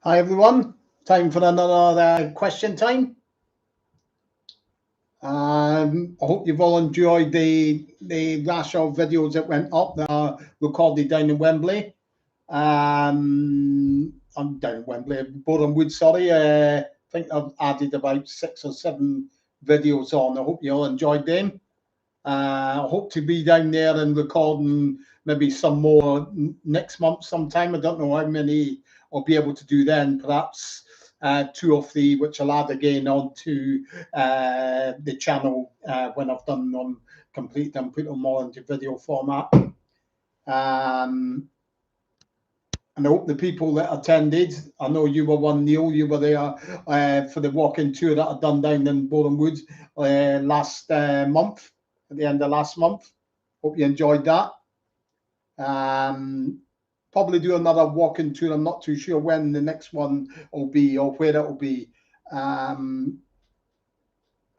Hi everyone, time for another question time. I hope you've all enjoyed the rash of videos that went up that are recorded down in Wembley. I'm down in Wembley, Boreham Wood, sorry. I think I've added about 6 or 7 videos on. I hope you all enjoyed them. I hope to be down there and recording maybe some more next month sometime. I don't know how many I'll be able to do then. Perhaps 2 or 3, which I'll add again onto the channel when I've done them, complete them, put them all into video format. And I hope the people that attended, I know you were one, Neil, you were there for the walking tour that I've done down in Boreham Wood last month, at the end of last month. Hope you enjoyed that. Probably do another walking tour. I'm not too sure when the next one will be or where it will be.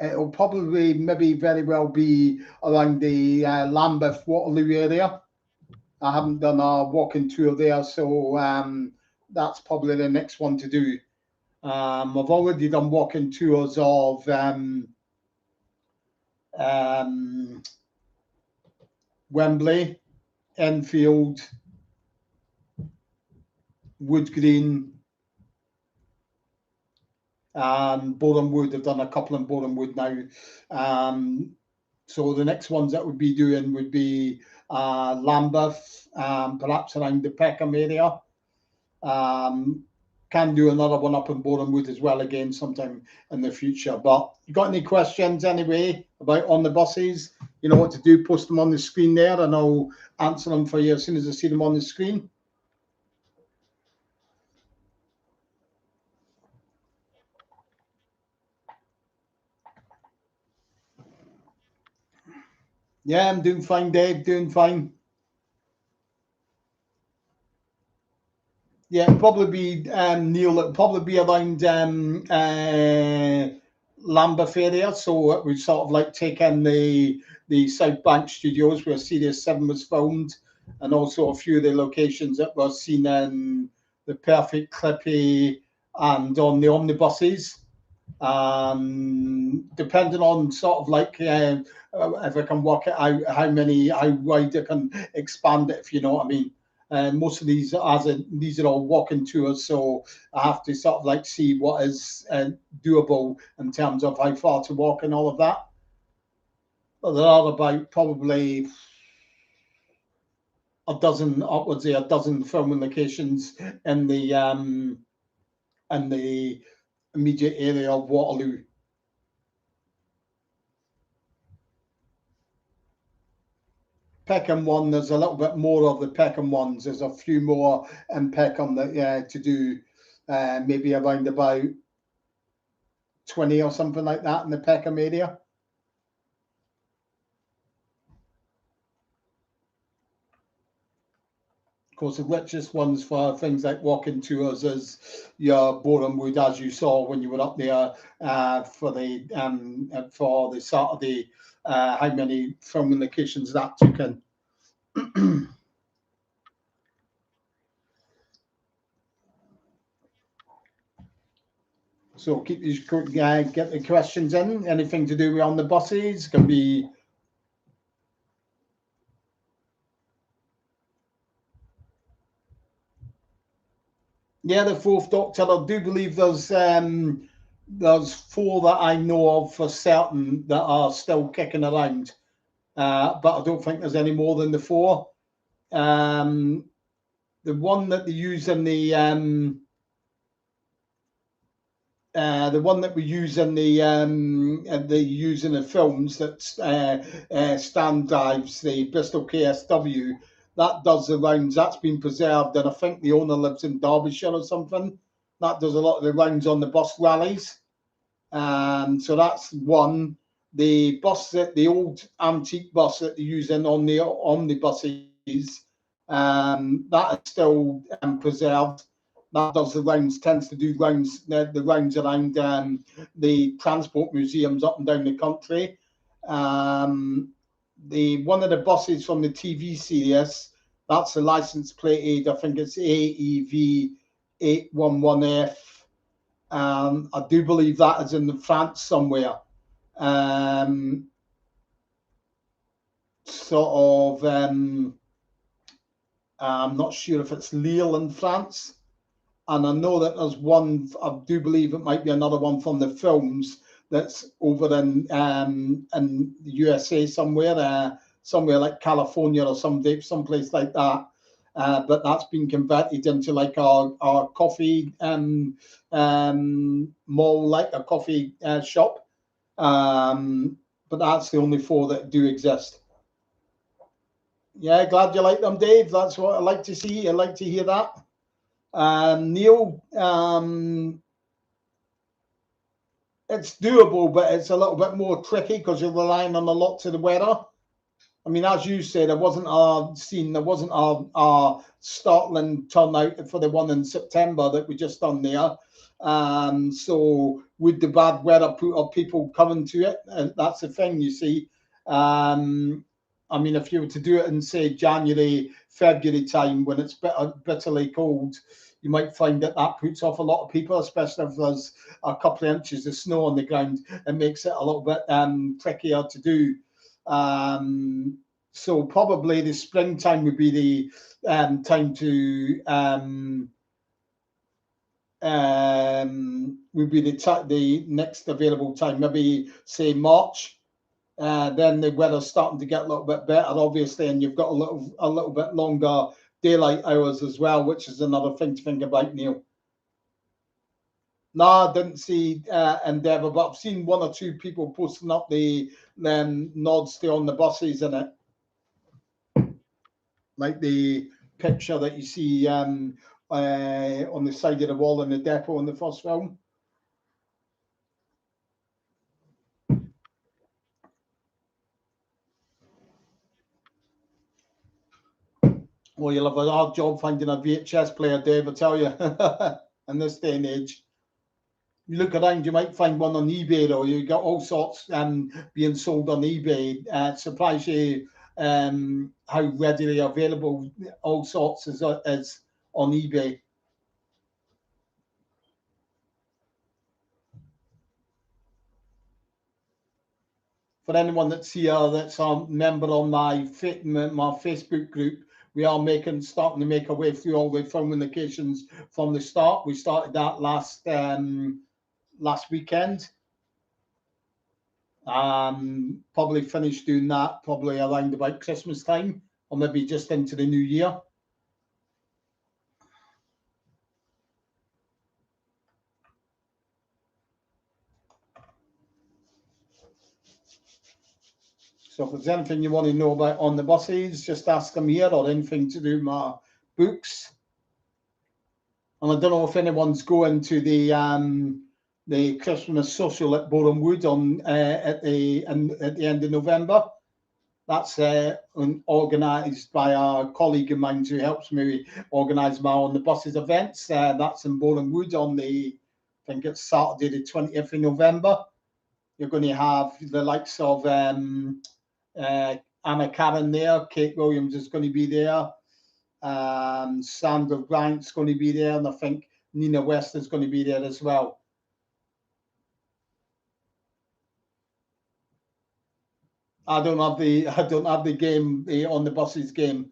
It'll probably maybe very well be around the Lambeth Waterloo area. I haven't done a walking tour there, so that's probably the next one to do. I've already done walking tours of Wembley, Enfield, Wood Green, and Boreham Wood. I've done a couple in Boreham Wood now. So the next ones that we'd be doing would be Lambeth, perhaps around the Peckham area. Can do another one up in Boreham Wood as well again sometime in the future. But you got any questions anyway about on the buses? You know what to do, post them on the screen there and I'll answer them for you as soon as I see them on the screen. Yeah, I'm doing fine, Dave, doing fine. Yeah, probably be Neil. It'll probably be around Lambeth area, so it would sort of like take in the South Bank studios where Series 7 was filmed, and also a few of the locations that were seen in the Perfect Clippy and on the omnibuses. Depending on sort of like if I can work it out how wide I can expand it, if you know what I mean. Most of these these are all walking tours, so I have to sort of like see what is doable in terms of how far to walk and all of that. But there are about probably upwards of a dozen filming locations in the immediate area of Waterloo. Peckham one, there's a little bit more of the Peckham ones. There's a few more in Peckham that to do, maybe around about 20 or something like that in the Peckham area. Of course, the richest ones for things like walking tours is your Boreham Wood, as you saw when you were up there for the Saturday. How many filming locations that took in. So keep these get the questions in. Anything to do with on the buses can be. Yeah, the Fourth Doctor. I do believe there's 4 that I know of for certain that are still kicking around, but I don't think there's any more than the 4. The one that they use in the one that we use in they use in the films that Stan drives, the Bristol KSW, that does the rounds. That's been preserved, and I think the owner lives in Derbyshire or something. That does a lot of the rounds on the bus rallies. So that's one. The old antique bus that they're using on the omnibuses, that is still preserved. That does the rounds, tends to do rounds, the rounds around the transport museums up and down the country. The one of the buses from the TV series, that's the license plate. I think it's AEV 811F. I do believe that is in France somewhere. Sort of, I'm not sure if it's Lille in France. And I know that there's one, I do believe it might be another one from the films that's over in the USA somewhere, somewhere like California or someplace like that. But that's been converted into like our coffee mall, like a coffee shop. But that's the only 4 that do exist. Yeah, glad you like them, Dave. That's what I like to see. I like to hear that. Neil, it's doable, but it's a little bit more tricky because you're relying on a lot to the weather. I mean, as you said, there wasn't a startling turnout for the one in September that we just done there. So would the bad weather put up people coming to it? And that's the thing, you see. I mean, if you were to do it in, say, January, February time when it's bitterly cold, you might find that puts off a lot of people, especially if there's a couple of inches of snow on the ground. It makes it a little bit trickier to do. So probably the springtime would be the time to would be the next available time, maybe say March. Then the weather's starting to get a little bit better, obviously, and you've got a little bit longer daylight hours as well, which is another thing to think about, Neil. No, I didn't see Endeavour, but I've seen 1 or 2 people posting up the nods to on the buses in it, like the picture that you see on the side of the wall in the depot in the first film. Well, you'll have a hard job finding a VHS player, Dave, I tell you, in this day and age. You look around, you might find one on eBay, though. You got all sorts being sold on eBay. Surprise you how readily available all sorts is on eBay. For anyone that's here, that's a member on my Facebook group, we are starting to make our way through all the filming locations from the start. We started that last weekend. Probably finished doing that probably around about Christmas time, or maybe just into the new year. So if there's anything you want to know about on the buses, just ask them here, or anything to do with my books. And I don't know if anyone's going to the Christmas social at Boreham Wood at the end of November. That's organised by a colleague of mine who helps me organise my On the Buses events. That's in Boreham Wood on I think it's Saturday the 20th of November. You're going to have the likes of Anna Karen there, Kate Williams is going to be there, Sandra Bryant's going to be there, and I think Nina West is going to be there as well. I don't have the game, the On the Buses game.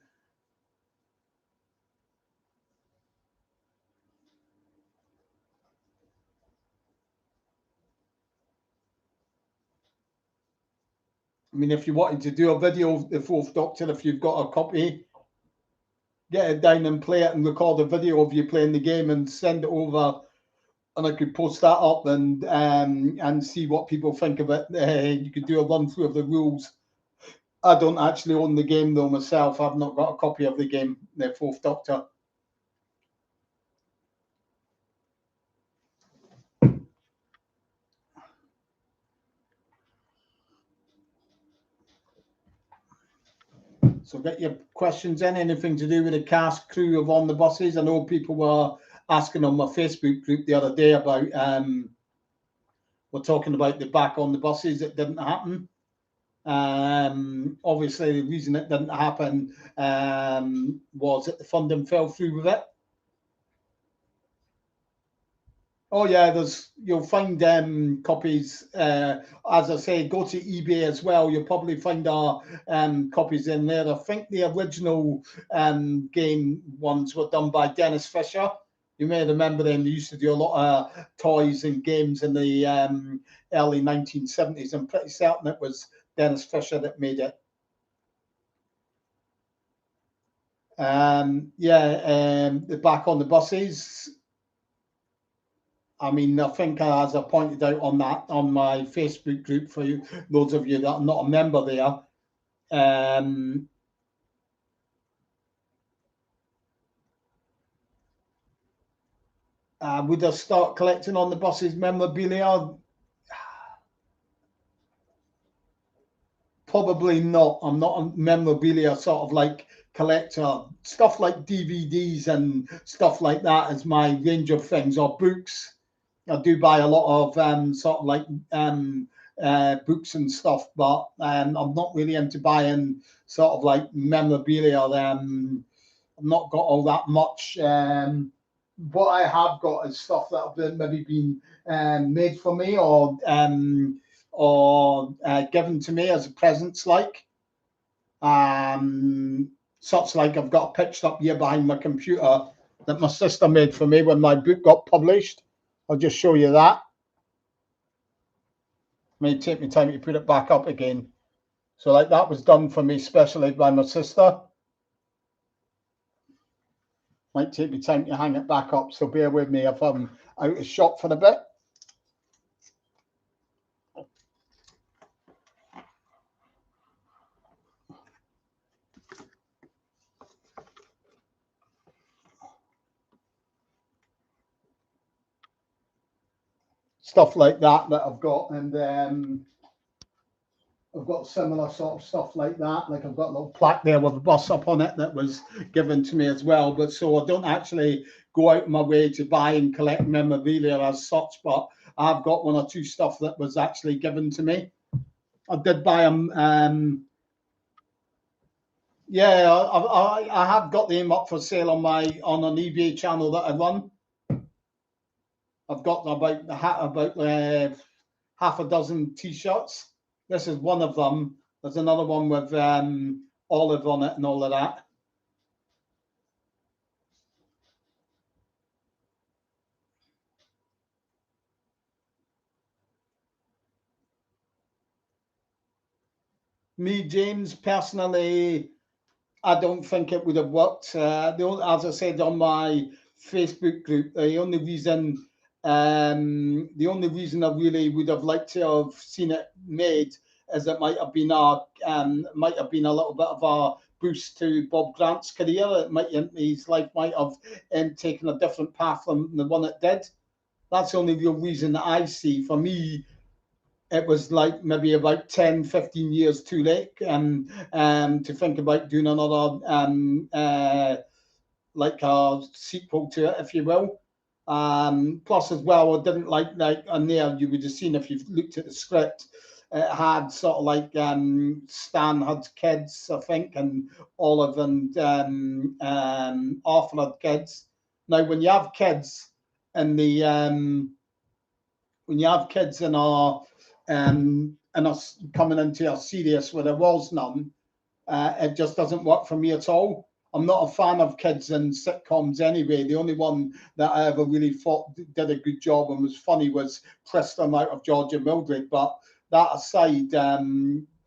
I mean, if you wanted to do a video of the Fourth Doctor, if you've got a copy, get it down and play it and record a video of you playing the game and send it over, and I could post that up and see what people think of it. You could do a run through of the rules. I don't actually own the game though myself. I've not got a copy of the game, the Fourth Doctor. So get your questions in, anything to do with the cast crew of On the Buses. I know people were asking on my Facebook group the other day about, we're talking about the back On the Buses. It didn't happen. Obviously, the reason it didn't happen was that the funding fell through with it. Oh yeah, you'll find copies. As I say, go to eBay as well. You'll probably find our copies in there. I think the original game ones were done by Dennis Fisher. You may remember them. They used to do a lot of toys and games in the early 1970s. I'm pretty certain it was Dennis Fisher that made it. The back on the buses. I mean, I think as I pointed out on my Facebook group for you, those of you that are not a member there, would I start collecting on the buses memorabilia? Probably not. I'm not a memorabilia sort of like collector. Stuff like DVDs and stuff like that is my range of things, or books. I do buy a lot of sort of like books and stuff, but I'm not really into buying sort of like memorabilia. I've not got all that much. What I have got is stuff that have maybe been made for me or given to me as a presents, like such like I've got pictured up here behind my computer that my sister made for me when my book got published. I'll just show you that. May take me time to put it back up again. So like that was done for me specially by my sister. Might take me time to hang it back up, so bear with me if I'm out of shot for a bit. Stuff like that I've got, and I've got similar sort of stuff like that. Like I've got a little plaque there with a bus up on it that was given to me as well. But so I don't actually go out of my way to buy and collect memorabilia as such, but I've got one or two stuff that was actually given to me. I did buy them. Yeah, I have got them up for sale on an eBay channel that I run. I've got about half a dozen T-shirts. This is one of them. There's another one with olive on it and all of that. Me, James, personally, I don't think it would have worked. As I said on my Facebook group, the only reason I really would have liked to have seen it made is it might have been a little bit of a boost to Bob Grant's career. His life might have taken a different path than the one it did. That's the only real reason that I see. For me, it was like maybe about 10, 15 years too late to think about doing another like a sequel to it, if you will. Plus, as well, I didn't like on there. You would have seen if you've looked at the script. It had sort of like Stan had kids, I think, and Olive and Arthur had kids. Now, when you have kids in the when you have kids in our and us coming into a series where there was none, it just doesn't work for me at all. I'm not a fan of kids in sitcoms anyway. The only one that I ever really thought did a good job and was funny was Preston out of George and Mildred. But that aside,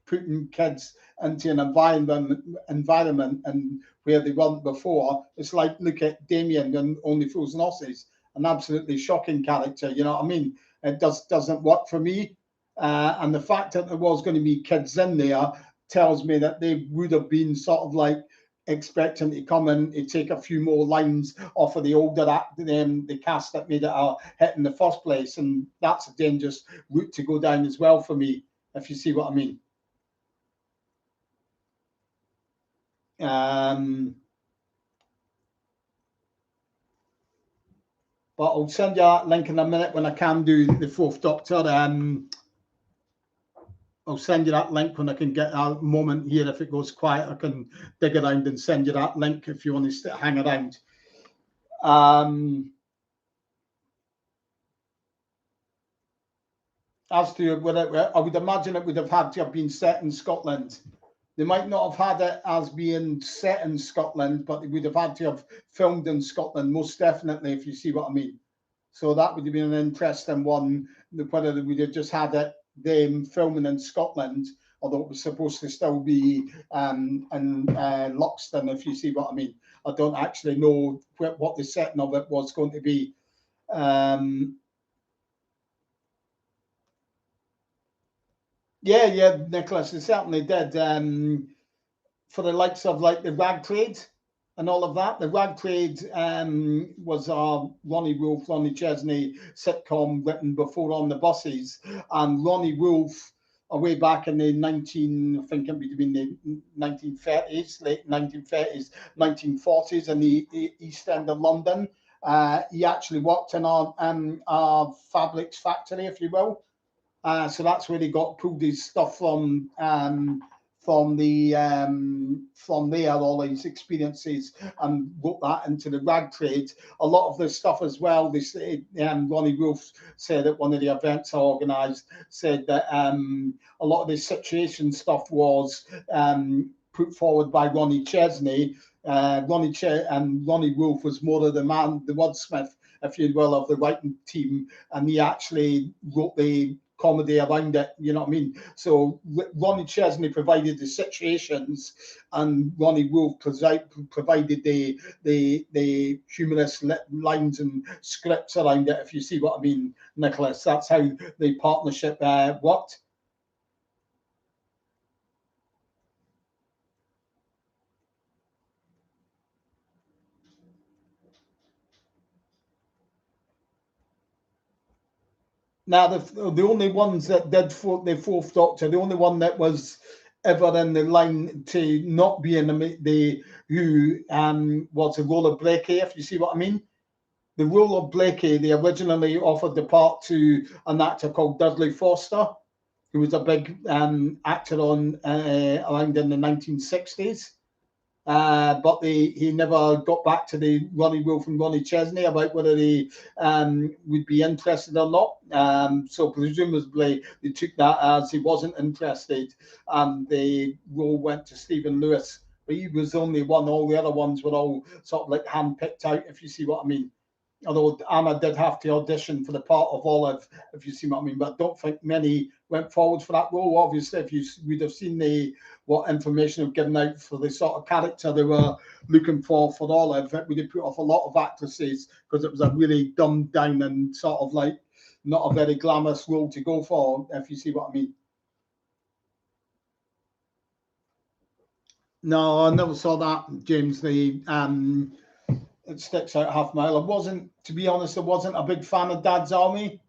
putting kids into an environment and where they weren't before, it's like look at Damien and Only Fools and Horses, an absolutely shocking character. You know what I mean? It doesn't work for me. And the fact that there was going to be kids in there tells me that they would have been sort of like expecting to come in to take a few more lines off of the older the cast that made it a hit in the first place, and that's a dangerous route to go down as well for me, if you see what I mean. But I'll send you that link in a minute when I can do the Fourth Doctor. I'll send you that link when I can get a moment here. If it goes quiet, I can dig around and send you that link if you want to hang around. As to whether, I would imagine it would have had to have been set in Scotland. They might not have had it as being set in Scotland, but they would have had to have filmed in Scotland, most definitely, if you see what I mean. So that would have been an interesting one, whether they would have just had it them filming in Scotland, although it was supposed to still be in Luxton, if you see what I mean. I don't actually know what the setting of it was going to be. Yeah, Nicholas, it certainly did. For the likes of like the rag trade and all of that. The rag trade was a Ronnie Wolf, Ronnie Chesney sitcom written before On the Buses, and Ronnie Wolf. Way back in the 19, I think it between the 1930s, late 1930s, 1940s, in the East End of London. He actually worked in our fabrics factory, if you will. So that's where he got pulled his stuff from there, all his experiences, and wrote that into the rag trade. A lot of the stuff as well. They said, Ronnie Wolf said at one of the events I organised, said that a lot of the situation stuff was put forward by Ronnie Chesney. Ronnie Wolf was more of the man, the wordsmith, if you will, of the writing team, and he actually wrote the comedy around it. You know what I mean? So Ronnie Chesney provided the situations, and Ronnie Wolf provided the humorous lines and scripts around it. If you see what I mean, Nicholas, that's how the partnership worked. Now, the only ones that did the Fourth Doctor, the only one that was ever in the line to not be in the who was the role of Blakey, if you see what I mean. The role of Blakey, they originally offered the part to an actor called Dudley Foster, who was a big actor on around in the 1960s. But he never got back to the Ronnie Wolf and Ronnie Chesney about whether they would be interested or not. So presumably they took that as he wasn't interested, and the role went to Stephen Lewis. But he was only one. All the other ones were all sort of like hand picked out, if you see what I mean. Although Anna did have to audition for the part of Olive, if you see what I mean. But I don't think many went forward for that role. Obviously, if you would have seen the what information have given out for the sort of character they were looking for Olive, it would have put off a lot of actresses because it was a really dumbed down and sort of like not a very glamorous role to go for, if you see what I mean. No, I never saw that, James. It sticks out half a mile. I wasn't, to be honest, I wasn't a big fan of Dad's Army.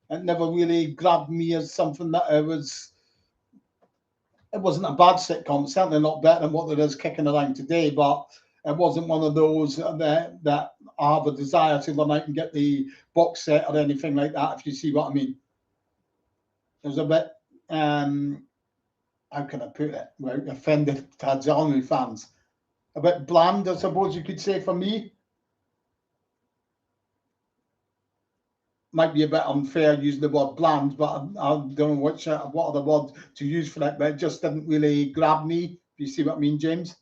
It never really grabbed me as something that it wasn't a bad sitcom, certainly not better than what there is kicking around today, but it wasn't one of those that I have a desire to run out and get the box set or anything like that, if you see what I mean. It was a bit, how can I put it, without offended Dad's Army fans? A bit bland, I suppose you could say, for me. Might be a bit unfair using the word bland, but I don't know what other word to use for it, but it just didn't really grab me. Do you see what I mean, James?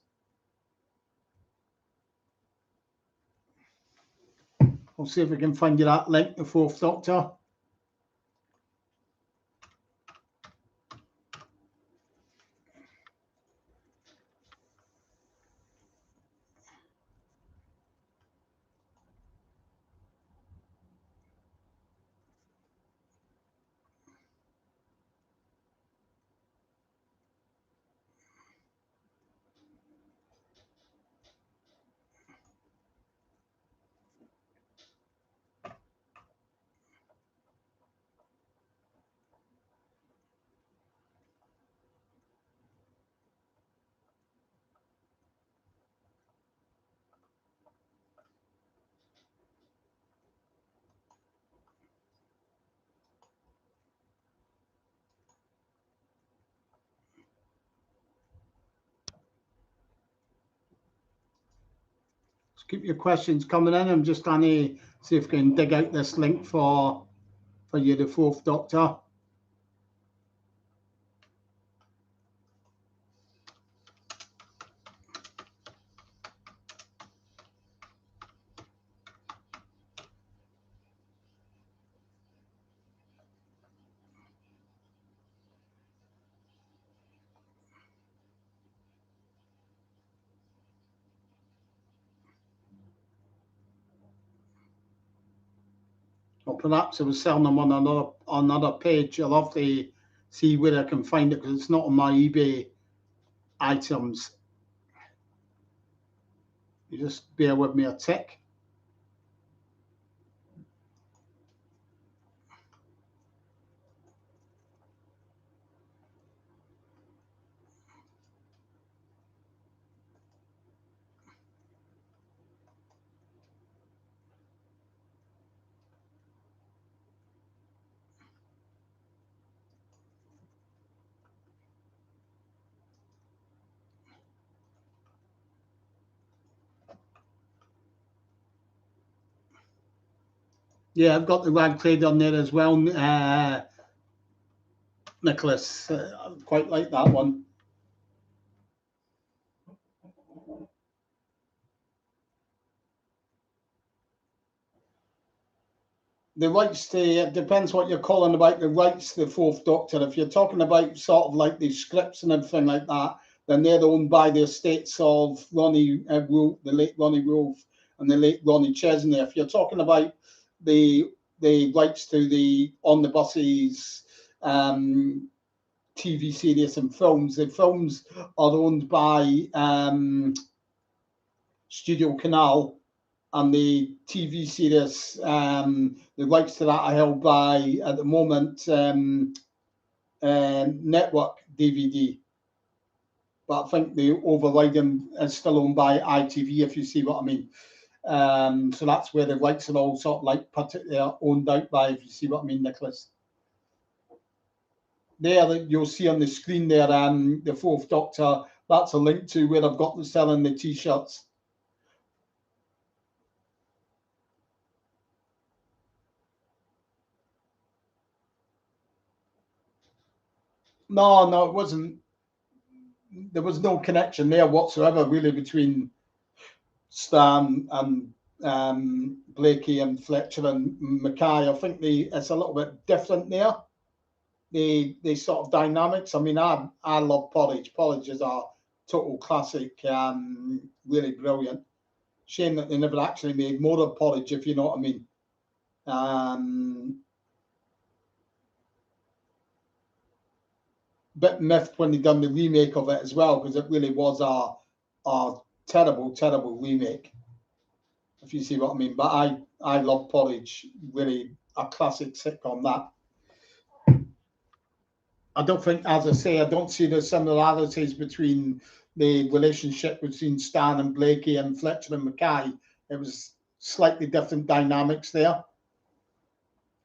We'll see if we can find you that link, the Fourth Doctor. Just keep your questions coming in. I'm just trying to see if we can dig out this link for you, the Fourth Doctor. or perhaps I was selling them on another page. I'll have to see where I can find it because it's not on my eBay items. You just bear with me a tick. Yeah, I've got the rag trade on there as well, Nicholas. I quite like that one. The rights to, it depends what you're calling about the rights to the Fourth Doctor. If you're talking about sort of like the scripts and everything like that, then they're owned by the estates of Ronnie Wolf, the late Ronnie Wolf, and the late Ronnie Chesney. If you're talking about the rights to the On the Buses TV series and films, the films are owned by Studio Canal, and the TV series, the rights to that are held by, at the moment, Network DVD. But I think the overriding is still owned by ITV, if you see what I mean. So that's where the rights are all sort of like owned out by, if you see what I mean, Nicholas. There, you'll see on the screen there, the Fourth Doctor. That's a link to where I've got them selling the T-shirts. No, it wasn't. There was no connection there whatsoever, really, between Stan and Blakey and Fletcher and Mackay. I think it's a little bit different there. The sort of dynamics. I mean, I love Porridge. Porridge is a total classic, really brilliant. Shame that they never actually made more of Porridge, if you know what I mean. Bit miffed when they done the remake of it as well, because it really was a terrible, terrible remake, if you see what I mean. But I love Porridge, really a classic sitcom that. I don't think, as I say, I don't see the similarities between the relationship between Stan and Blakey and Fletcher and Mackay. It was slightly different dynamics there.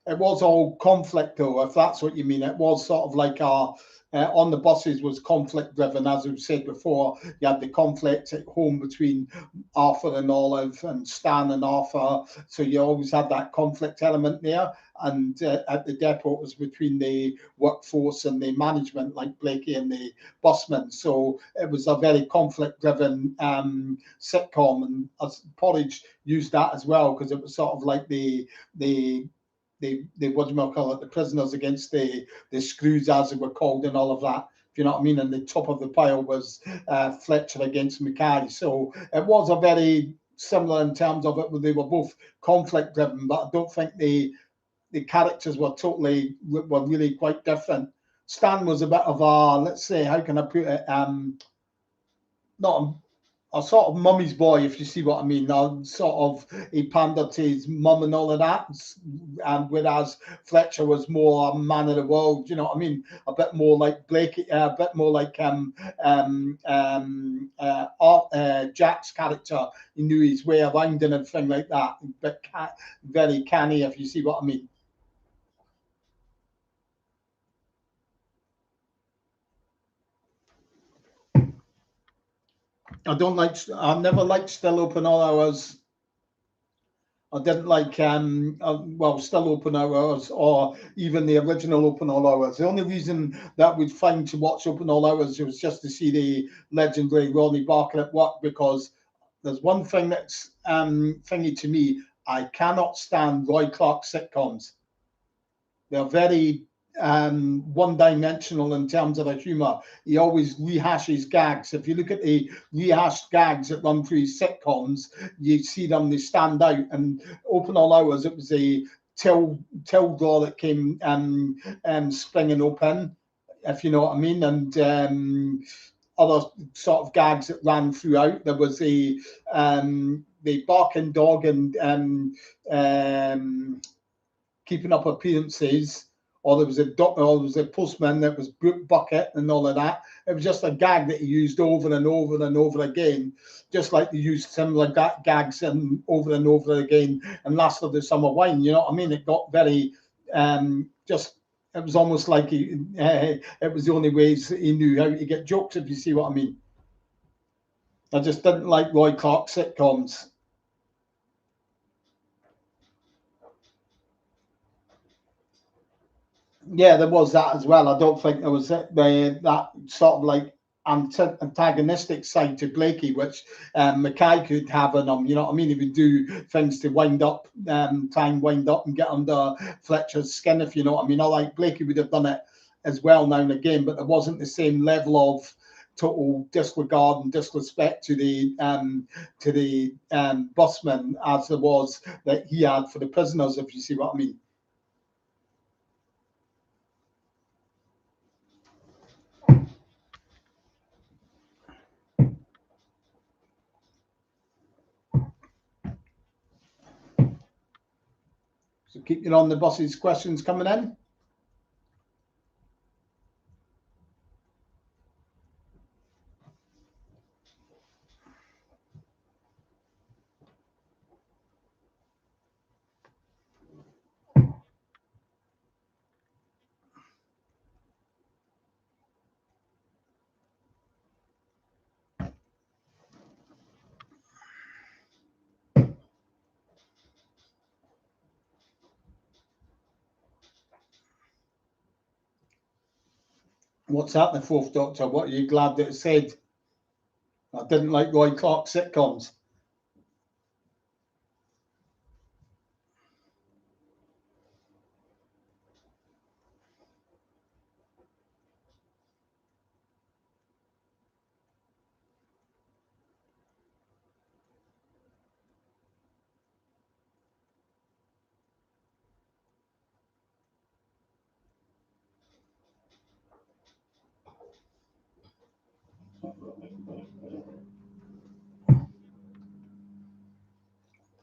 It was all conflict, though, if that's what you mean. It was sort of like On the Buses was conflict driven, as we've said before. You had the conflict at home between Arthur and Olive and Stan and Arthur. So you always had that conflict element there. And at the depot, it was between the workforce and the management, like Blakey and the busmen. So it was a very conflict driven sitcom. And Porridge used that as well, because it was sort of like the what do you call it, the prisoners against the screws, as they were called, and all of that, if you know what I mean. And the top of the pile was Fletcher against Mackay. So it was a very similar in terms of it. They were both conflict driven, but I don't think the characters were really quite different. Stan was a bit of a, let's say, how can I put it, not a sort of mummy's boy, if you see what I mean. Sort of, he pandered to his mum and all of that, and whereas Fletcher was more a man of the world, you know what I mean, a bit more like Blake, a bit more like Jack's character. He knew his way around and everything like that, but very canny, if you see what I mean. I never liked Still Open All Hours. I didn't like Still Open Hours, or even the original Open All Hours. The only reason that we'd find to watch Open All Hours was just to see the legendary Ronnie Barker at work, because there's one thing that's thingy to me. I cannot stand Roy Clark sitcoms. They're very one-dimensional in terms of the humour. He always rehashes gags. If you look at the rehashed gags that run through his sitcoms, you see them, they stand out. And Open All Hours, it was Tildor that came springing open, if you know what I mean, and other sort of gags that ran throughout. There was the barking dog and keeping up appearances, or there was a postman that was Bucket and all of that. It was just a gag that he used over and over and over again, just like they used similar gags and over again. And Last of the Summer Wine, you know what I mean? It got very just. It was almost like it was the only ways he knew how to get jokes, if you see what I mean. I just didn't like Roy Clark sitcoms. Yeah, there was that as well. I don't think there was that sort of like antagonistic side to Blakey, which Mackay could have in him. You know what I mean? He would do things to wind up, try and wind up and get under Fletcher's skin, if you know what I mean. I like Blakey would have done it as well now and again, but there wasn't the same level of total disregard and disrespect to the busman as there was that he had for the prisoners, if you see what I mean. So keep your on the boss's questions coming in. What's that, the Fourth Doctor? What are you glad that it said? I didn't like Roy Clark sitcoms.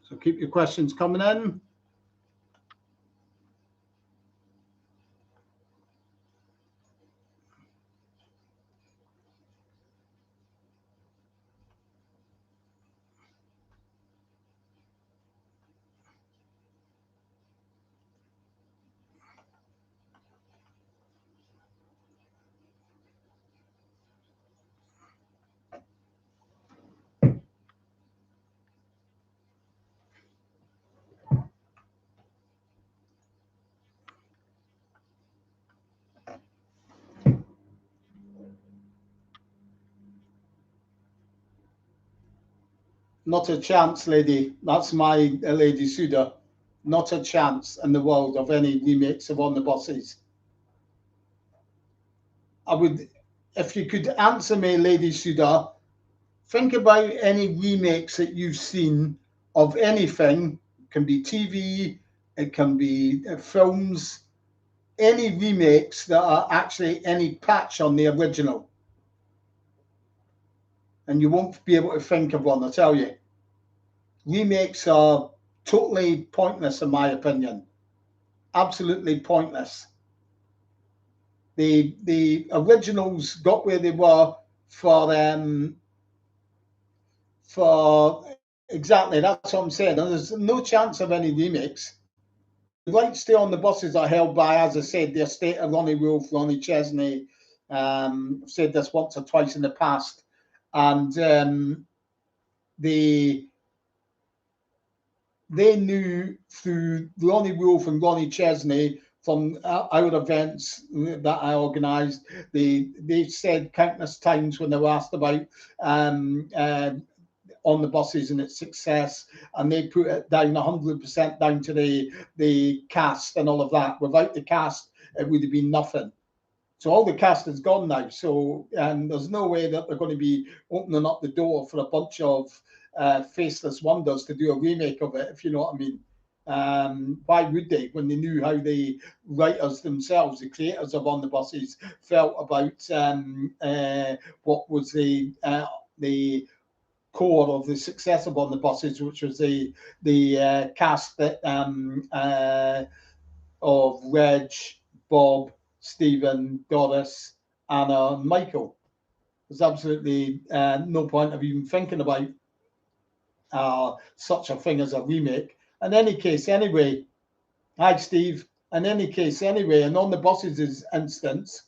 So keep your questions coming in. Not a chance, lady. That's my Lady Suda. Not a chance in the world of any remakes of On the Bosses. I would, if you could answer me, Lady Suda, think about any remakes that you've seen of anything. It can be TV, it can be films, any remakes that are actually any patch on the original. And you won't be able to think of one, I tell you. Remakes are totally pointless, in my opinion. Absolutely pointless. The originals got where they were for exactly, that's what I'm saying. And there's no chance of any remakes. The rights to On the Buses are held by, as I said, the estate of Ronnie Wolf, Ronnie Chesney. I've said this once or twice in the past, and they knew through Ronnie Wolf and Ronnie Chesney from our events that I organised. They said countless times when they were asked about On the Buses and its success, and they put it down 100% down to the cast and all of that. Without the cast, it would have been nothing. So all the cast is gone now. So there's no way that they're going to be opening up the door for a bunch of faceless wonders to do a remake of it, if you know what I mean. Why would they, when they knew how the writers themselves, the creators of On the Buses, felt about what was the core of the success of On the Buses, which was the cast that of Reg, Bob, Stephen, Doris, Anna, and Michael. There's absolutely no point of even thinking about such a thing as a remake. In any case, anyway, hi Steve. In any case, anyway, and On the Buses' instance,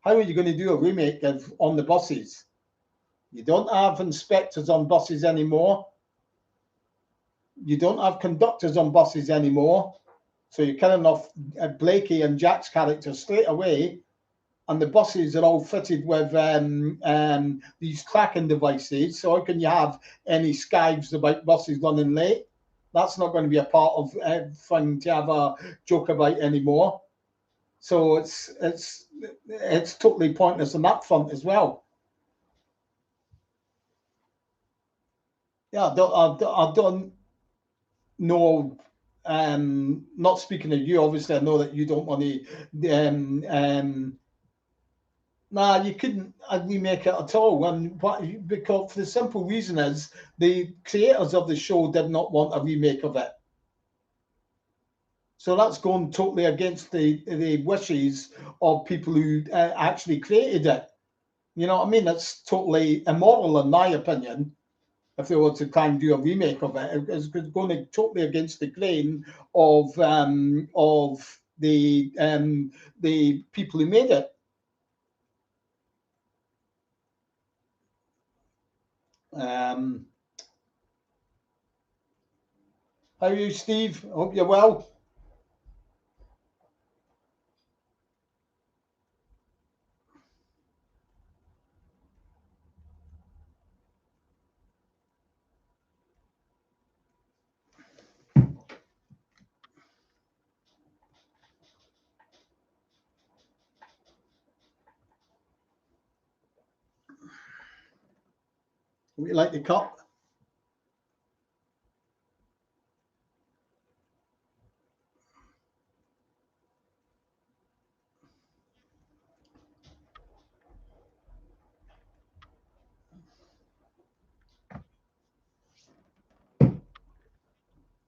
how are you going to do a remake of On the Buses? You don't have inspectors on buses anymore. You don't have conductors on buses anymore. So you're killing off Blakey and Jack's characters straight away. And the buses are all fitted with these tracking devices. So how can you have any skives about buses running late? That's not going to be a part of thing to have a joke about anymore. So it's totally pointless on that front as well. Yeah, I don't know. Not speaking of you, obviously, I know that you don't want to. Nah, you couldn't remake it at all. And because for the simple reason is the creators of the show did not want a remake of it. So that's going totally against the wishes of people who actually created it. You know what I mean? It's totally immoral, in my opinion. If they were to try and do a remake of it, it's going totally against the grain of the people who made it. How are you, Steve? Hope you're well. Would you like the cup?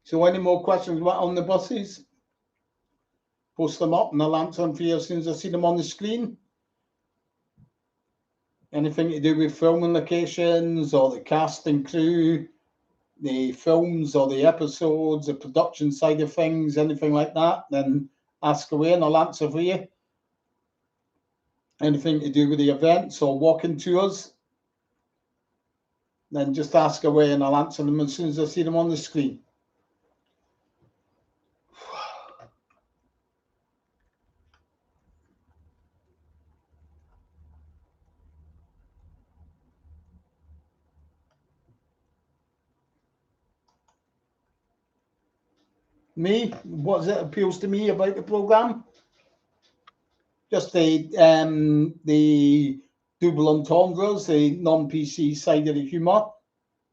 So any more questions on the buses? Post them up and I'll answer them for you as soon as I see them on the screen. Anything to do with filming locations or the cast and crew, the films or the episodes, the production side of things, anything like that, then ask away and I'll answer for you. Anything to do with the events or walking tours, then just ask away and I'll answer them as soon as I see them on the screen. Me, what it appeals to me about the programme? Just the double entendres, the non-PC side of the humour,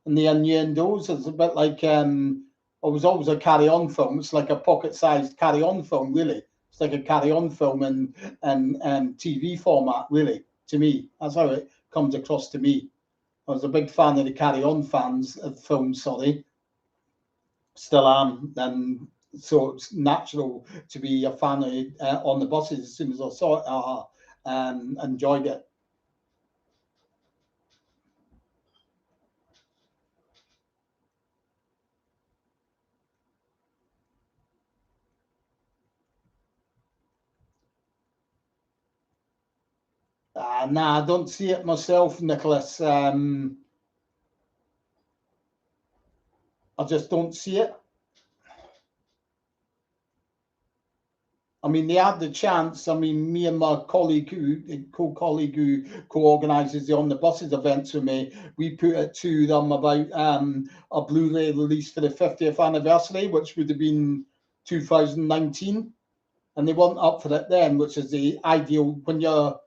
and the innuendos. It's a bit like it was always a carry-on film. It's like a pocket-sized carry-on film, really. It's like a carry-on film and TV format, really. To me, that's how it comes across to me. I was a big fan of the carry-on fans of films. Sorry, still am, and so it's natural to be a fan of On the Buses. As soon as I saw it, enjoyed it. Nah, I don't see it myself, Nicholas. I just don't see it. I mean, they had the chance. I mean, me and my colleague, co-colleague who co-organises the On the Buses events with me, we put it to them about a Blu-ray release for the 50th anniversary, which would have been 2019, and they weren't up for it then, which is the ideal when you're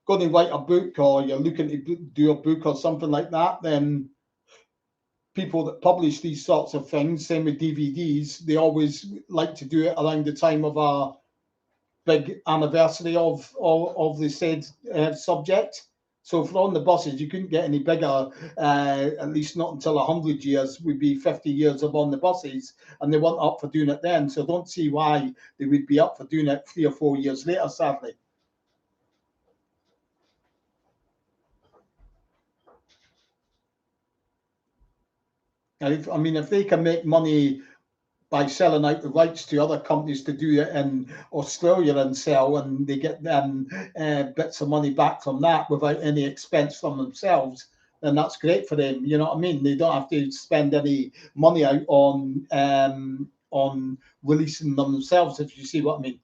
going to write a book or you're looking to do a book or something like that. Then people that publish these sorts of things, same with DVDs, they always like to do it around the time of a big anniversary of the said subject. So if we're on the buses, you couldn't get any bigger, at least not until 100 years would be 50 years of on the buses, and they weren't up for doing it then. So I don't see why they would be up for doing it 3 or 4 years later, sadly. I mean, if they can make money by selling out the rights to other companies to do it in Australia and sell, and they get them bits of money back from that without any expense from themselves, then that's great for them. You know what I mean? They don't have to spend any money out on releasing them themselves, if you see what I mean.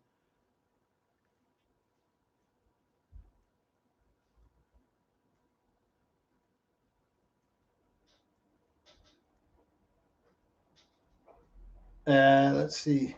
Let's see.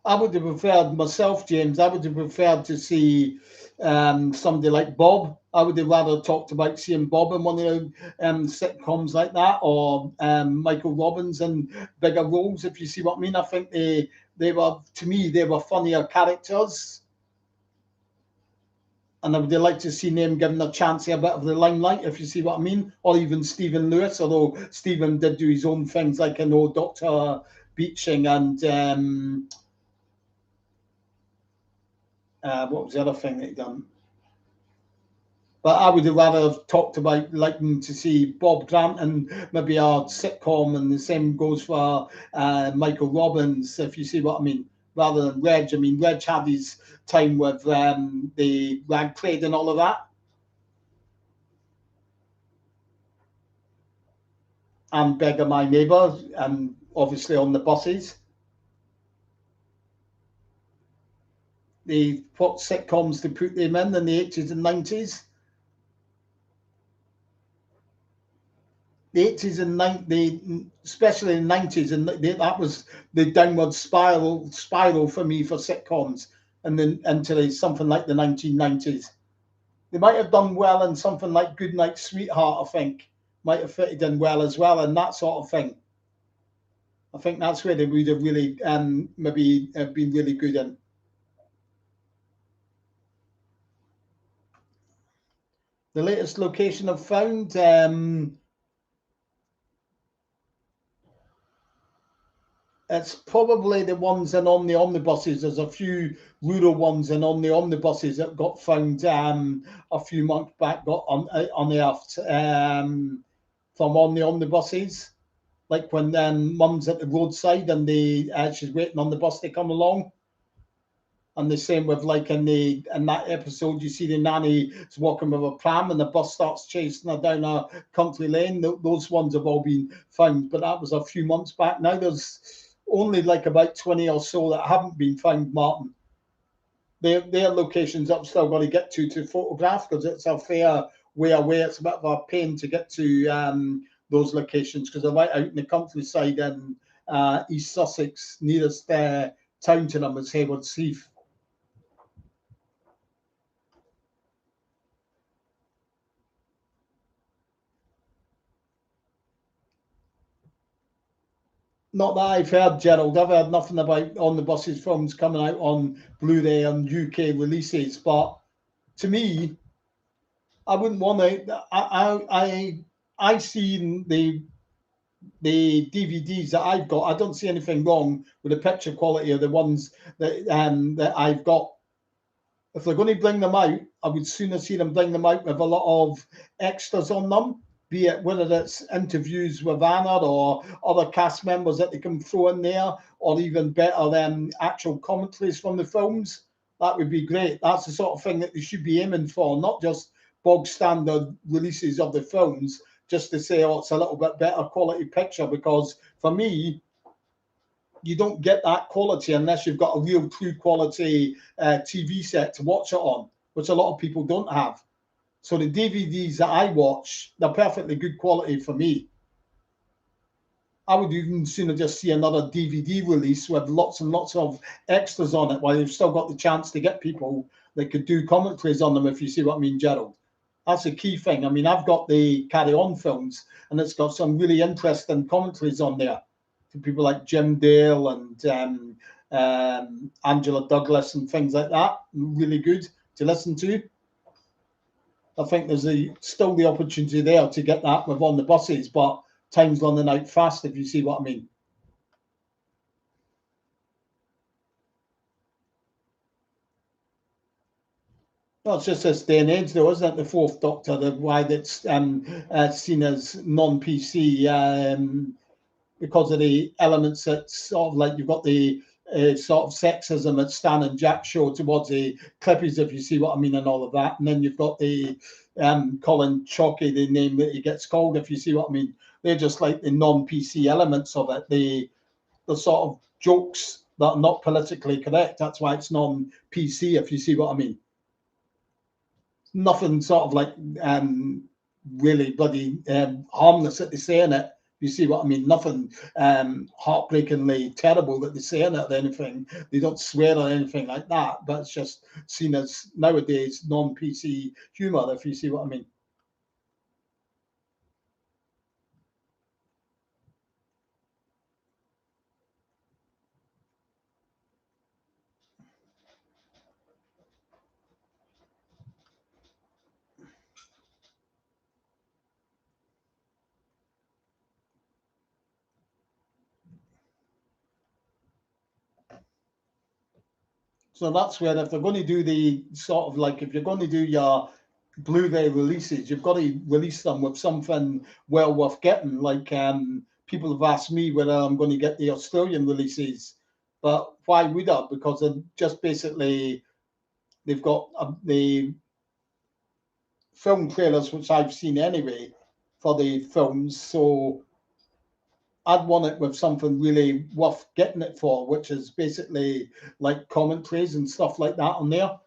I would have preferred myself, James. I would have preferred to see somebody like Bob. I would have rather talked about seeing Bob in one of the sitcoms like that, or Michael Robbins in bigger roles. If you see what I mean, I think they were, to me, they were funnier characters, and I would have liked to see them given a chance a bit of the limelight. If you see what I mean, or even Stephen Lewis, although Stephen did do his own things, like I know Doctor Beeching and. What was the other thing that he done? But I would have rather have talked about liking to see Bob Grant and maybe our sitcom, and the same goes for Michael Robbins, if you see what I mean, rather than Reg. I mean, Reg had his time with the rag trade and all of that, and Beggar My Neighbour, and obviously on the buses. They what sitcoms they put them in the 80s and 90s. The 80s and 90s, especially in the 90s, and that was the downward spiral for me for sitcoms, and then into something like the 1990s. They might have done well in something like Goodnight Sweetheart, I think, might have fitted in well as well, and that sort of thing. I think that's where they would have really maybe have been really good in. The latest location I've found, it's probably the ones in on the omnibuses. There's a few rural ones and on the omnibuses that got found a few months back, got unearthed from on the omnibuses. Like when mum's at the roadside and she's waiting on the bus to come along. And the same with like in that episode, you see the nanny is walking with a pram and the bus starts chasing her down a country lane. Those ones have all been found, but that was a few months back. Now there's only like about 20 or so that haven't been found, Martin. Their locations I've still got to get to photograph, because it's a fair way away. It's a bit of a pain to get to those locations, because they're right out in the countryside in East Sussex. Nearest town to them is Haywards Heath. Not that I've heard, Gerald. I've heard nothing about on the buses films coming out on Blu-ray and UK releases. But to me, I wouldn't want to. I seen the DVDs that I've got. I don't see anything wrong with the picture quality of the ones that I've got. If they're going to bring them out, I would sooner see them bring them out with a lot of extras on them, be it whether it's interviews with Anna or other cast members that they can throw in there, or even better than actual commentaries from the films. That would be great. That's the sort of thing that they should be aiming for, not just bog standard releases of the films, just to say, oh, it's a little bit better quality picture. Because for me, you don't get that quality unless you've got a real true quality TV set to watch it on, which a lot of people don't have. So the DVDs that I watch, they're perfectly good quality for me. I would even sooner just see another DVD release with lots and lots of extras on it, while you've still got the chance to get people that could do commentaries on them, if you see what I mean, Gerald. That's a key thing. I mean, I've got the Carry On films, and it's got some really interesting commentaries on there for people like Jim Dale and Angela Douglas and things like that. Really good to listen to. I think there's still the opportunity there to get that with on the buses, but time's running out fast, if you see what I mean. Well, it's just this day and age, though, isn't it? The Fourth Doctor, the why that's seen as non-PC because of the elements that sort of like you've got the sort of sexism that Stan and Jack show towards the Clippies, if you see what I mean, and all of that. And then you've got the Colin Chalky, the name that he gets called, if you see what I mean. They're just like the non-PC elements of it, the sort of jokes that are not politically correct. That's why it's non-PC, if you see what I mean. Nothing sort of like really bloody harmless that they say in it. You see what I mean? Nothing heartbreakingly terrible that they say in it or anything. They don't swear or anything like that, but it's just seen as nowadays non-PC humour, if you see what I mean. So that's where if they're going to do the sort of like if you're going to do your Blu-ray releases, you've got to release them with something well worth getting. Like people have asked me whether I'm going to get the Australian releases, but why would I? Because they're just basically they've got the film trailers which I've seen anyway for the films, so I'd want it with something really worth getting it for, which is basically like commentaries and stuff like that on there.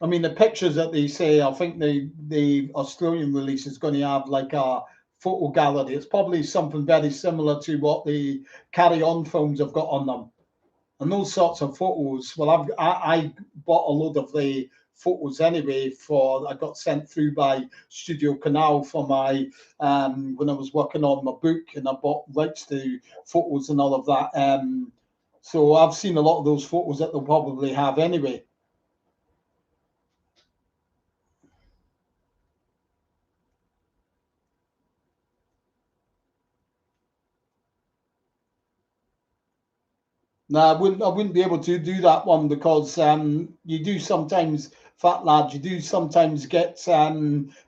I mean, the pictures that they say, I think the Australian release is going to have like a photo gallery. It's probably something very similar to what the Carry On films have got on them, and those sorts of photos. Well, I bought a load of the photos anyway. For I got sent through by Studio Canal for my when I was working on my book, and I bought rights to photos and all of that. So I've seen a lot of those photos that they'll probably have anyway. No, I wouldn't be able to do that one because you do sometimes, fat lad, you do sometimes get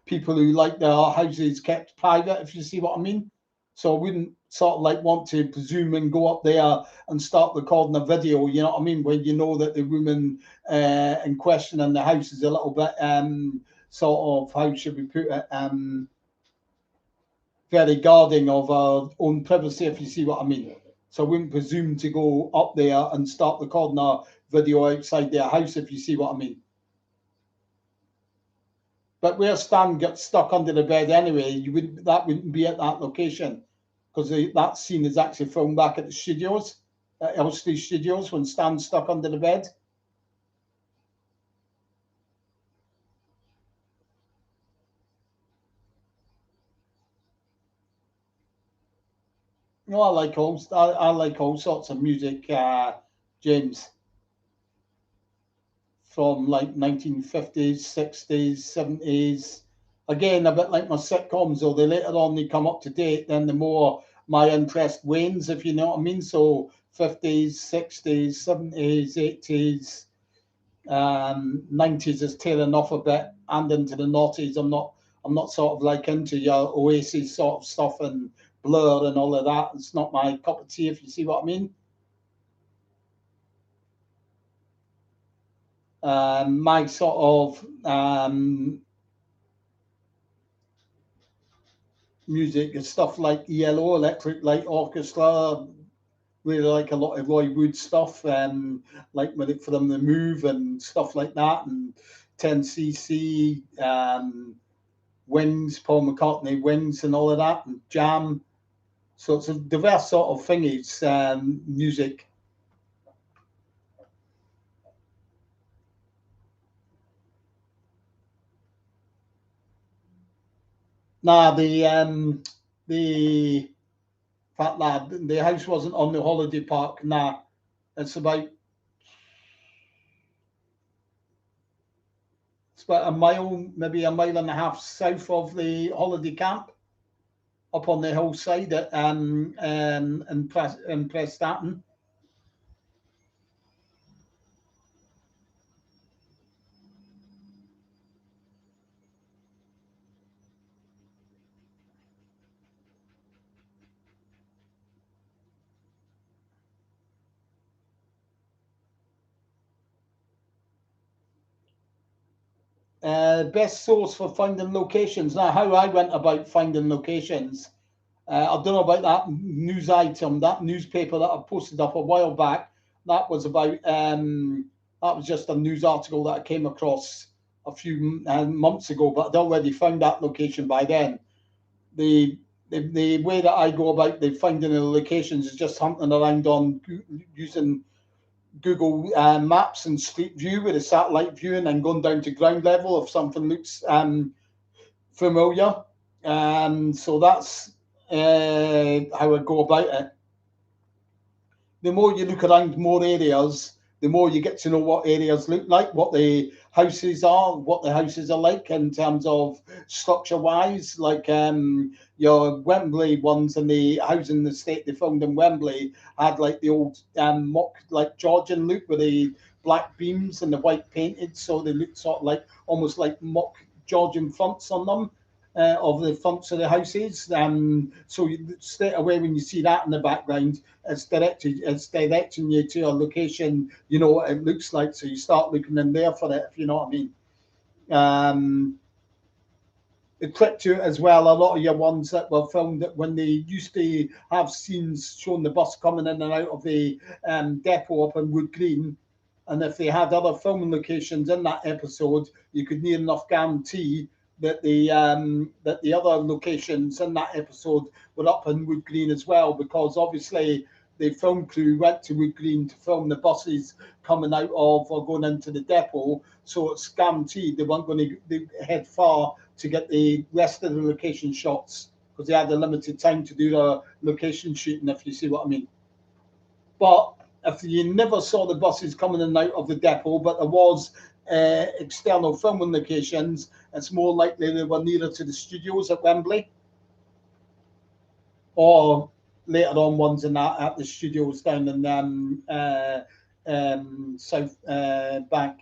people who like their houses kept private, if you see what I mean. So I wouldn't sort of like want to presume and go up there and start recording a video, you know what I mean, when you know that the woman in question in the house is a little bit sort of, how should we put it, very guarding of our own privacy, if you see what I mean. So I wouldn't presume to go up there and start recording a video outside their house, if you see what I mean. But where Stan gets stuck under the bed anyway, that wouldn't be at that location because that scene is actually filmed back at the studios, at Elstree Studios, when Stan's stuck under the bed. No, I like all sorts of music, James, from like 1950s, 60s, 70s. Again, a bit like my sitcoms, though, the later on they come up to date, then the more my interest wanes, if you know what I mean. So 50s, 60s, 70s, 80s, 90s is tailing off a bit, and into the noughties. I'm not sort of like into your Oasis sort of stuff and Blur and all of that. It's not my cup of tea, if you see what I mean. My sort of music and stuff like ELO, Electric Light Orchestra. Really like a lot of Roy Wood stuff, like Wait for Them to Move and stuff like that, and 10cc, Wings, Paul McCartney, Wings, and all of that, and Jam. So it's a diverse sort of thingies, music. Nah, the fat lad, the house wasn't on the holiday park. Nah, it's about a mile, maybe a mile and a half south of the holiday camp, up on the hillside at in Prestatyn. Best source for finding locations. Now, how I went about finding locations. I don't know about that news item, that newspaper that I posted up a while back. That was about that was just a news article that I came across a few months ago, but I'd already found that location by then. The the way that I go about the finding the locations is just hunting around on using Google Maps and Street View with a satellite view, and then going down to ground level if something looks familiar. So that's how I go about it. The more you look around more areas, the more you get to know what areas look like, what the houses are, what the houses are like in terms of structure wise. Like your Wembley ones and the housing estate they found in Wembley had like the old mock like Georgian look with the black beams and the white painted, so they looked sort of like almost like mock Georgian fronts on them of the fronts of the houses. So straight away when you see that in the background, it's directing you to a location. You know what it looks like, so you start looking in there for it. If you know what I mean. Um, it clicked to as well. A lot of your ones that were filmed that when they used to have scenes showing the bus coming in and out of the depot up in Wood Green, and if they had other filming locations in that episode, you could near enough guarantee that the other locations in that episode were up in Wood Green as well, because obviously the film crew went to Wood Green to film the buses coming out of or going into the depot. So it's guaranteed they weren't going to head far to get the rest of the location shots because they had a limited time to do the location shooting, if you see what I mean. But if you never saw the buses coming in and out of the depot, but there was external filming locations, it's more likely they were nearer to the studios at Wembley or later on ones in that at the studios down in South Bank.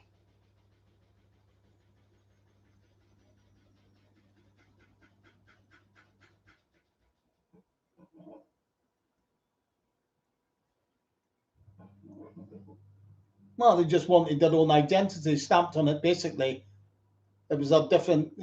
Well, they just wanted their own identity stamped on it, basically. It was a different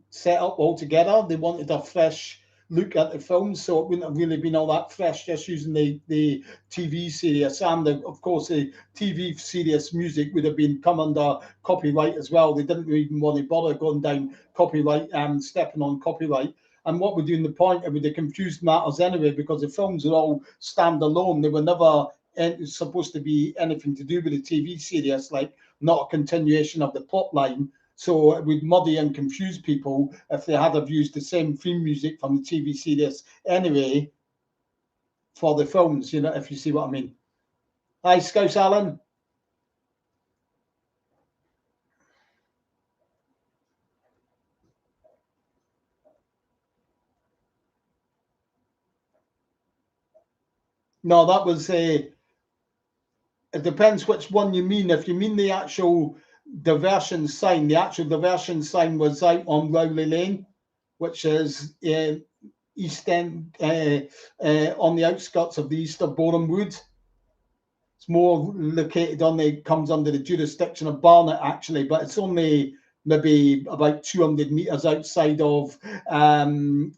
setup altogether. They wanted a fresh look at the film, so it wouldn't have really been all that fresh just using the TV series. And of course, the TV series music would have been come under copyright as well. They didn't even want to bother going down copyright and stepping on copyright. And what we're doing the point, it would have confused matters anyway, because the films are all standalone. They were never supposed to be anything to do with the TV series, like not a continuation of the plot line. So it would muddy and confuse people if they had have used the same theme music from the TV series anyway for the films, you know, if you see what I mean. Hi, Scouse Alan. No, that was it depends which one you mean. If you mean the actual diversion sign, the actual diversion sign was out on Rowley Lane, which is east end on the outskirts of the east of Boreham Wood. It's more located on the comes under the jurisdiction of Barnet actually, but it's only maybe about 200 meters outside of Boreham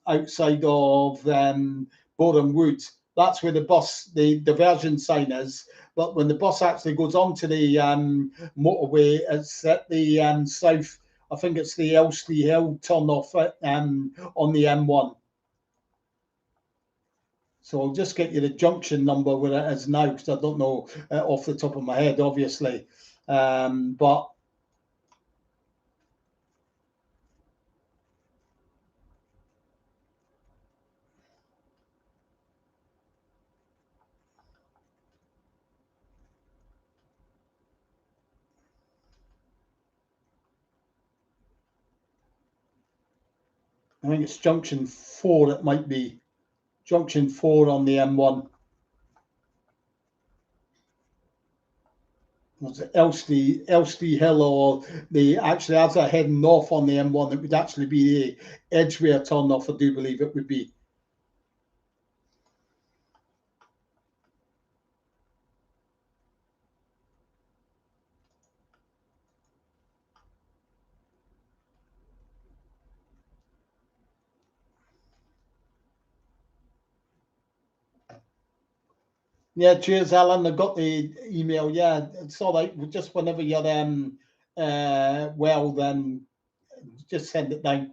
Wood. That's where the diversion sign is. But when the bus actually goes onto the motorway, it's at the south. I think it's the Elstree Hill turn off on the M1. So I'll just get you the junction number where it is now, because I don't know off the top of my head, obviously. But I think it's junction 4, it might be. Junction 4 on the M1. Was it Elstree Hill, or actually, as I heading north on the M1, it would actually be the Edgware turn off, I do believe it would be. Yeah, cheers, Alan. I got the email. Yeah, it's all right. Just whenever you're well, then just send it down.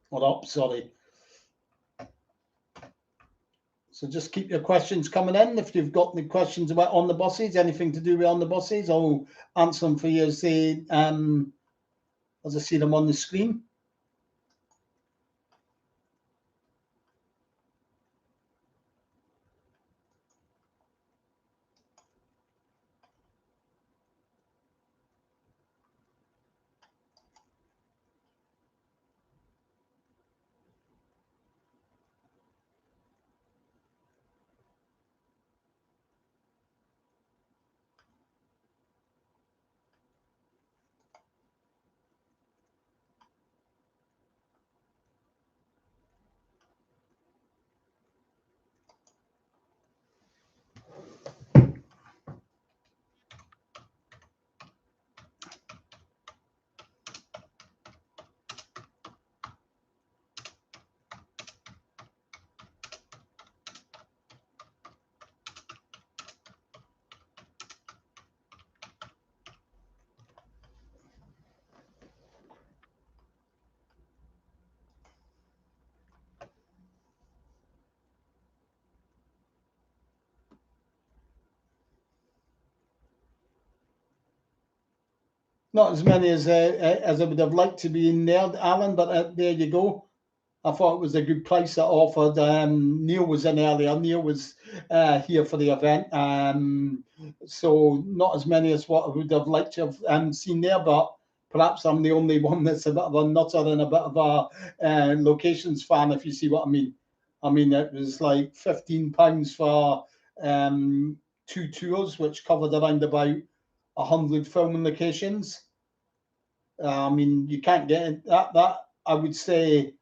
Or up, sorry. So just keep your questions coming in. If you've got any questions about on the buses, anything to do with on the buses, I'll answer them for you as I see them on the screen. Not as many as I would have liked to be in there, Alan, but there you go. I thought it was a good price that offered. Neil was in earlier. Neil was here for the event. So not as many as what I would have liked to have seen there, but perhaps I'm the only one that's a bit of a nutter and a bit of a locations fan, if you see what I mean. I mean, it was like £15 for 2 tours, which covered around about 100 filming locations. I mean, you can't get that. That I would say,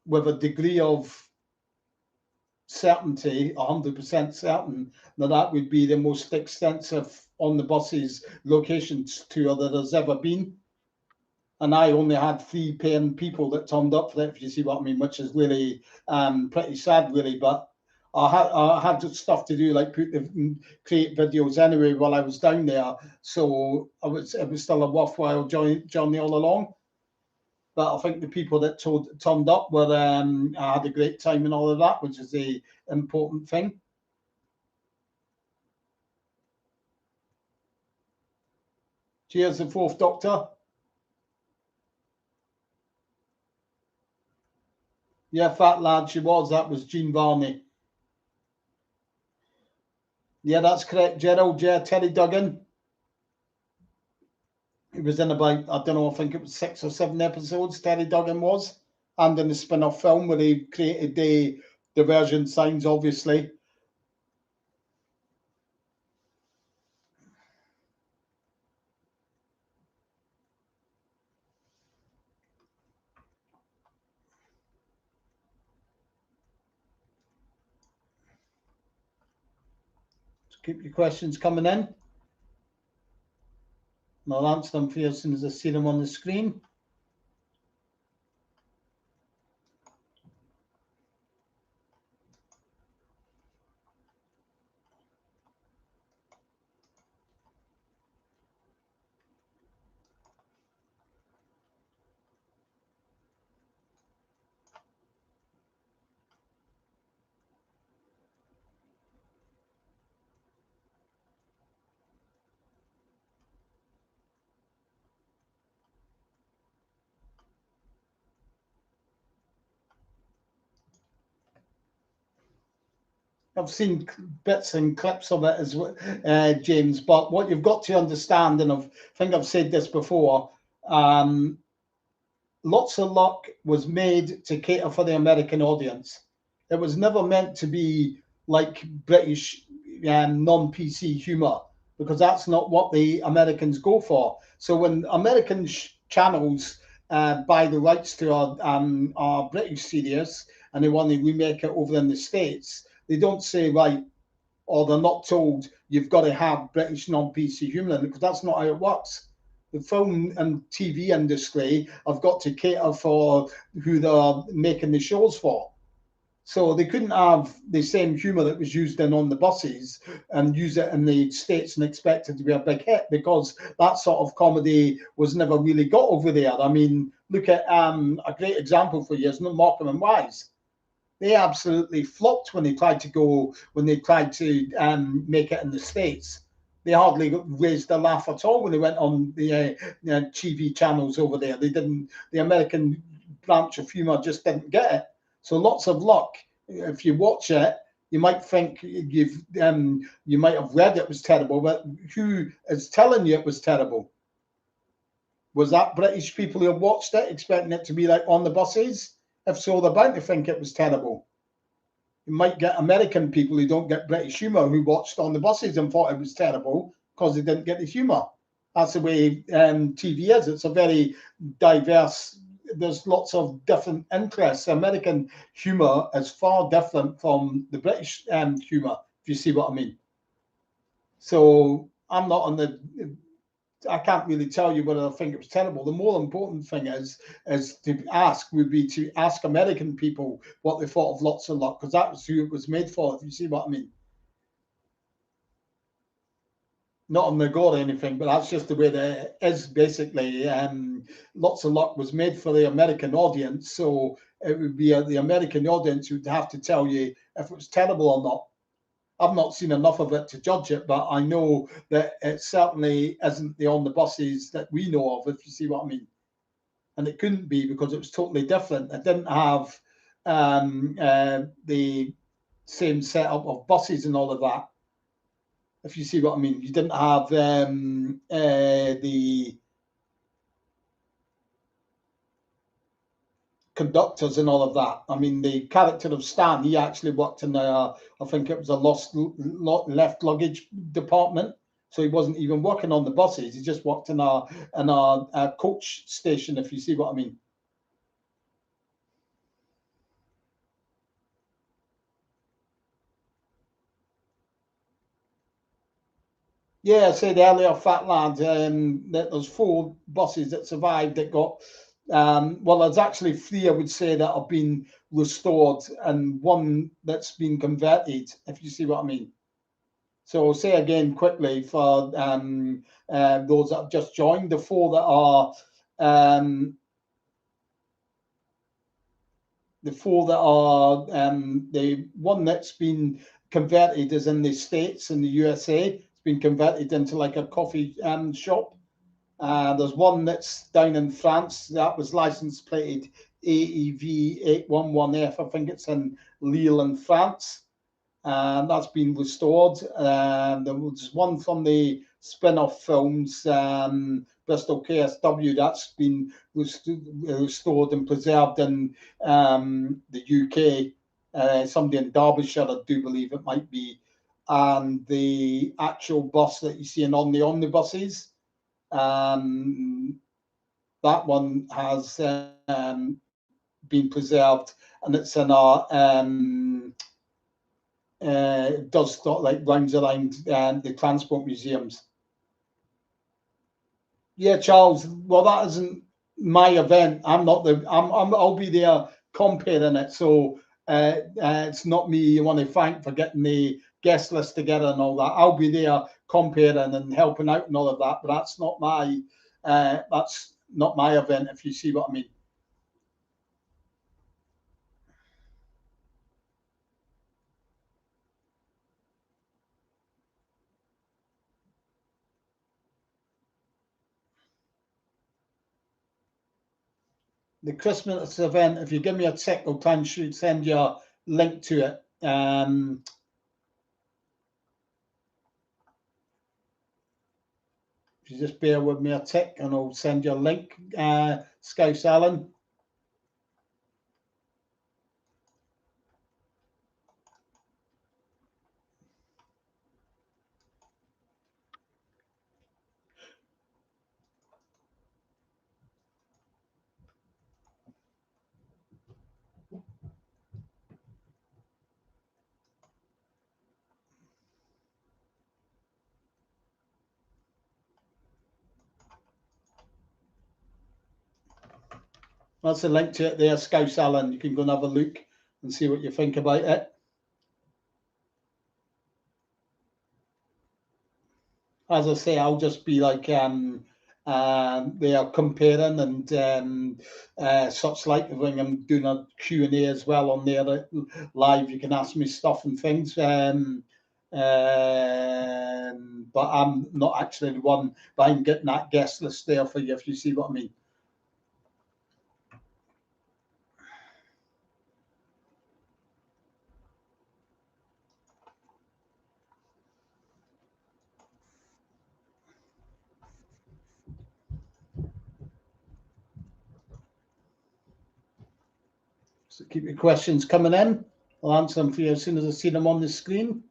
with a degree of certainty, 100% certain, that would be the most extensive on the buses locations tour that has ever been. And I only had 3 paying people that turned up for it, if you see what I mean, which is really pretty sad, really. But I had stuff to do, like create videos anyway while I was down there, so it was still a worthwhile journey all along. But I think the people that turned up were had a great time and all of that, which is the important thing. Cheers, the Fourth Doctor. Yeah, fat lad she was. That was Jean Varney. Yeah, that's correct, Gerald. Yeah, Terry Duggan. He was in about, I don't know, I think it was 6 or 7 episodes, Terry Duggan was. And in the spin-off film where he created the diversion signs, obviously. So keep your questions coming in. And I'll answer them for you as soon as I see them on the screen. I've seen bits and clips of it as well, James. But what you've got to understand, and I think I've said this before, Lots of Luck was made to cater for the American audience. It was never meant to be like British non-PC humor, because that's not what the Americans go for. So when American channels buy the rights to our British series and they want to remake it over in the States, they don't say, right, or they're not told you've got to have British non-PC humor, because that's not how it works. The film and TV industry have got to cater for who they're making the shows for. So they couldn't have the same humour that was used in On the Buses and use it in the States and expect it to be a big hit, because that sort of comedy was never really got over there. I mean, look at a great example for you is Morecambe and Wise. They absolutely flopped when they tried to make it in the States. They hardly raised a laugh at all when they went on the TV channels over there. They didn't. The American branch of humour just didn't get it. So Lots of Luck. If you watch it, you might think you might have read it was terrible, but who is telling you it was terrible? Was that British people who watched it expecting it to be like On the Buses? If so, they're bound to think it was terrible. You might get American people who don't get British humour who watched On the Buses and thought it was terrible because they didn't get the humour. That's the way TV is. It's a very diverse. There's lots of different interests. American humour is far different from the British humour, if you see what I mean. So I'm not on the. I can't really tell you whether I think it was terrible. The more important thing would be to ask American people what they thought of Lots of Luck, because that was who it was made for, if you see what I mean. Not on the god or anything, but that's just the way that it is basically. Lots of Luck was made for the American audience, so it would be the American audience who'd have to tell you if it was terrible or not. I've not seen enough of it to judge it, but I know that it certainly isn't the On the Buses that we know of, if you see what I mean. And it couldn't be because it was totally different. It didn't have the same setup of buses and all of that, if you see what I mean. You didn't have the conductors and all of that. I mean, the character of Stan, he actually worked in I think it was a left luggage department. So he wasn't even working on the buses. He just worked in a coach station, if you see what I mean. Yeah, I said earlier, Fat Lad, that there's 4 buses that survived that got, well, there's actually 3, I would say, that have been restored and 1 that's been converted, if you see what I mean. So I'll say again quickly for those that have just joined, the 4 that are, the one that's been converted is in the States, in the USA. It's been converted into like a coffee shop. There's one that's down in France that was license plated AEV 811F. I think it's in Lille in France. That's been restored. There was one from the spin-off films, Bristol KSW, that's been restored and preserved in the UK. Somebody in Derbyshire, I do believe it might be. And the actual bus that you see on the omnibuses, that one has been preserved, and it's in our it does start like rounds around the transport museums. Yeah, Charles. Well, that isn't my event. I'm not the. I'll be there comparing it. So it's not me you want to thank for getting the guest list together and all that. I'll be there comparing and helping out and all of that. But that's not my. That's not my event. If you see what I mean. The Christmas event, if you give me a tick, I'll try and send you a link to it. If you just bear with me a tick and I'll send you a link, Scouse Alan. That's the link to it there, Scouse Alan. You can go and have a look and see what you think about it. As I say, I'll just be like they are comparing and such like when I'm doing a Q&A as well on there live. You can ask me stuff and things. But I'm not actually the one behind getting that guest list there for you, if you see what I mean. So keep your questions coming in. I'll answer them for you as soon as I see them on the screen.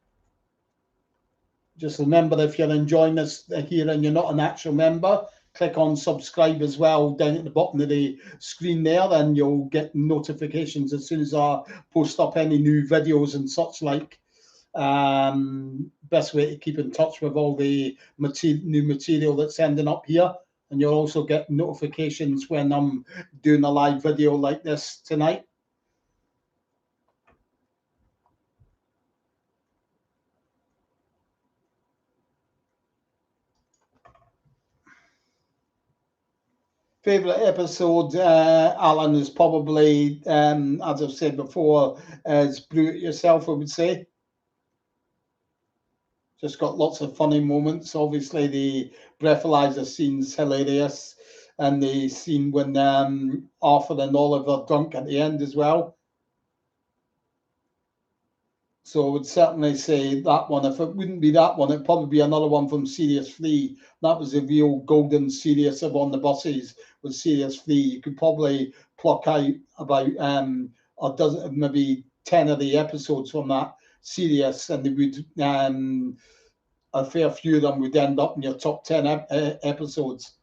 Just remember, if you're enjoying this here and you're not an actual member, click on subscribe as well down at the bottom of the screen there, and you'll get notifications as soon as I post up any new videos and such like. Best way to keep in touch with all the new material that's ending up here. And you'll also get notifications when I'm doing a live video like this tonight. Favorite episode, Alan, is probably, as I've said before, is Brew It Yourself, I would say. Just got lots of funny moments. Obviously, the breathalyzer scene's hilarious, and the scene when Arthur and Oliver are drunk at the end as well. So I would certainly say that one. If it wouldn't be that one, it'd probably be another one from Series 3. That was a real golden series of On the Buses with Series 3. You could probably pluck out about a dozen, maybe 10 of the episodes from that series, and they would a fair few of them would end up in your top 10 episodes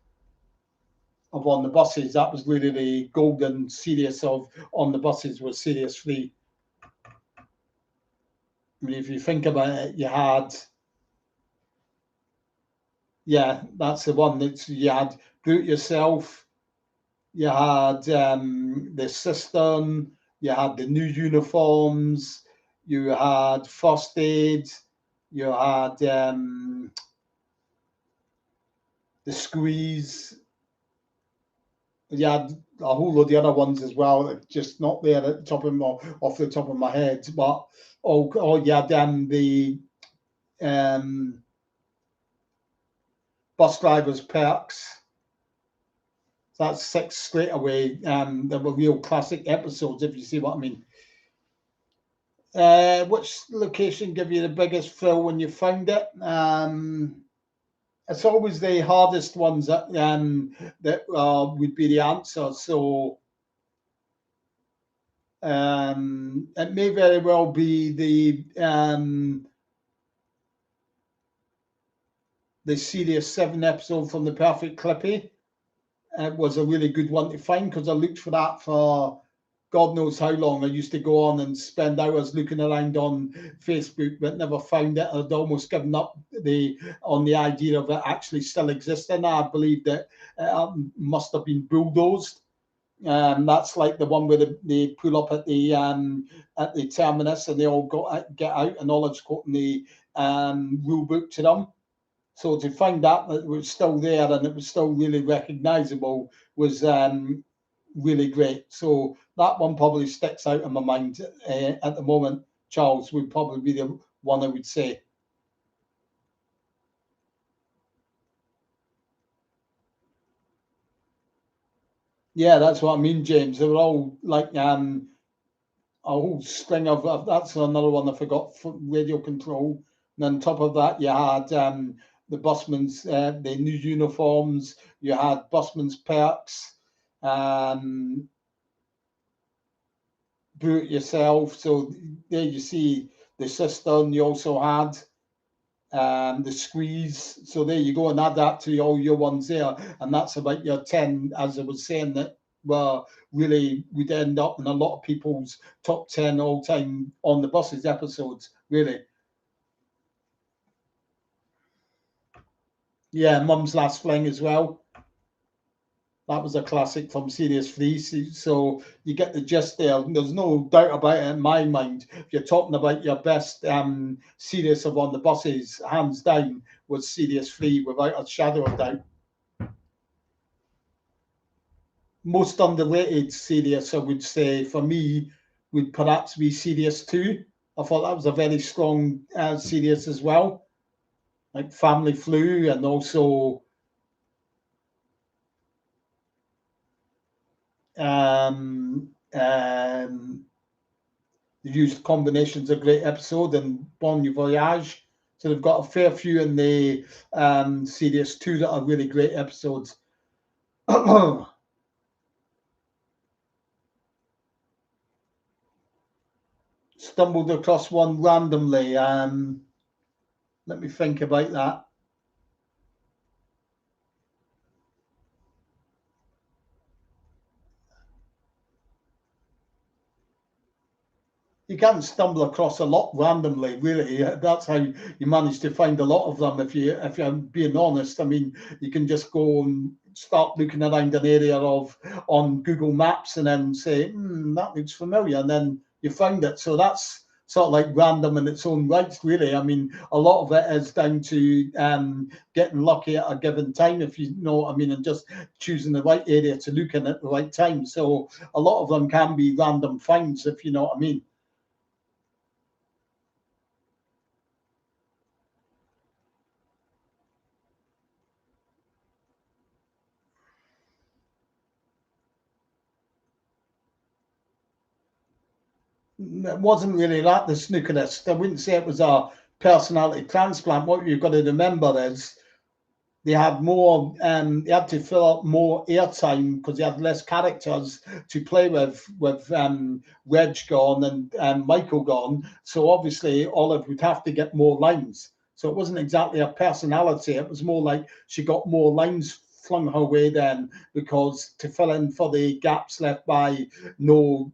of On the Buses. That was really the golden series of On the Buses with Series 3. I mean, if you think about it, you had, that's the one that you had Do It Yourself, you had the system, you had the new uniforms, you had first aid, you had the squeeze, you had a whole lot of the other ones as well that just not there at the top of off the top of my head, but you had the Bus Drivers Perks. That's 6 straight away. They were real classic episodes, if you see what I mean. Which location gave you the biggest thrill when you found it? It's always the hardest ones that would be the answer. So it may very well be the Series 7 episode from The Perfect Clippy. It was a really good one to find because I looked for that for God knows how long. I used to go on and spend hours looking around on Facebook, but never found it. I'd almost given up on the idea of it actually still existing. I believe that it must have been bulldozed. That's like the one where they pull up at the terminus and they all get out and Olive's quoting the rule book to them. So to find out that it was still there and it was still really recognizable was really great. So that one probably sticks out in my mind at the moment. Charles would probably be the one I would say. Yeah, that's what I mean, James. They were all like a whole string of that's another one I forgot, for radio control. And on top of that, you had the busman's the new uniforms. You had busman's perks, do it yourself. So there you see the cistern. You also had the squeeze. So there you go, and add that to all your ones there, and that's about your 10, as I was saying, that were really would end up in a lot of people's top 10 all time on the buses episodes, really. Yeah, Mum's Last Fling as well. That was a classic from Series 3. So you get the gist there. There's no doubt about it in my mind. If you're talking about your best series of On the Buses, hands down, was Series 3 without a shadow of doubt. Most underrated series, I would say, for me, would perhaps be Series 2. I thought that was a very strong series as well, like Family Flu, and also they used Combinations, a great episode, and Bon Voyage. So they've got a fair few in the Series 2 that are really great episodes. Stumbled across one randomly. Let me think about that. You can't stumble across a lot randomly, really. That's how you manage to find a lot of them. If you're being honest, I mean, you can just go and start looking around an area on Google Maps and then say, that looks familiar, and then you find it. So that's sort of like random in its own rights, really. I mean, a lot of it is down to getting lucky at a given time, if you know what I mean, and just choosing the right area to look in at the right time. So a lot of them can be random finds, if you know what I mean. It wasn't really like the snookerist. I wouldn't say it was a personality transplant. What you've got to remember is they had more, they had to fill up more airtime because they had less characters to play with Reg gone and Michael gone. So obviously Olive would have to get more lines. So it wasn't exactly a personality. It was more like she got more lines flung her way then, because to fill in for the gaps left by no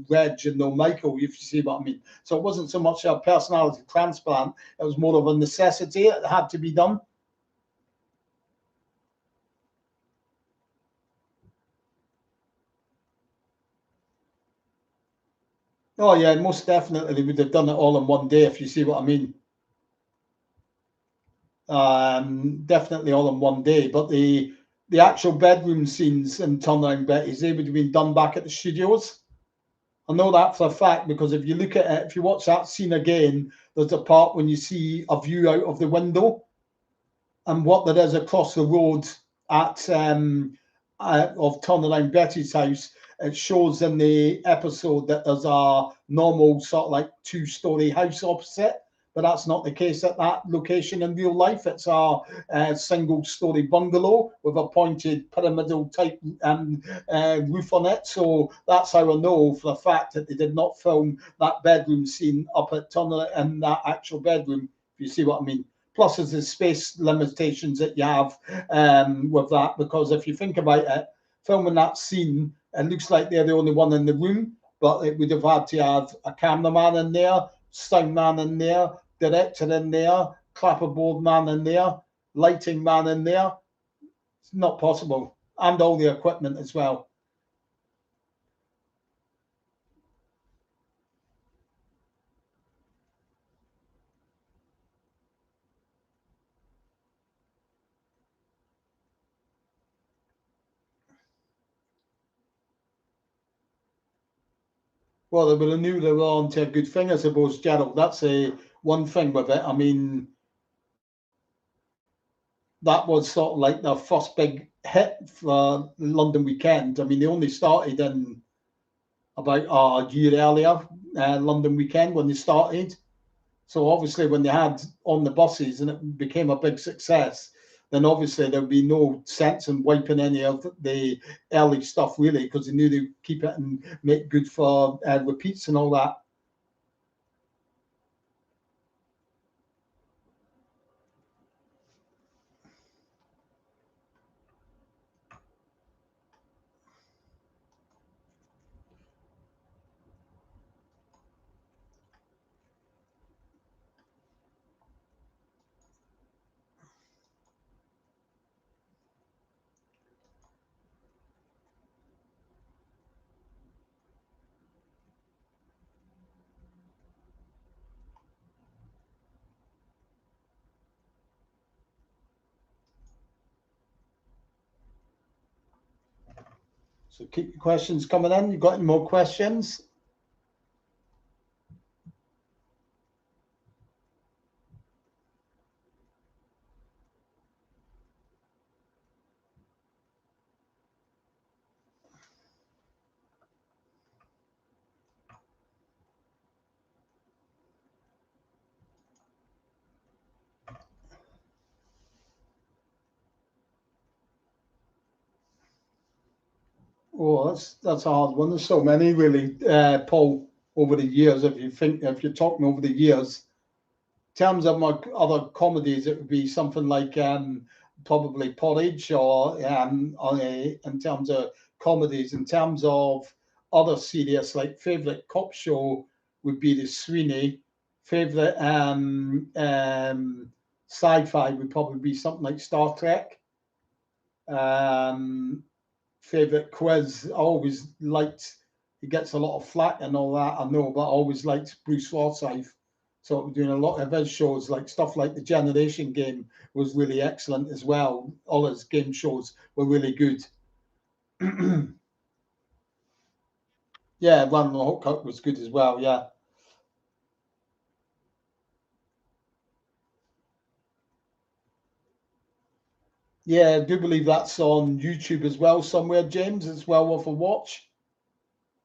Reg and no Michael, if you see what I mean. So it wasn't so much a personality transplant, it was more of a necessity. It had to be done. Oh yeah, most definitely they would have done it all in one day, if you see what I mean. Definitely all in one day. But the actual bedroom scenes in Turnaround Betty's, they would have been done back at the studios. I know that for a fact because if you look at it, if you watch that scene again, there's a part when you see a view out of the window and what there is across the road at of Turnaround Betty's house. It shows in the episode that there's a normal sort of like two-story house opposite, but that's not the case at that location in real life. It's a single-story bungalow with a pointed pyramidal type roof on it. So that's how I know for a fact that they did not film that bedroom scene up at Turner in that actual bedroom. If you see what I mean. Plus, there's the space limitations that you have with that, because if you think about it, filming that scene, it looks like they're the only one in the room, but it would have had to have a cameraman in there, sound man in there, director in there, clapperboard man in there, lighting man in there. It's not possible, and all the equipment as well. Well, they would have knew they were on to a good thing, I suppose, Gerald. That's a one thing with it. I mean, that was sort of like the first big hit for London Weekend. I mean, they only started in about a year earlier, London Weekend, when they started. So obviously, when they had on the buses and it became a big success, then obviously there'd be no sense in wiping any of the early stuff really, because they knew they'd keep it and make good for repeats and all that. So keep your questions coming in. You got any more questions? Oh, that's a hard one. There's so many really, Paul, over the years. If you're talking over the years, in terms of my other comedies, it would be something like probably Porridge, or in terms of comedies. In terms of other serious, like favorite cop show would be the Sweeney. Favorite sci-fi would probably be something like Star Trek. Um, Favorite quiz, I always liked. He gets a lot of flack and all that, I know, but I always liked Bruce Forsyth. So we're doing a lot of his shows, like stuff like the Generation Game was really excellent as well. All his game shows were really good. Yeah, Run the Hook was good as well. Yeah, yeah, I do believe that's on YouTube as well somewhere, James. It's well worth a watch.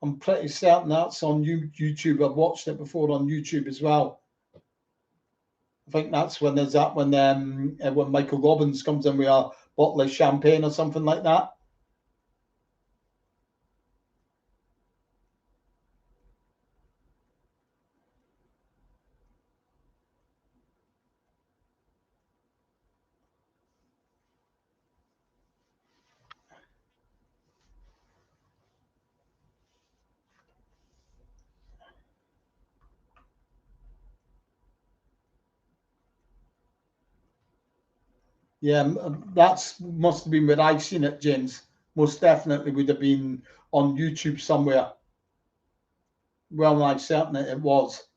I'm pretty certain that's on YouTube. I've watched it before on YouTube as well. I think that's when there's that when Michael Robbins comes in with a bottle of champagne or something like that. Yeah, that's must have been where I've seen it, James. Most definitely would have been on YouTube somewhere. Well, I'm certain it was.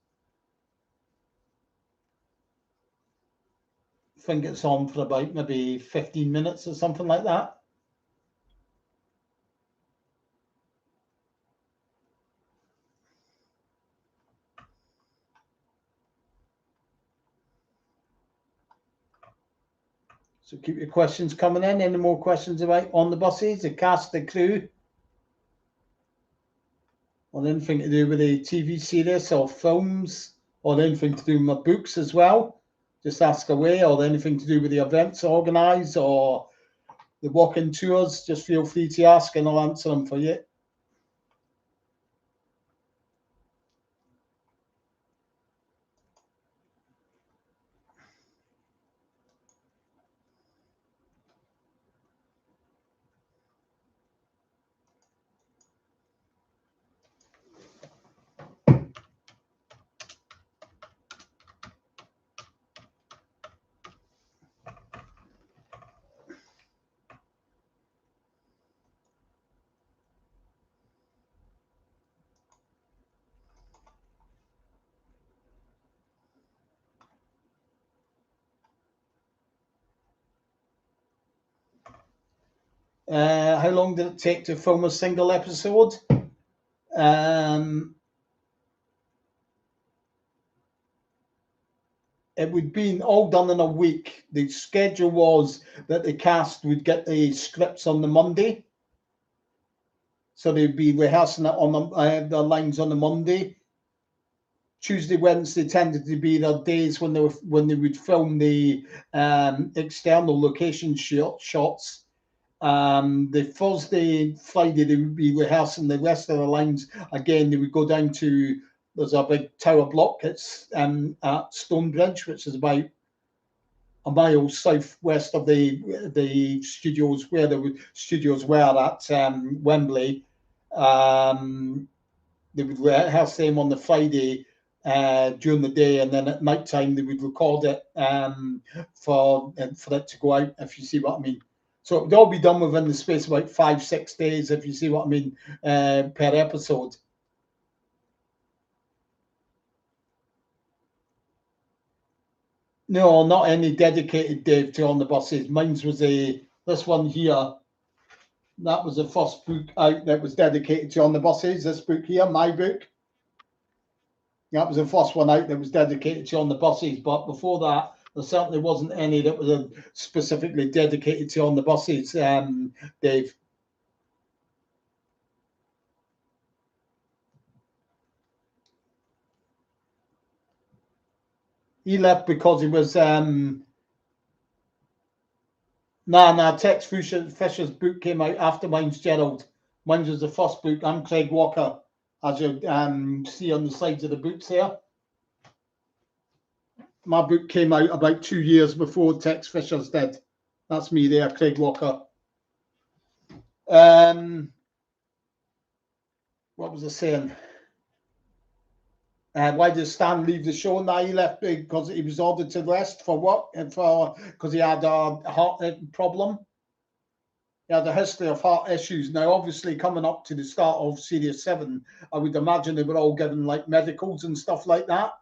I think it's on for about maybe 15 minutes or something like that. So keep your questions coming in. Any more questions about on the buses, the cast, the crew, or anything to do with the TV series or films, or anything to do with my books as well? Just ask away, or anything to do with the events organised or the walk-in tours. Just feel free to ask, and I'll answer them for you. How long did it take to film a single episode? Um, it would be all done in a week. The schedule was that the cast would get the scripts on the Monday, so they'd be rehearsing it on the lines on the Monday, Tuesday, Wednesday tended to be the days when they would film the external location shots. The Thursday, Friday, they would be rehearsing the rest of the lines. Again, they would go down to, there's a big tower block at Stonebridge, which is about a mile southwest of the studios where the studios were at Wembley. They would rehearse them on the Friday during the day, and then at night time they would record it for it to go out, if you see what I mean. So it would all be done within the space of about 5-6 days, if you see what I mean, per episode. No, not any dedicated, Dave, to On the Buses. Mine's was this one here. That was the first book out that was dedicated to On the Buses. This book here, my book. That was the first one out that was dedicated to On the Buses. But before that, there certainly wasn't any that was specifically dedicated to On the Buses, Dave. He left because he was Tex Fisher's book came out after mine's, Gerald. Mine was the first book. I'm Craig Walker, as you see on the sides of the books here. My book came out about 2 years before Tex Fisher's did. That's me there, Craig Walker. What was I saying? Why did Stan leave the show? Now he left because he was ordered to rest for what? And because he had a heart problem. He had a history of heart issues. Now, obviously, coming up to the start of Series 7, I would imagine they were all given like medicals and stuff like that.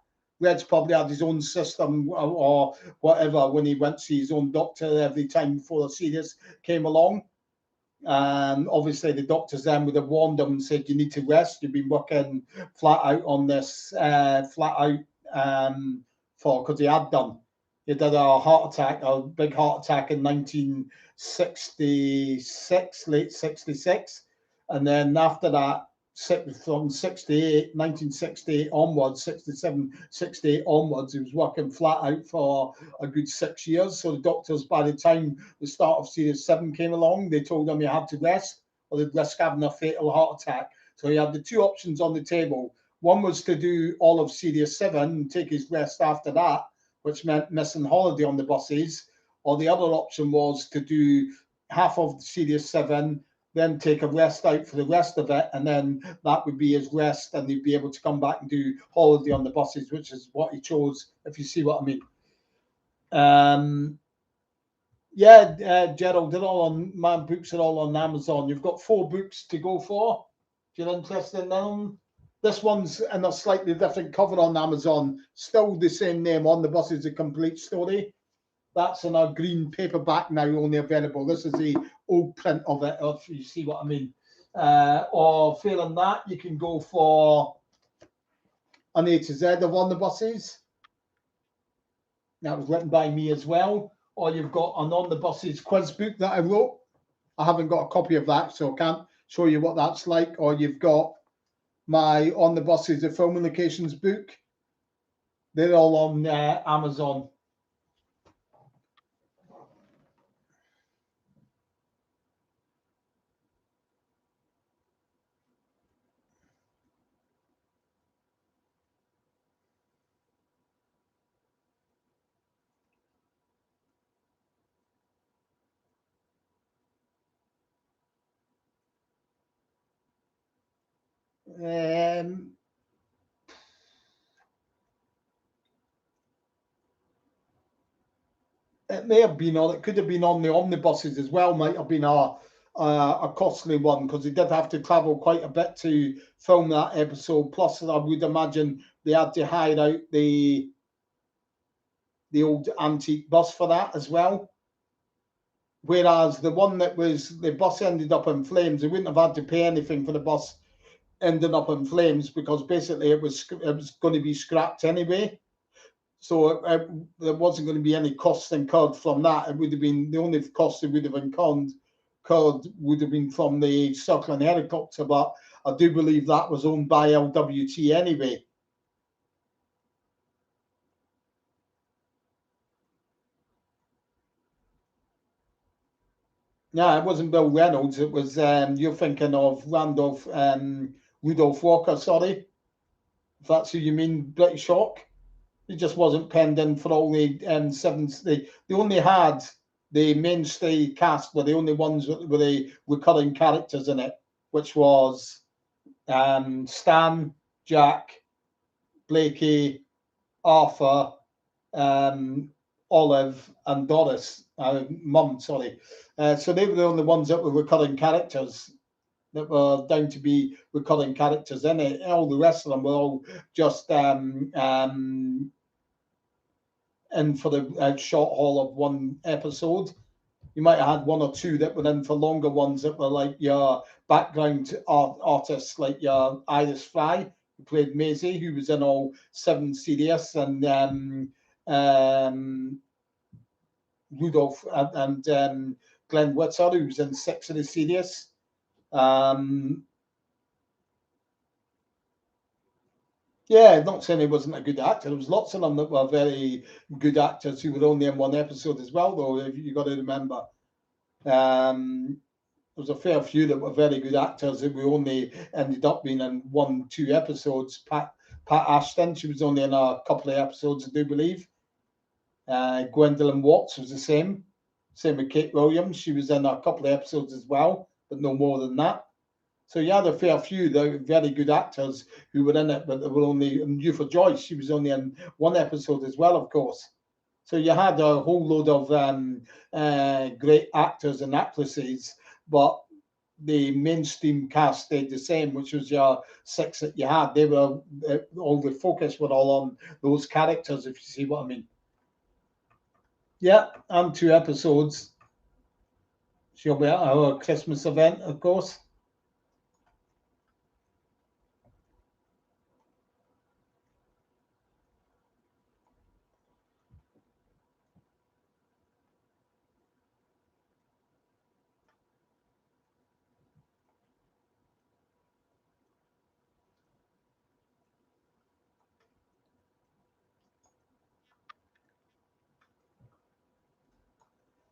Red's probably had his own system or whatever when he went to see his own doctor every time before the series came along. Obviously, the doctors then would have warned him and said, you need to rest. You've been working flat out on this, because he had done. He did a heart attack, a big heart attack in 1966, late 66. And then after that, from 1968 onwards, 67, 68 onwards, he was working flat out for a good 6 years. So the doctors, by the time the start of Series 7 came along, they told him he had to rest or they'd risk having a fatal heart attack. So he had the two options on the table. One was to do all of Series 7 and take his rest after that, which meant missing holiday on the buses. Or the other option was to do half of Series 7, then take a rest out for the rest of it, and then that would be his rest, and he'd be able to come back and do holiday on the buses, which is what he chose, if you see what I mean. Gerald, they're all on, my books are all on Amazon. You've got 4 books to go for. If you're interested in them, this one's in a slightly different cover on Amazon, still the same name, On the Buses, A Complete Story. That's in a green paperback now, only available. This is the old print of it, if you see what I mean. Or failing that, you can go for an A to Z of On the Buses. That was written by me as well. Or you've got an On the Buses quiz book that I wrote. I haven't got a copy of that, so I can't show you what that's like. Or you've got my On the Buses, The Film Locations book. They're all on Amazon. It may have been on, it could have been on the omnibuses as well, might have been a costly one, because they did have to travel quite a bit to film that episode. Plus, I would imagine they had to hire out the old antique bus for that as well. Whereas the one that was, the bus ended up in flames, they wouldn't have had to pay anything for the bus ending up in flames, because basically it was going to be scrapped anyway. So there wasn't going to be any costs incurred from that. It would have been, the only cost it would have incurred would have been from the circling helicopter, but I do believe that was owned by LWT anyway. No, it wasn't Bill Reynolds. It was you're thinking of Rudolph Walker. Sorry, if that's who you mean, British Hawk. He just wasn't penned in for all the sevens. They only had the mainstay cast were the only ones with the recurring characters in it, which was Stan, Jack, Blakey, Arthur, Olive, and Doris. Mum, sorry. So they were the only ones that were recurring characters that were down to be recurring characters in it. All the rest of them were all just in for the short haul of one episode. You might have had one or two that were in for longer ones that were like your background artists, like your Iris Fry, who played Maisie, who was in all 7 CDS, and Rudolph and Glenn Whitser, who was in 6 of the CDS. Yeah, not saying he wasn't a good actor. There was lots of them that were very good actors who were only in one episode as well, though, if you got to remember. There was a fair few that were very good actors who only ended up being in 1-2 episodes. Pat Ashton, she was only in a couple of episodes, I do believe. Gwendolyn Watts was the same. Same with Kate Williams. She was in a couple of episodes as well, but no more than that. So you had a fair few very good actors who were in it, but they were only Eupha Joyce. She was only in 1 episode as well, of course. So you had a whole load of great actors and actresses, but the mainstream cast stayed the same, which was your 6 that you had. They were all the focus were all on those characters, if you see what I mean. Yeah, and 2 episodes. She'll be at our Christmas event, of course.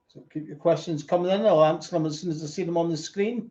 So keep your questions coming in. I'll answer them as soon as I see them on the screen.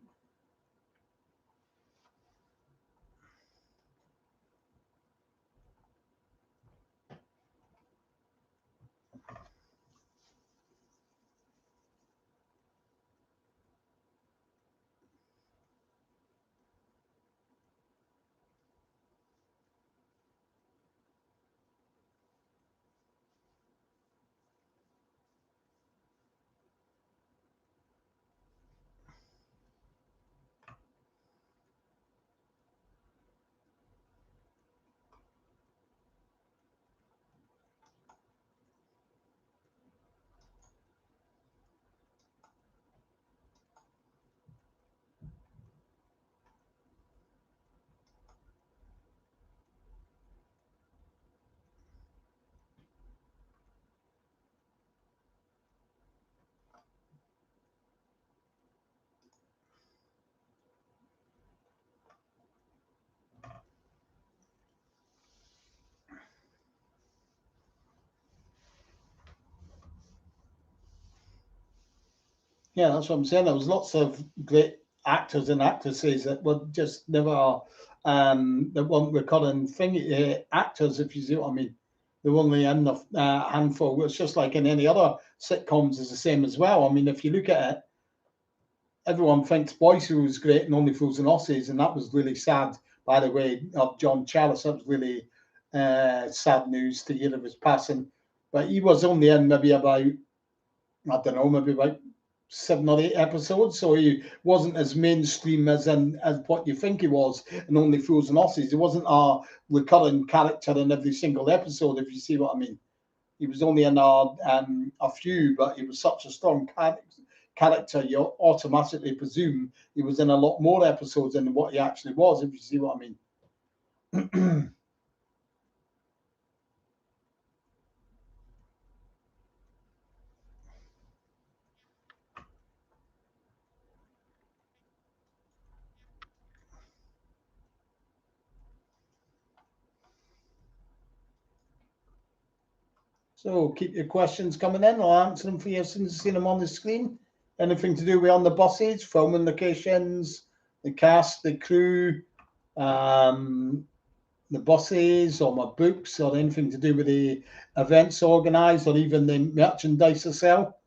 Yeah, that's what I'm saying. There was lots of great actors and actresses that were just never that weren't recurring actors, if you see what I mean. They were only in a handful. It's just like in any other sitcoms, is the same as well. I mean, if you look at it, everyone thinks Boyce was great and Only Fools and Horses, and that was really sad, by the way, of John Challis. That was really sad news to hear of his passing. But he was only in maybe about, I don't know, maybe about 7 or 8 episodes, so he wasn't as mainstream as what you think he was in Only Fools and Horses. He wasn't a recurring character in every single episode, if you see what I mean. He was only in a few, but he was such a strong character, you automatically presume he was in a lot more episodes than what he actually was, if you see what I mean. So keep your questions coming in. I'll answer them for you as soon as I see them on the screen. Anything to do with on the buses, filming locations, the cast, the crew, um, the buses, or my books, or anything to do with the events organised, or even the merchandise I sell?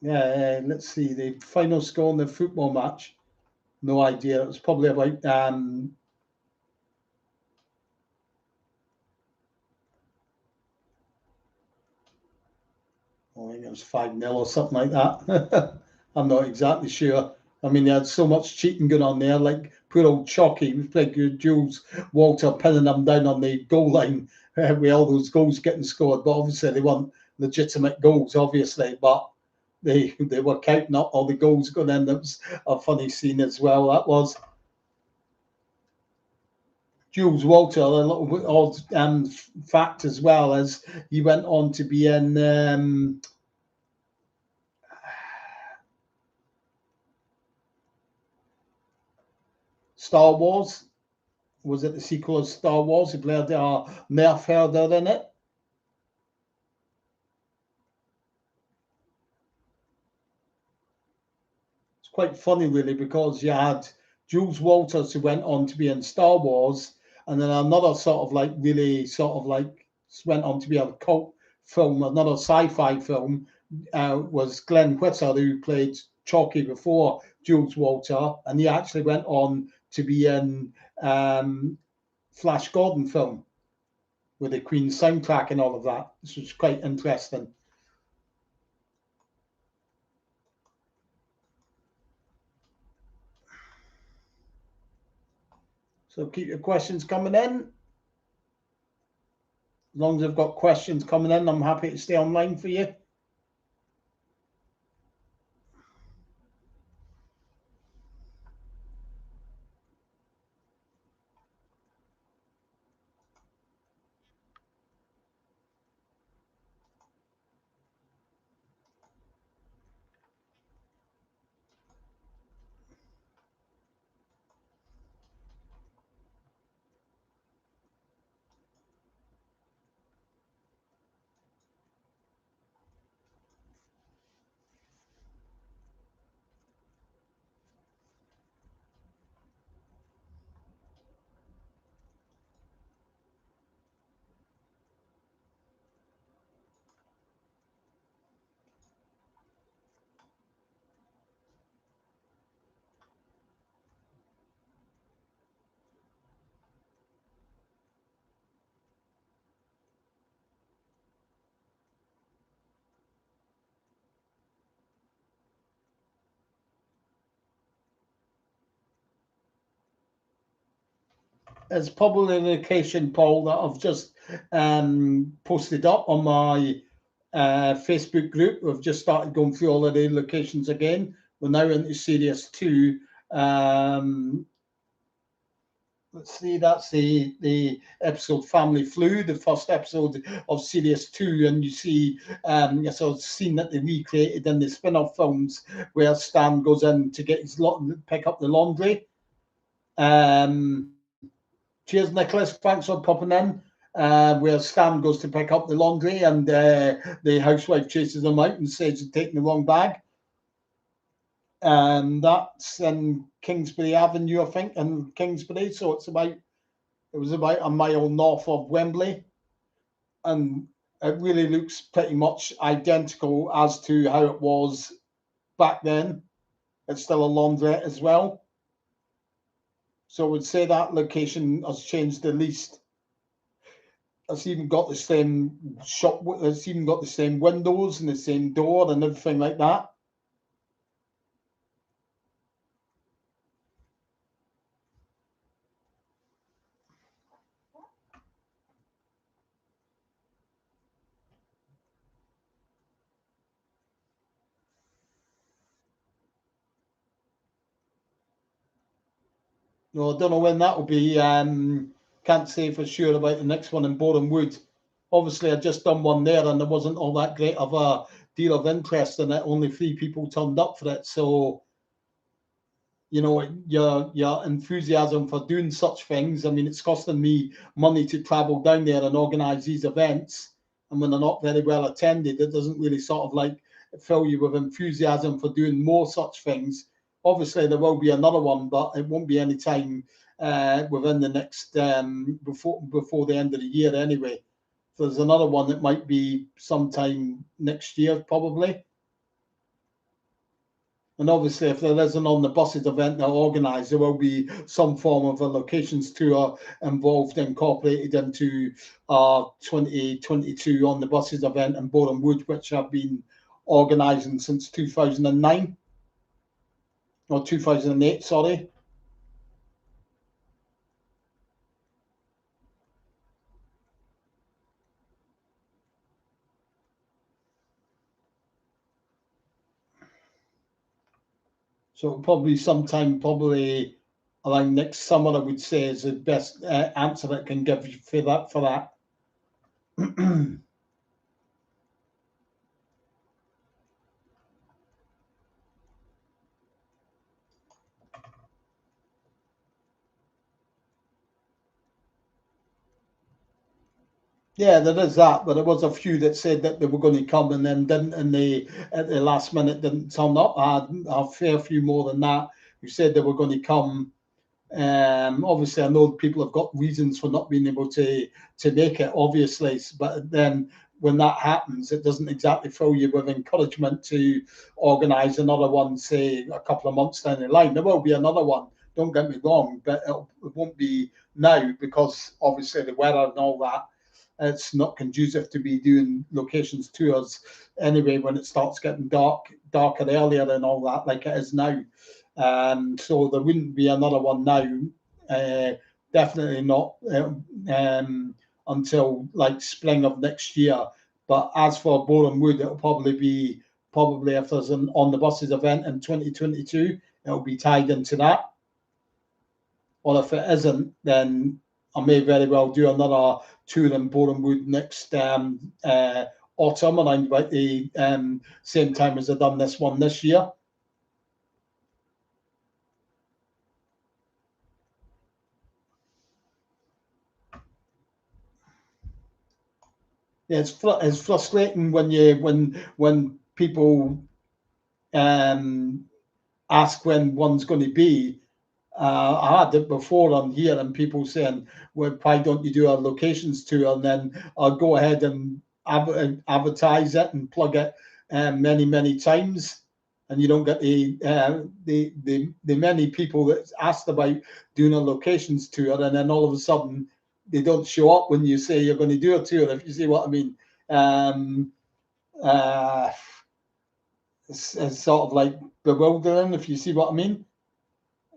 Yeah, let's see. The final score in the football match. No idea. It was probably about I think it was 5-0 or something like that. I'm not exactly sure. I mean, they had so much cheating going on there. Like poor old Chalky, we played good Jules Walter pinning them down on the goal line with all those goals getting scored. But obviously, they weren't legitimate goals, obviously. But they were counting up all the goals going in. That was a funny scene as well. That was Jules Walter. A little bit odd fact as well, as he went on to be in. Star Wars. Was it the sequel of Star Wars? He played Nerf Herder in it. It's quite funny, really, because you had Jules Walters, who went on to be in Star Wars, and then another sort of like really sort of like went on to be a cult film, another sci-fi film, was Glenn Whitter, who played Chalky before Jules Walter, and he actually went on to be in Flash Gordon film with the Queen soundtrack and all of that. This was quite interesting. So keep your questions coming in. As long as I've got questions coming in, I'm happy to stay online for you. It's probably a location, Paul, that I've just posted up on my Facebook group. We've just started going through all of the locations again. We're now into Series 2. Let's see, that's the episode Family Flu, the first episode of Series 2. And you see, so it's scene that they recreated in the spin off films where Stan goes in to get his pick up the laundry. Cheers, Nicholas. Thanks for popping in. Where Stan goes to pick up the laundry and the housewife chases him out and says he's taking the wrong bag. And that's in Kingsbury Avenue, I think, in Kingsbury. So it was about a mile north of Wembley. And it really looks pretty much identical as to how it was back then. It's still a laundrette as well. So I would say that location has changed the least. It's even got the same shop. It's even got the same windows and the same door and everything like that. No, I don't know when that will be. Can't say for sure about the next one in Boreham Wood. Obviously, I just done one there, and there wasn't all that great of a deal of interest in it. Only 3 people turned up for it, so you know your enthusiasm for doing such things. I mean, it's costing me money to travel down there and organise these events, and when they're not very well attended, it doesn't really sort of like fill you with enthusiasm for doing more such things. Obviously, there will be another one, but it won't be any time within the next before the end of the year anyway. So there's another one that might be sometime next year probably. And obviously, if there isn't on the buses event they're organised, there will be some form of a locations tour involved, incorporated into our 2022 on the buses event in Boreham Wood, which I've been organising since 2009 or 2008, sorry. So probably sometime, probably around next summer, I would say is the best answer that can give you for that. For that. Yeah, there is that, but there was a few that said that they were going to come and then didn't, and they at the last minute didn't turn up. I had a fair few more than that who said they were going to come. Obviously, I know people have got reasons for not being able to make it, obviously, but then when that happens, it doesn't exactly fill you with encouragement to organise another one, say a couple of months down the line. There will be another one. Don't get me wrong, but it won't be now because obviously the weather and all that, it's not conducive to be doing locations tours anyway when it starts getting darker earlier and all that, like it is now. So there wouldn't be another one now. Uh, Definitely not until like spring of next year. But as for Boreham Wood, it'll probably be probably if there's an on the buses event in 2022, it'll be tied into that. Or if it isn't, then I may very well do another tour in Boreham Wood next autumn, around about the same time as I've done this one this year. Yeah, it's frustrating when when people um, ask when one's going to be. I had it before on here, and people saying, "Well, why don't you do a locations tour?" And then I'll go ahead and advertise it and plug it many times, and you don't get the many people that asked about doing a locations tour, and then all of a sudden they don't show up when you say you're going to do a tour. If you see what I mean. Um, uh, it's sort of like bewildering, if you see what I mean.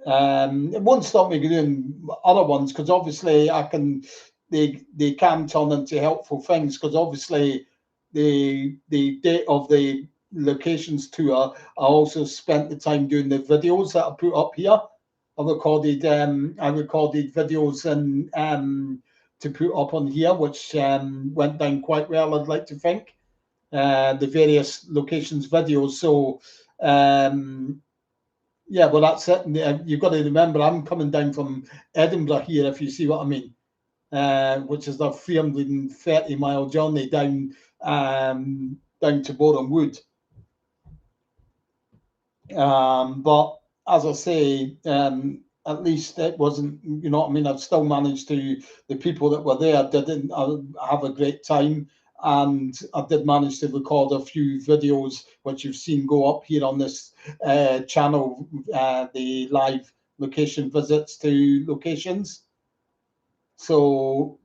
It won't stop me doing other ones because obviously I can. They can turn into helpful things because obviously the date of the locations tour, I also spent the time doing the videos that I put up here. I recorded videos and to put up on here, which went down quite well. I'd like to think the various locations videos. So um, yeah, well, that's it. You've got to remember, I'm coming down from Edinburgh here, if you see what I mean, which is a 330-mile journey down to Boreham Wood. But as I say, at least it wasn't, you know what I mean? I've still managed to, the people that were there didn't have a great time. And I did manage to record a few videos, which you've seen go up here on this channel, the live location visits to locations. So,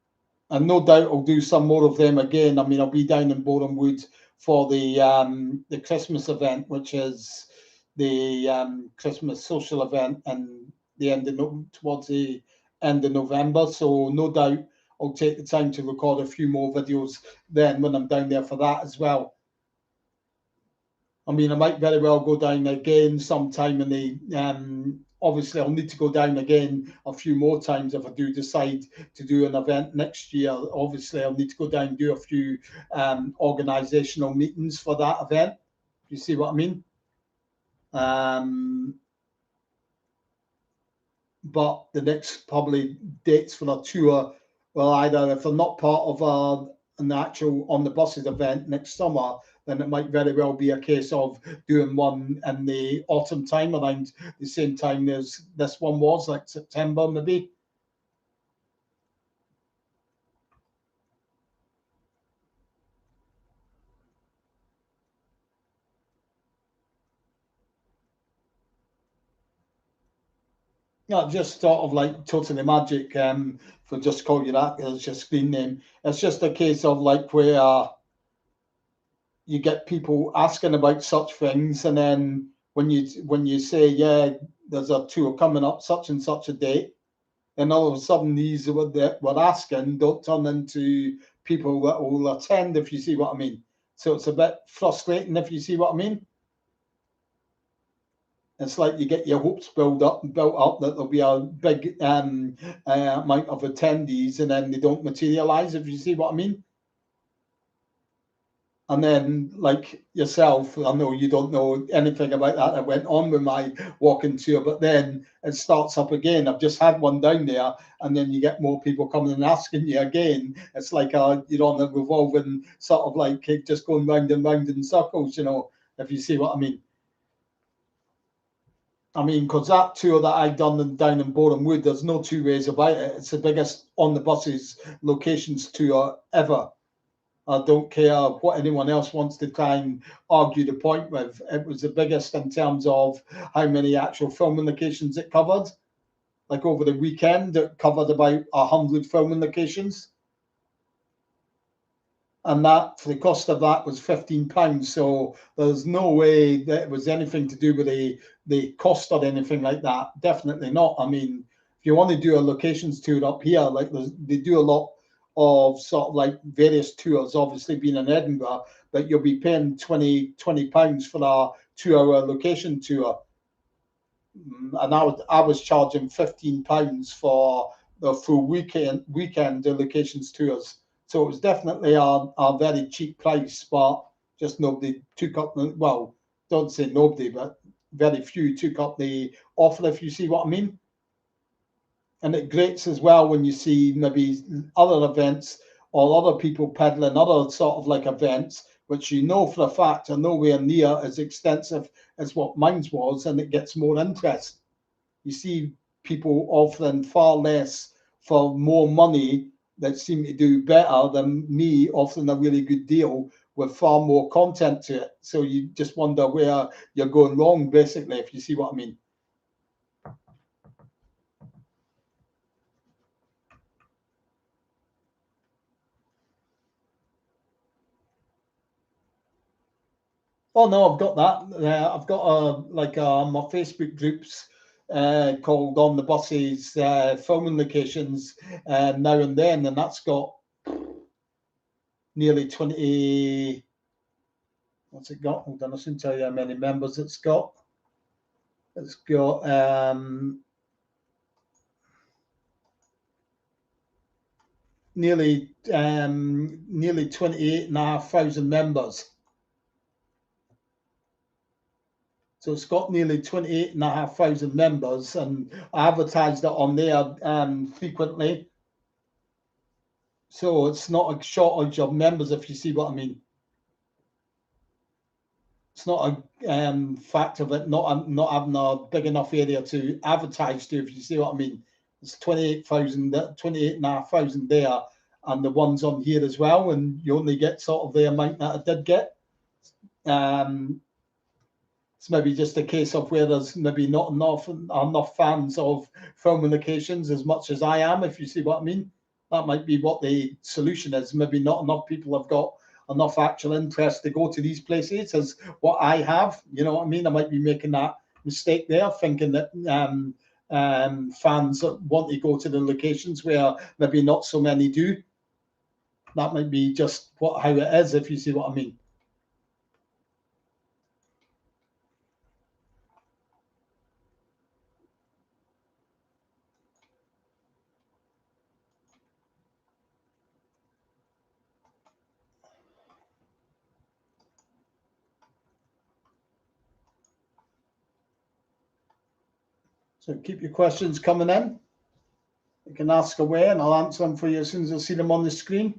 and no doubt I'll do some more of them again. I mean, I'll be down in Boreham Wood for the Christmas event, which is the Christmas social event, and the end of towards the end of November. So no doubt I'll take the time to record a few more videos then when I'm down there for that as well. I mean, I might very well go down again sometime in the obviously I'll need to go down again a few more times if I do decide to do an event next year. Obviously, I'll need to go down and do a few organisational meetings for that event. You see what I mean? But the next probably dates for the tour, well, either if they're not part of an actual on the buses event next summer, then it might very well be a case of doing one in the autumn time around the same time as this one was, like September maybe. Yeah, just sort of like Totally Magic, for just call you that, it's your screen name. It's just a case of like where you get people asking about such things, and then when you say, yeah, there's a tour coming up such and such a date, and all of a sudden these that we're asking don't turn into people that will attend, if you see what I mean. So it's a bit frustrating, if you see what I mean. It's like you get your hopes built up that there'll be a big amount of attendees, and then they don't materialize, if you see what I mean. And then, like yourself, I know you don't know anything about that went on with my walking tour, but then it starts up again. I've just had one down there, and then you get more people coming and asking you again. It's like you're on a revolving sort of like just going round and round in circles, if you see what I mean. I mean, because that tour that I've done down in Boreham Wood, there's no two ways about it. It's the biggest on the buses locations tour ever. I don't care what anyone else wants to try and argue the point with. It was the biggest in terms of how many actual filming locations it covered. Like over the weekend, it covered about 100 filming locations. And that, for the cost of that, was £15. So there's no way that it was anything to do with the cost or anything like that. Definitely not. I mean, if you want to do a locations tour up here, like they do a lot of sort of like various tours, obviously being in Edinburgh, but you'll be paying £20 for a 2-hour location tour. And I was charging £15 for the full weekend locations tours. So it was definitely a very cheap price, but just nobody took up well, don't say nobody, but very few took up the offer, if you see what I mean. And it grates as well when you see maybe other events or other people peddling other sort of like events, which you know for a fact are nowhere near as extensive as what mine was, and it gets more interest. You see people offering far less for more money that seem to do better than me offering a really good deal with far more content to it. So you just wonder where you're going wrong, basically, if you see what I mean. Oh no, I've got that. I've got my Facebook groups called On the Buses, filming locations now and then, and that's got nearly 20. What's it got? Hold on, I can tell you how many members it's got. It's got nearly 28,500 members. So it's got nearly 28,500 members, and I advertised it on there frequently. So it's not a shortage of members, if you see what I mean. It's not a fact of it not having a big enough area to advertise to, if you see what I mean. It's 28,500 there, and the ones on here as well, and you only get sort of the amount that I did get. It's maybe just a case of where there's maybe not enough fans of filming locations as much as I am, if you see what I mean. That might be what the solution is. Maybe not enough people have got enough actual interest to go to these places as what I have. You know what I mean? I might be making that mistake there, thinking that fans want to go to the locations where maybe not so many do. That might be just how it is, if you see what I mean. So keep your questions coming in. You can ask away and I'll answer them for you as soon as I see them on the screen.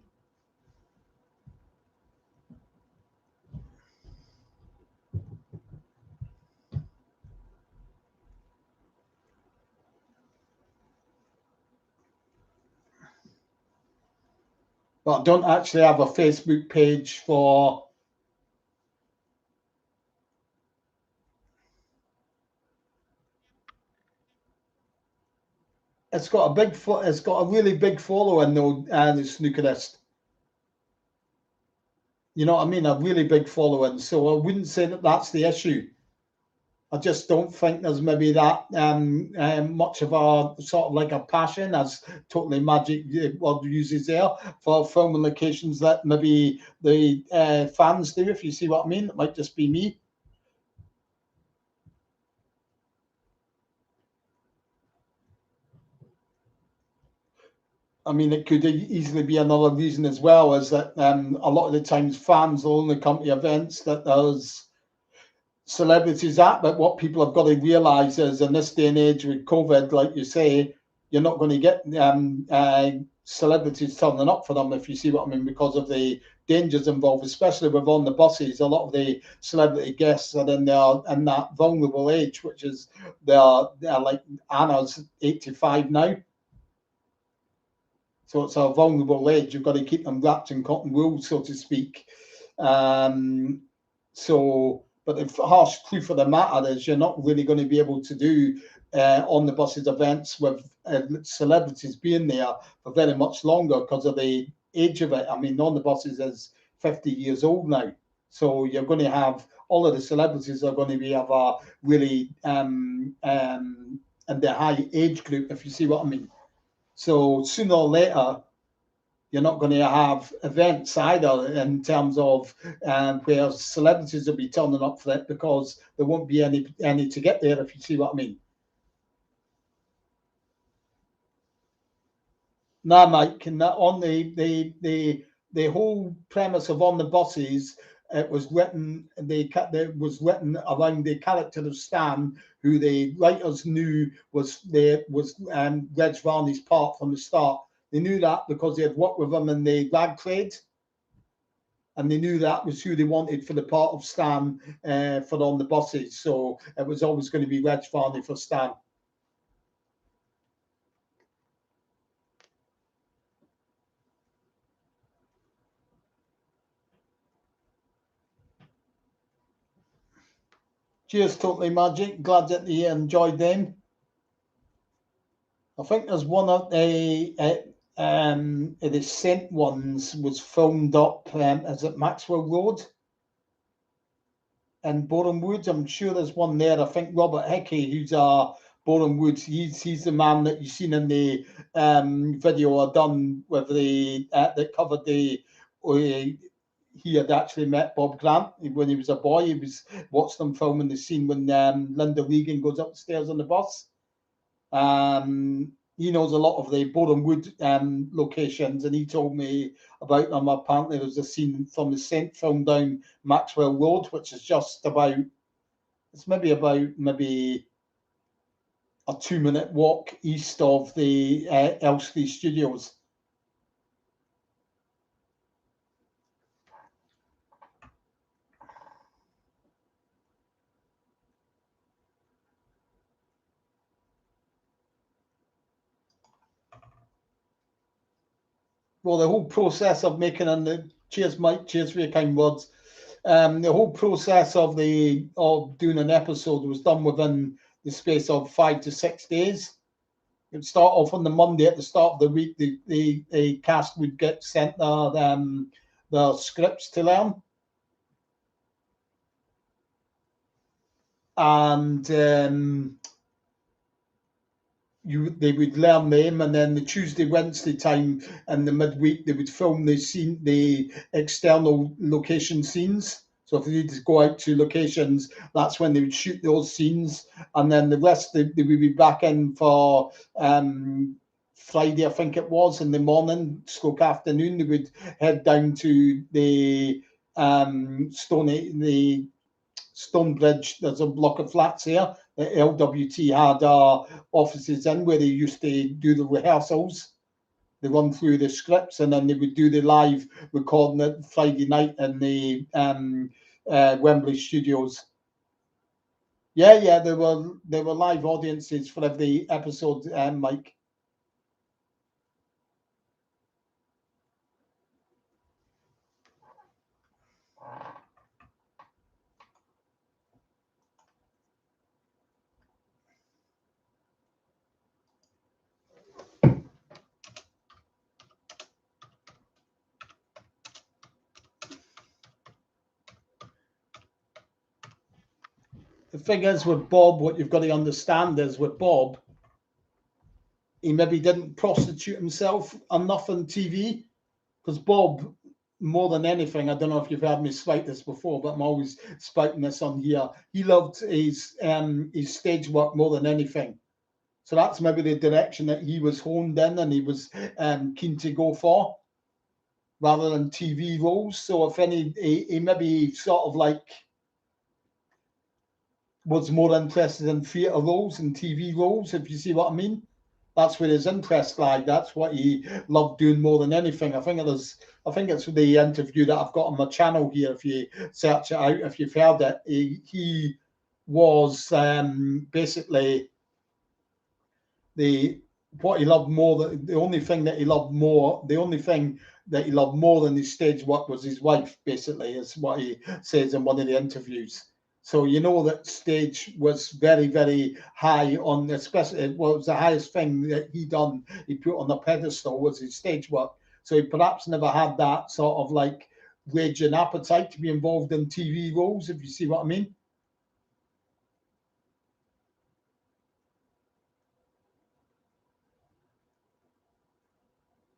But I don't actually have a Facebook page for it's got a really big following though, the Snookerist. You know what I mean? A really big following. So I wouldn't say that that's the issue. I just don't think there's maybe that much of a sort of like a passion, as Totally Magic word uses there, for filming locations that maybe the fans do, if you see what I mean. It might just be me. I mean, it could easily be another reason as well, is that a lot of the times fans will only come to events that there's celebrities at. But what people have got to realise is, in this day and age with COVID, like you say, you're not going to get celebrities turning up for them, if you see what I mean, because of the dangers involved, especially with on the buses. A lot of the celebrity guests are in that vulnerable age, which is they're like Anna's 85 now. So it's a vulnerable age. You've got to keep them wrapped in cotton wool, so to speak. But the harsh truth of the matter is, you're not really going to be able to do on the buses events with celebrities being there for very much longer because of the age of it. I mean, on the buses is 50 years old now. So you're going to have all of the celebrities are going to be of a really in the high age group, if you see what I mean. So sooner or later, you're not going to have events either, in terms of where celebrities will be turning up for it, because there won't be any to get there, if you see what I mean. No, Mike, and on the whole premise of On the Buses, it was written around the character of Stan, who the writers knew was Reg Varney's part from the start. They knew that because they had worked with him in the rag trade, and they knew that was who they wanted for the part of Stan for On the Buses. So it was always going to be Reg Varney for Stan. Cheers, Totally Magic. Glad that you enjoyed them. I think there's one of the Saint ones was filmed up. Is it Maxwell Road in Boreham Woods? I'm sure there's one there. I think Robert Hickey, who's Boreham Woods, he's the man that you've seen in the video I done with the that covered the. He had actually met Bob Grant when he was a boy. He was watched them filming the scene when Linda Regan goes upstairs on the bus. He knows a lot of the Boreham Wood locations, and he told me about them. Apparently, there's a scene from the Saint film down Maxwell Road, which is just about, it's maybe a 2-minute walk east of the Elstree Studios. Well, the whole process of making, and the cheers, Mike, cheers for your kind words. The whole process of doing an episode was done within the space of 5 to 6 days. It would start off on the Monday at the start of the week. The cast would get sent the scripts to learn, and they would learn them, and then the Tuesday, Wednesday time and the midweek they would film the external location scenes. So if they needed to go out to locations, that's when they would shoot those scenes, and then the rest they would be back in for Friday, I think it was, in the morning, stroke afternoon. They would head down to the Stonebridge. There's a block of flats here LWT had offices in where they used to do the rehearsals. They run through the scripts and then they would do the live recording it Friday night in the Wembley studios. Yeah, there were live audiences for every episode, Mike. The thing is with Bob, what you've got to understand is with Bob, he maybe didn't prostitute himself enough on TV, because Bob, more than anything, I don't know if you've heard me spout this before, but I'm always spouting this on here. He loved his stage work more than anything. So that's maybe the direction that he was honed in and he was keen to go for, rather than TV roles. So if any, he maybe sort of like was more interested in theatre roles and TV roles, if you see what I mean. That's where his interest lied. That's what he loved doing more than anything. I think it's the interview that I've got on my channel here. If you search it out, if you've heard it, he was basically what he loved more. The only thing that he loved more than his stage work was his wife. Basically, is what he says in one of the interviews. So you know that stage was very, very high on, especially it was the highest thing that he put on the pedestal was his stage work. So he perhaps never had that sort of like raging appetite to be involved in TV roles, if you see what I mean.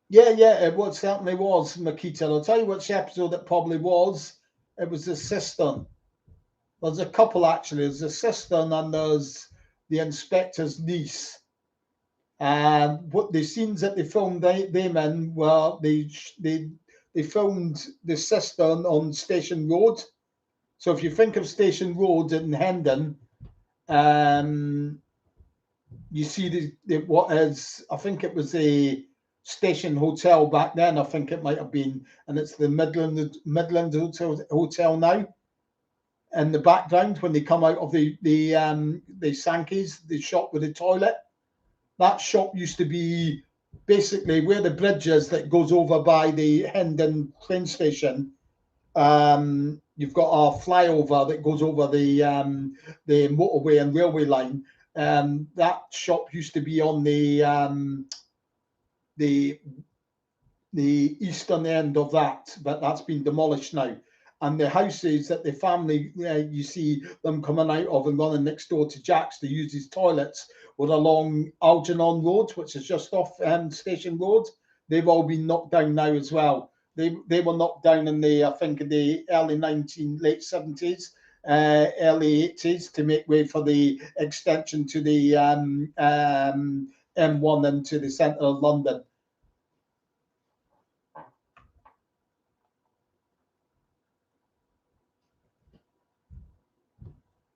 Yeah, it certainly was, Makita. I'll tell you which episode it probably was. It was the cistern. There's a couple actually. There's the cistern and there's the inspector's niece. And what the scenes that they filmed them in were they filmed the cistern on Station Road. So if you think of Station Road in Hendon, you see what is, I think it was a Station Hotel back then. I think it might have been, and it's the Midland Hotel now. In the background, when they come out of the Sankey's, the shop with the toilet, that shop used to be basically where the bridge is that goes over by the Hendon train station. You've got a flyover that goes over the motorway and railway line. That shop used to be on the eastern end of that, but that's been demolished now. And the houses that the family, you see them coming out of and running next door to Jack's to use his toilets, were along Algernon Road, which is just off Station Road. They've all been knocked down now as well. They were knocked down in the, I think, in the late 70s, early 80s to make way for the extension to the M1 into the centre of London.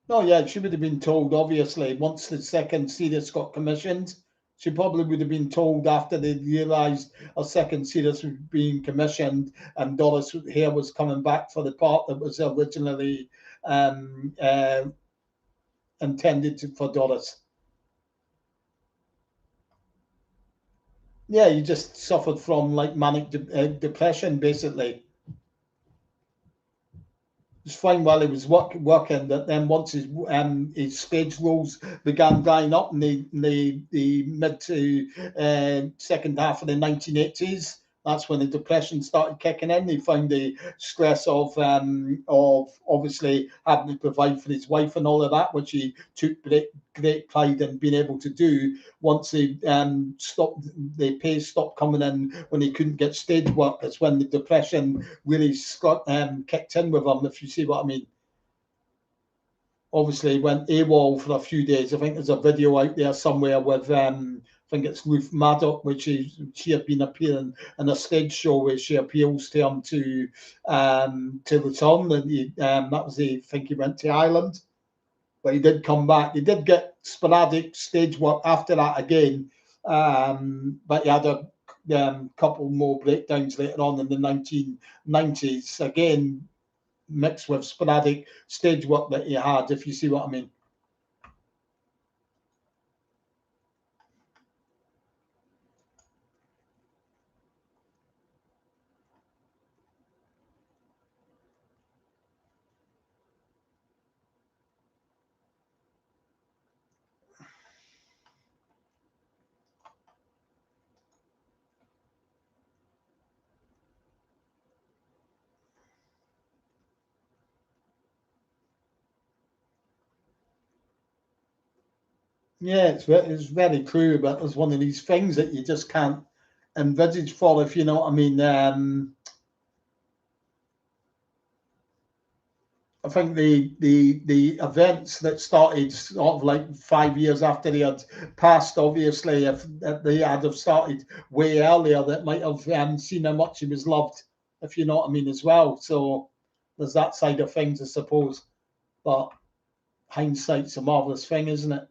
Oh yeah, she would have been told, obviously, once the second series got commissioned. She probably would have been told after they realised a second series was being commissioned and Doris Hare was coming back for the part that was originally intended for Doris. Yeah, he just suffered from like manic depression, basically. Was fine while he was working, but then once his stage roles began drying up in the mid to second half of the 1980s, that's when the depression started kicking in. He found the stress of obviously having to provide for his wife and all of that, which he took great pride in being able to do. Once the pay stopped coming in when he couldn't get stage work, that's when the depression really kicked in with him, if you see what I mean. Obviously, he went AWOL for a few days. I think there's a video out there somewhere with I think it's Ruth Maddock, which she had been appearing in a stage show where she appeals to him to return. And that was I think he went to Ireland. but he did come back. He did get sporadic stage work after that again, but he had a couple more breakdowns later on in the 1990s, again mixed with sporadic stage work that he had, if you see what I mean. Yeah, it's very true, but it's one of these things that you just can't envisage for, if you know what I mean. I think the events that started sort of like 5 years after he had passed, obviously, if they had have started way earlier, that might have seen how much he was loved, if you know what I mean, as well. So there's that side of things, I suppose. But hindsight's a marvelous thing, isn't it?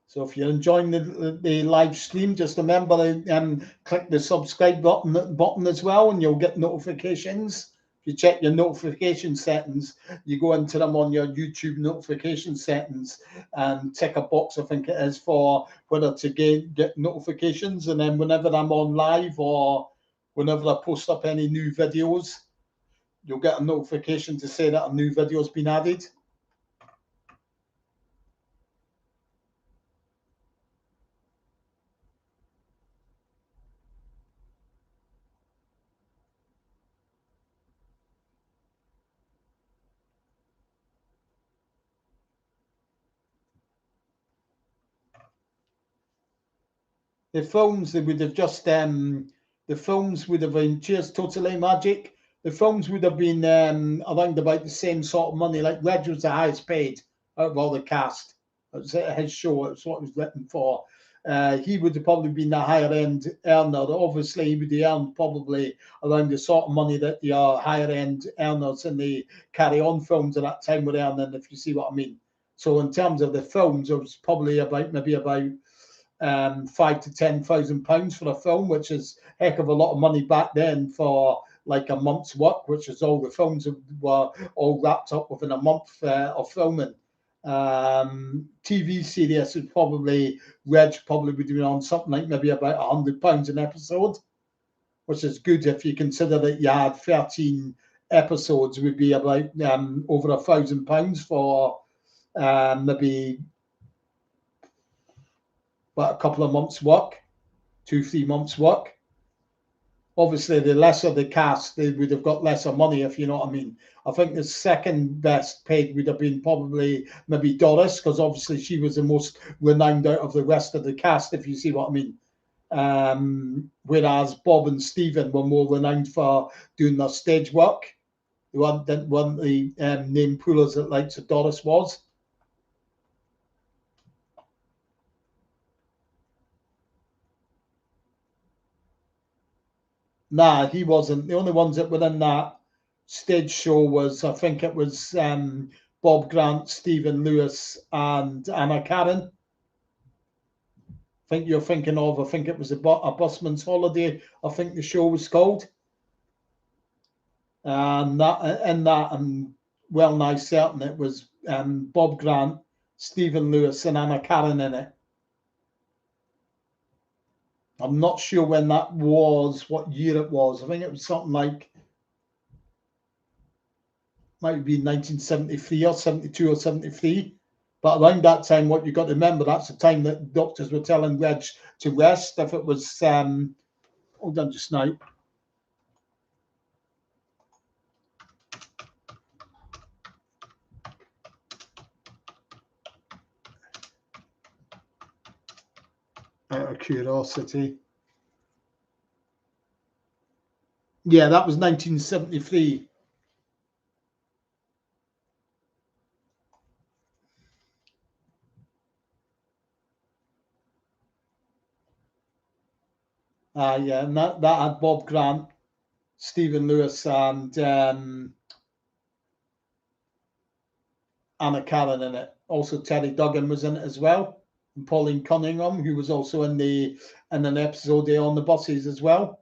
So if you're enjoying the live stream, just remember to click the subscribe button as well, and you'll get notifications. If you check your notification settings, you go into them on your YouTube notification settings and tick a box, I think it is, for whether to get notifications. And then whenever I'm on live or whenever I post up any new videos, you'll get a notification to say that a new video has been added. The films they would have just the films would have been, cheers totally magic. The films would have been around about the same sort of money. Like Reg was the highest paid out of all the cast. It was his show. It's what it was written for. He would have probably been the higher end earner. Obviously, he would have earned probably around the sort of money that the higher end earners in the Carry On films at that time were earning, if you see what I mean. So in terms of the films, it was probably about maybe about £5,000 to £10,000 for a film, which is a heck of a lot of money back then for like a month's work, which is all the films were all wrapped up within a month of filming. TV series would probably, Reg probably would be on something like maybe about £100 an episode, which is good if you consider that you had 13 episodes, would be about over £1,000 for maybe a couple of months' work, 2-3 months' work. Obviously, the lesser the cast, they would have got lesser money, if you know what I mean. I think the second best paid would have been probably maybe Doris, because obviously she was the most renowned out of the rest of the cast, if you see what I mean. Whereas Bob and Stephen were more renowned for doing their stage work. They weren't the name pullers that like Doris was. Nah, he wasn't. The only ones that were in that stage show was, I think it was Bob Grant, Stephen Lewis, and Anna Karen. I think you're thinking of, I think it was a busman's holiday, I think the show was called. And I'm well nigh certain it was Bob Grant, Stephen Lewis, and Anna Karen in it. I'm not sure when that was, what year it was. I think it was something like, might be 1973 or 72 or 73. But around that time, what you got to remember, that's the time that doctors were telling Reg to rest. If it was, hold on just now. out of curiosity. Yeah, that was 1973. Yeah, and that had Bob Grant, Stephen Lewis, and Anna Karen in it. Also, Terry Duggan was in it as well, and Pauline Cunningham, who was also in an episode there on the buses as well.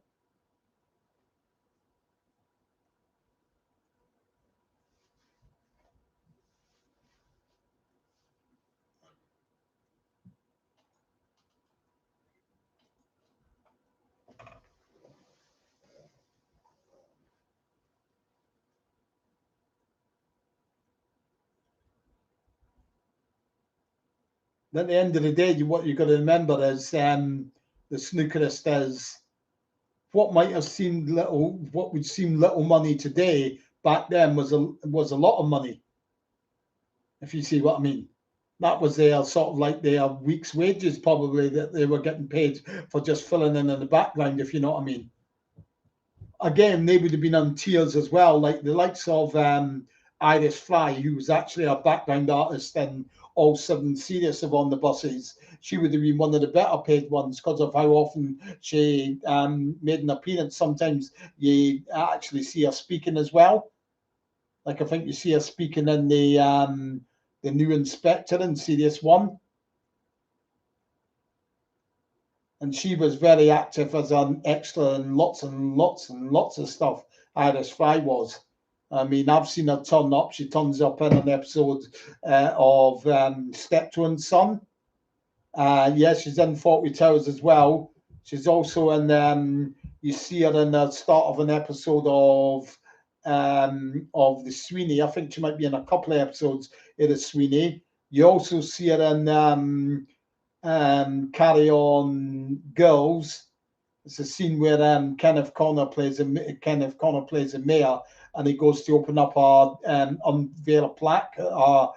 At the end of the day, what you've got to remember is the snookerist is what might have seemed little, what would seem little money today, back then was a lot of money. If you see what I mean, that was their sort of like their week's wages, probably, that they were getting paid for just filling in the background. If you know what I mean. Again, they would have been on tiers as well, like the likes of Iris Fry, who was actually a background artist in all seven series of On the Buses. She would have been one of the better paid ones because of how often she made an appearance. Sometimes you actually see her speaking as well. Like I think you see her speaking in the new Inspector in Series 1. And she was very active as an extra in lots and lots and lots of stuff. Iris Fry was. I mean, I've seen her turn up. She turns up in an episode of Steptoe & Son. Yeah, she's in Fawlty Towers as well. She's also in. You see her in the start of an episode of the Sweeney. I think she might be in a couple of episodes of the Sweeney. You also see her in Carry On Girls. It's a scene where Kenneth Connor plays a mayor, and he goes to open up unveil a plaque at our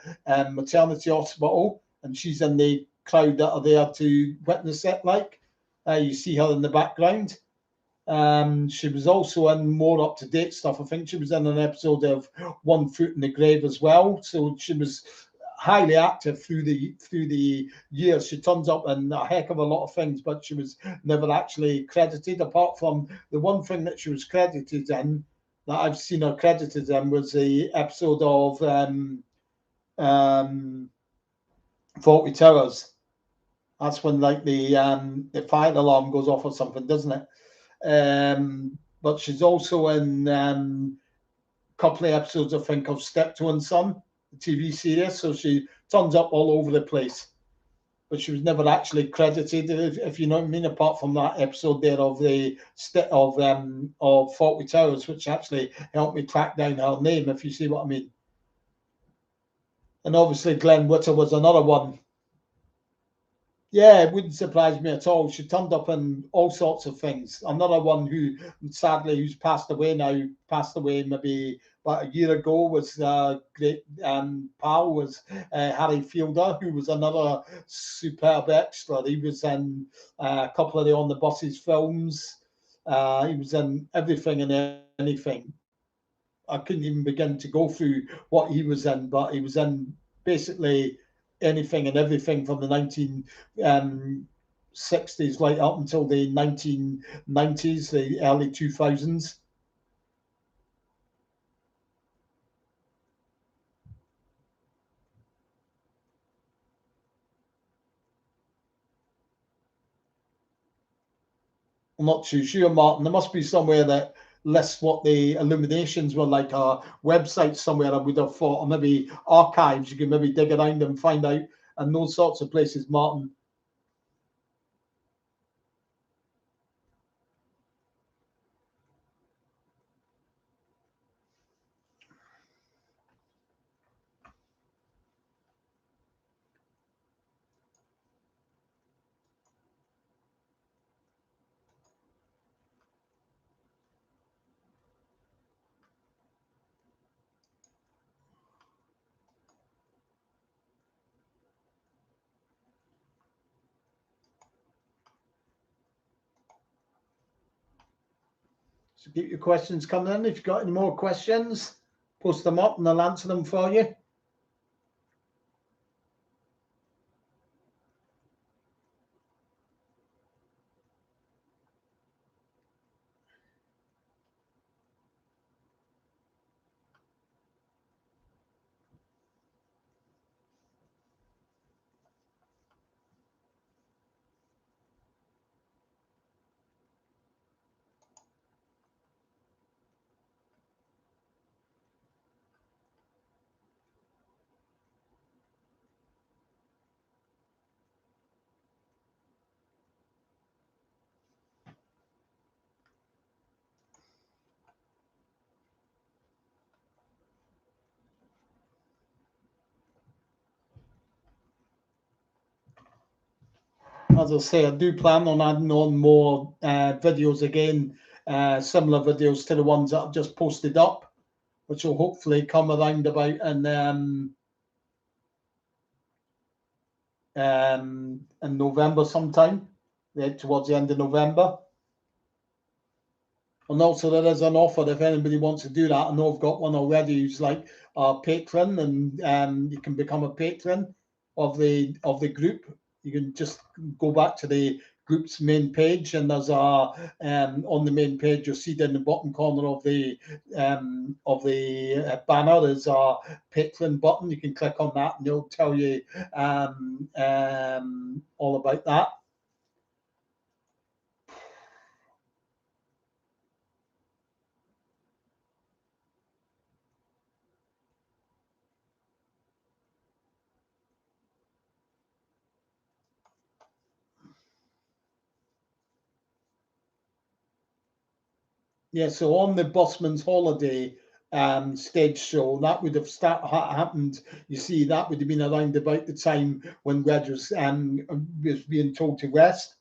maternity hospital, and she's in the crowd that are there to witness it. Like you see her in the background. She was also in more up to date stuff. I think she was in an episode of One Foot in the Grave as well. So she was highly active through the years. She turns up in a heck of a lot of things, but she was never actually credited. Apart from the one thing that she was credited in, that I've seen her credited in, was the episode of Fawlty Towers. That's when like the fire alarm goes off or something, doesn't it? But she's also in a couple of episodes, I think, of Steptoe & Son, the TV series. So she turns up all over the place. But she was never actually credited, if you know what I mean, apart from that episode there of Fawlty Towers, which actually helped me track down her name, if you see what I mean. And obviously Glenn Witter was another one. Yeah, it wouldn't surprise me at all. She turned up in all sorts of things. Another one who, sadly, who's passed away now, passed away maybe about a year ago, was great pal, was Harry Fielder, who was another superb extra. He was in a couple of the On the Buses films. He was in everything and anything. I couldn't even begin to go through what he was in, but he was in basically anything and everything from the 1960s right up until the 1990s, the early 2000s. I'm not too sure, Martin. There must be somewhere that lists what the illuminations were like, a website somewhere, I would have thought, or maybe archives. You can maybe dig around and find out, and those sorts of places, Martin. So keep your questions coming in. If you've got any more questions, post them up and I'll answer them for you. As I say, I do plan on adding on more videos again, similar videos to the ones that I've just posted up, which will hopefully come around about in November sometime, towards the end of November. And also there is an offer if anybody wants to do that. I know I've got one already who's like a patron, and you can become a patron of the group. You can just go back to the group's main page, and there's a on the main page you'll see down the bottom corner of the banner there's a patron button. You can click on that, and it'll tell you all about that. Yeah, so on the Busman's Holiday stage show, that would have happened. You see, that would have been around about the time when Reg was being told to rest.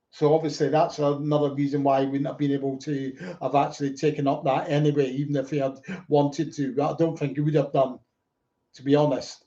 So obviously that's another reason why he wouldn't have been able to have actually taken up that anyway, even if he had wanted to. But I don't think he would have done, to be honest.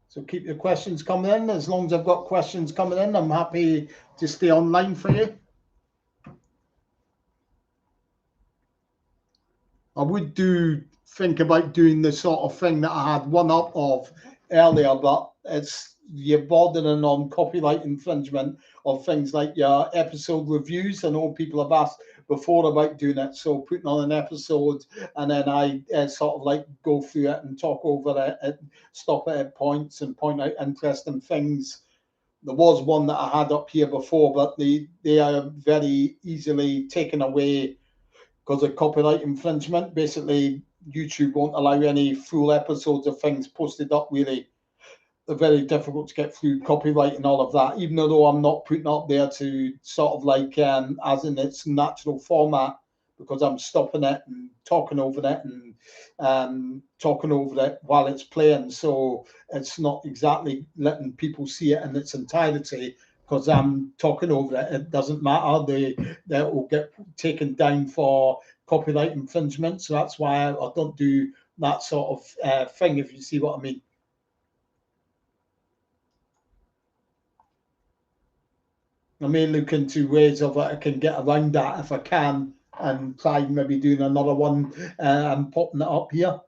So keep your questions coming in. As long as I've got questions coming in, I'm happy to stay online for you. I would think about doing the sort of thing that I had one up of earlier, but you're bordering on copyright infringement of things like your episode reviews. I know people have asked before about doing it, so putting on an episode and then I sort of like go through it and talk over it, stop it at points and point out interesting things. There was one that I had up here before, but they are very easily taken away because of copyright infringement. Basically, YouTube won't allow any full episodes of things posted up, really. They're very difficult to get through copyright and all of that, even though I'm not putting up there to sort of like as in its natural format, because I'm stopping it and talking over it and talking over it while it's playing. So it's not exactly letting people see it in its entirety because I'm talking over it. It doesn't matter. They will get taken down for copyright infringement. So that's why I don't do that sort of thing, if you see what I mean. I may look into ways of I can get around that if I can, and try maybe doing another one and popping it up here.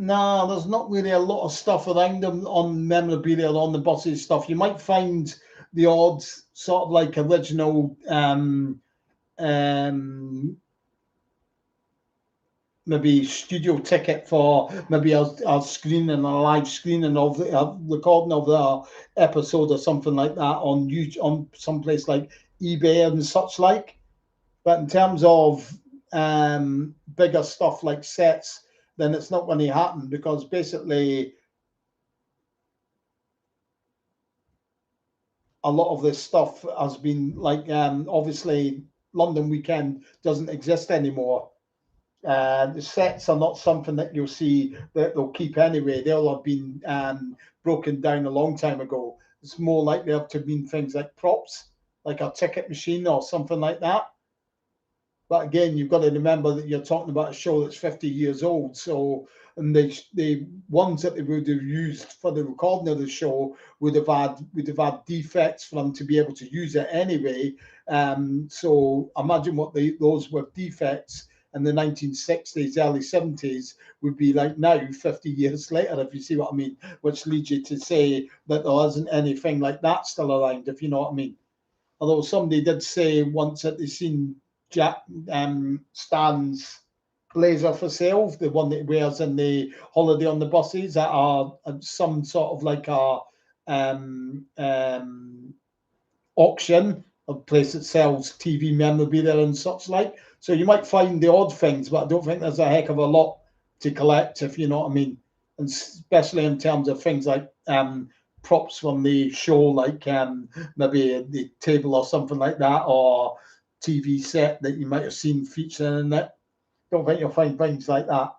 No, there's not really a lot of stuff around them on memorabilia on the buses stuff. You might find the odd sort of like original um, maybe studio ticket for maybe a screening, a live screening of the recording of the episode or something like that on YouTube, on some place like eBay and such like. But in terms of bigger stuff like sets, then it's not going to happen because basically a lot of this stuff has been like obviously London Weekend doesn't exist anymore. The sets are not something that you'll see that they'll keep anyway. They'll have been broken down a long time ago. It's more likely to have been things like props, like a ticket machine or something like that. But again, you've got to remember that you're talking about a show that's 50 years old. So, and the ones that they would have used for the recording of the show would have had defects for them to be able to use it anyway. So imagine what those were defects in the 1960s, early 70s would be like now, 50 years later, if you see what I mean, which leads you to say that there isn't anything like that still around, if you know what I mean. Although somebody did say once that they seen Jack Stan's blazer for sale, the one that he wears in the holiday on the buses, that are some sort of like a auction, a place that sells TV memorabilia and such like. So you might find the odd things, but I don't think there's a heck of a lot to collect, if you know what I mean. And especially in terms of things like props from the show, like maybe the table or something like that, or TV set that you might have seen featuring in it. Don't think you'll find things like that.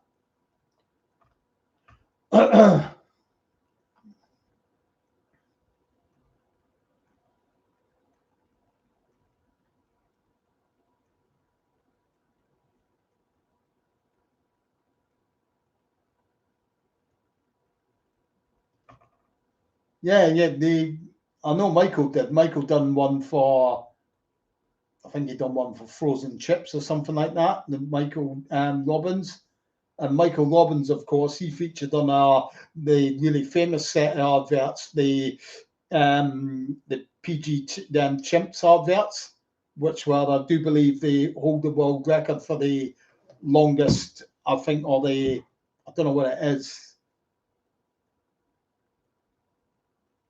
Yeah, yeah. I know Michael did. Michael done one for. I think he done one for frozen chips or something like that. The Michael Robbins. And Michael Robbins, of course, he featured on the really famous set of adverts, the PG Chimps adverts, which were, I do believe, they hold the world record for the longest, I think, or I don't know what it is.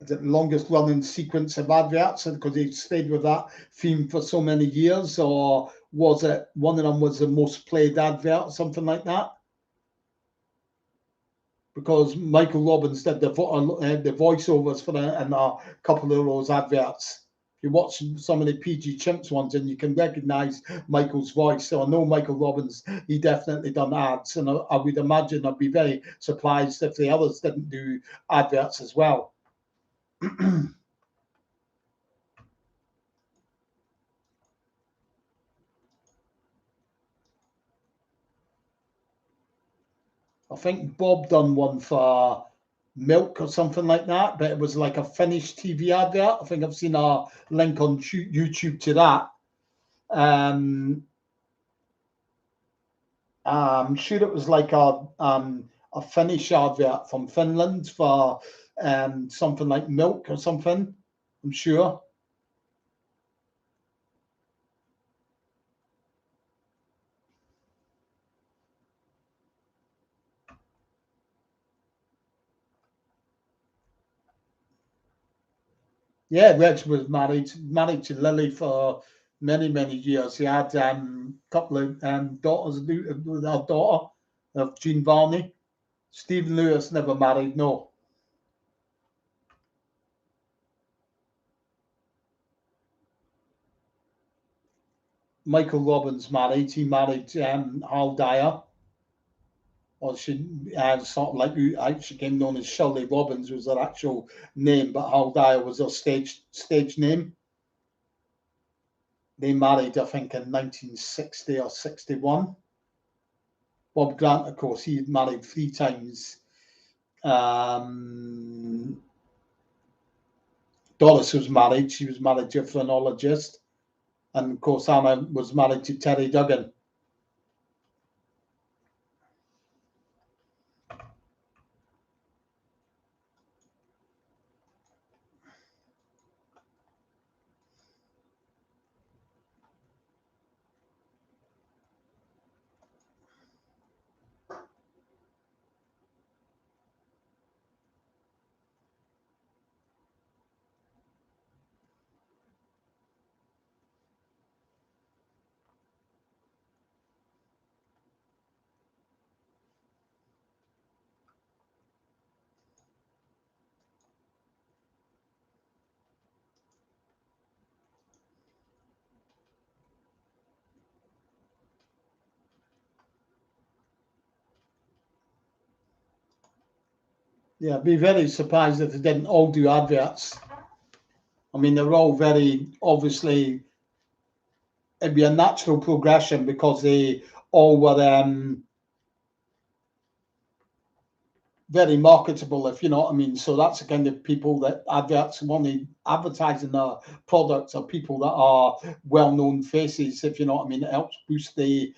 Is it the longest running sequence of adverts because he stayed with that theme for so many years, or was it one of them was the most played advert, something like that? Because Michael Robbins did the voiceovers for and a couple of those adverts. You watch some of the PG Chimps ones and you can recognize Michael's voice. So I know Michael Robbins, he definitely done ads. And I would imagine I'd be very surprised if the others didn't do adverts as well. I think Bob done one for milk or something like that, but it was like a finished TV advert. I think I've seen a link on YouTube to that. I'm sure it was like a Finnish advert from Finland for something like milk or something. I'm sure. Yeah, Reg was married to Lily for many years. He had a couple of daughters with our daughter of Jean Varney. Stephen Lewis never married, no. Michael Robbins married. He married Hal Dyer. Or she sort of like who actually became known as Shirley Robbins was her actual name, but Hal Dyer was her stage name. They married, I think, in 1960 or 61. Bob Grant, of course, he had married 3 times. Doris was married. She was married to a phrenologist. And of course, Anna was married to Terry Duggan. Yeah, I'd be very surprised if they didn't all do adverts. I mean, they're all very obviously, it'd be a natural progression because they all were very marketable, if you know what I mean. So that's the kind of people that adverts want to advertising their products are people that are well-known faces, if you know what I mean. It helps boost the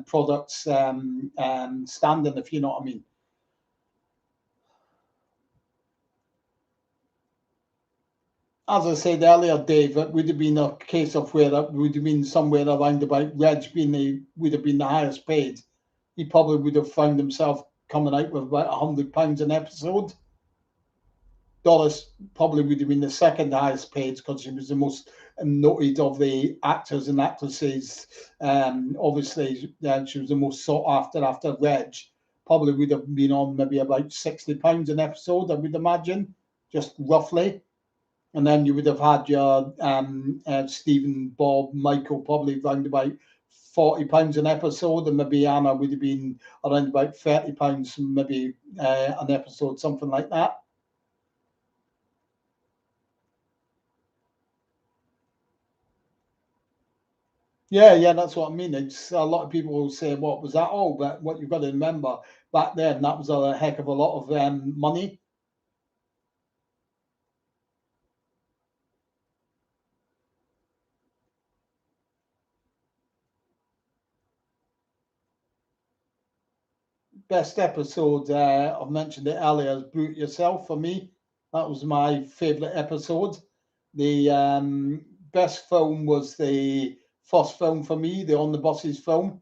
products standing, if you know what I mean. As I said earlier, Dave, it would have been a case of where it would have been somewhere around about Reg being would have been the highest paid. He probably would have found himself coming out with about £100 an episode. Doris probably would have been the second highest paid because she was the most noted of the actors and actresses. Obviously, she was the most sought after Reg. Probably would have been on maybe about £60 an episode, I would imagine, just roughly. And then you would have had your Stephen, Bob, Michael, probably around about £40 an episode, and maybe Anna would have been around about £30 maybe an episode, something like that. Yeah, that's what I mean. It's a lot of people will say, "What was that?" Oh, but what you've got to remember back then, that was a heck of a lot of money. Best episode, I've mentioned it earlier, is Brute Yourself for me. That was my favourite episode. The best film was the first film for me, the On the Buses film.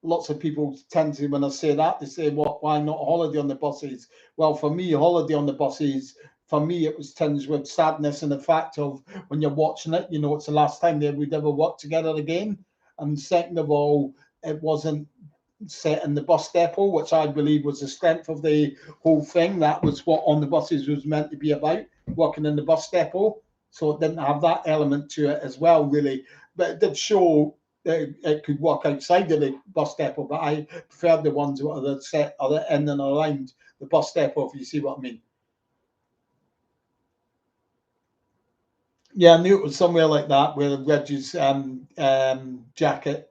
Lots of people tend to, when I say that, they say, "What? Why not Holiday on the Buses?" Well, for me, Holiday on the Buses, for me, it was tinged with sadness and the fact of when you're watching it, you know, it's the last time they would ever work together again. And second of all, it wasn't set in the bus depot, which I believe was the strength of the whole thing. That was what On the Buses was meant to be about, working in the bus depot. So it didn't have that element to it as well, really. But it did show that it could work outside of the bus depot. But I preferred the ones that are set in and around the bus depot, if you see what I mean. Yeah, I knew it was somewhere like that where Reggie's jacket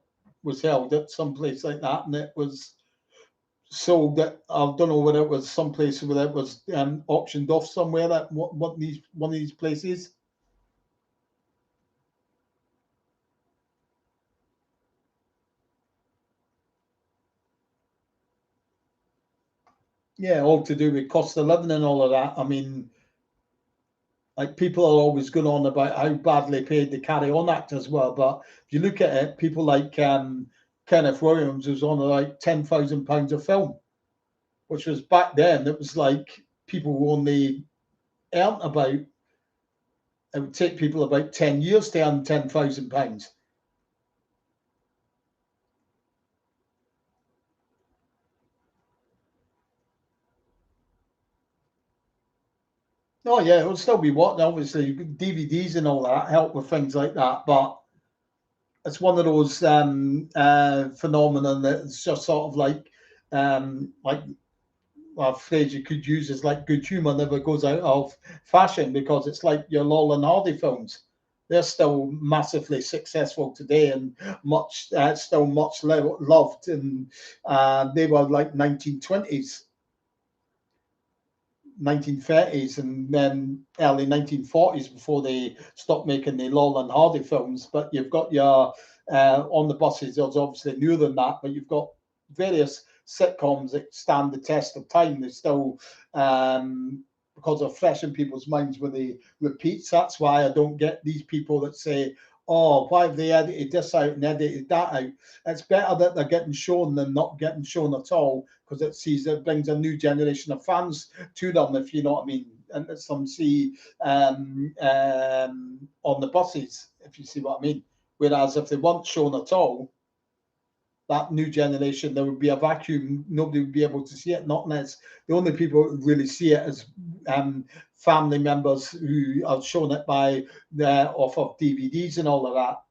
was held at some place like that, and it was sold that I don't know whether it was some place where it was auctioned off somewhere at one of these places. Yeah, all to do with cost of living and all of that. I mean, like people are always going on about how badly paid the carry on actors were, but if you look at it, people like Kenneth Williams was on like £10,000 a film, which was back then. It was like people only earned about. It would take people about 10 years to earn £10,000. Oh yeah, it'll still be what obviously DVDs and all that help with things like that, but it's one of those phenomenon that's just sort of like a phrase you could use is like good humor never goes out of fashion because it's like your Laurel and Hardy films. They're still massively successful today and much still much loved, and they were like 1920s 1930s and then early 1940s before they stopped making the Laurel and Hardy films. But you've got your On the Buses, there's obviously newer than that, but you've got various sitcoms that stand the test of time. They still, because they're fresh in people's minds when they repeats. That's why I don't get these people that say, "Oh, why have they edited this out and edited that out?" It's better that they're getting shown than not getting shown at all because it brings a new generation of fans to them, if you know what I mean. And some see on the buses, if you see what I mean. Whereas if they weren't shown at all, that new generation, there would be a vacuum. Nobody would be able to see it. Not unless the only people who really see it as family members who are shown it by the off of DVDs and all of that.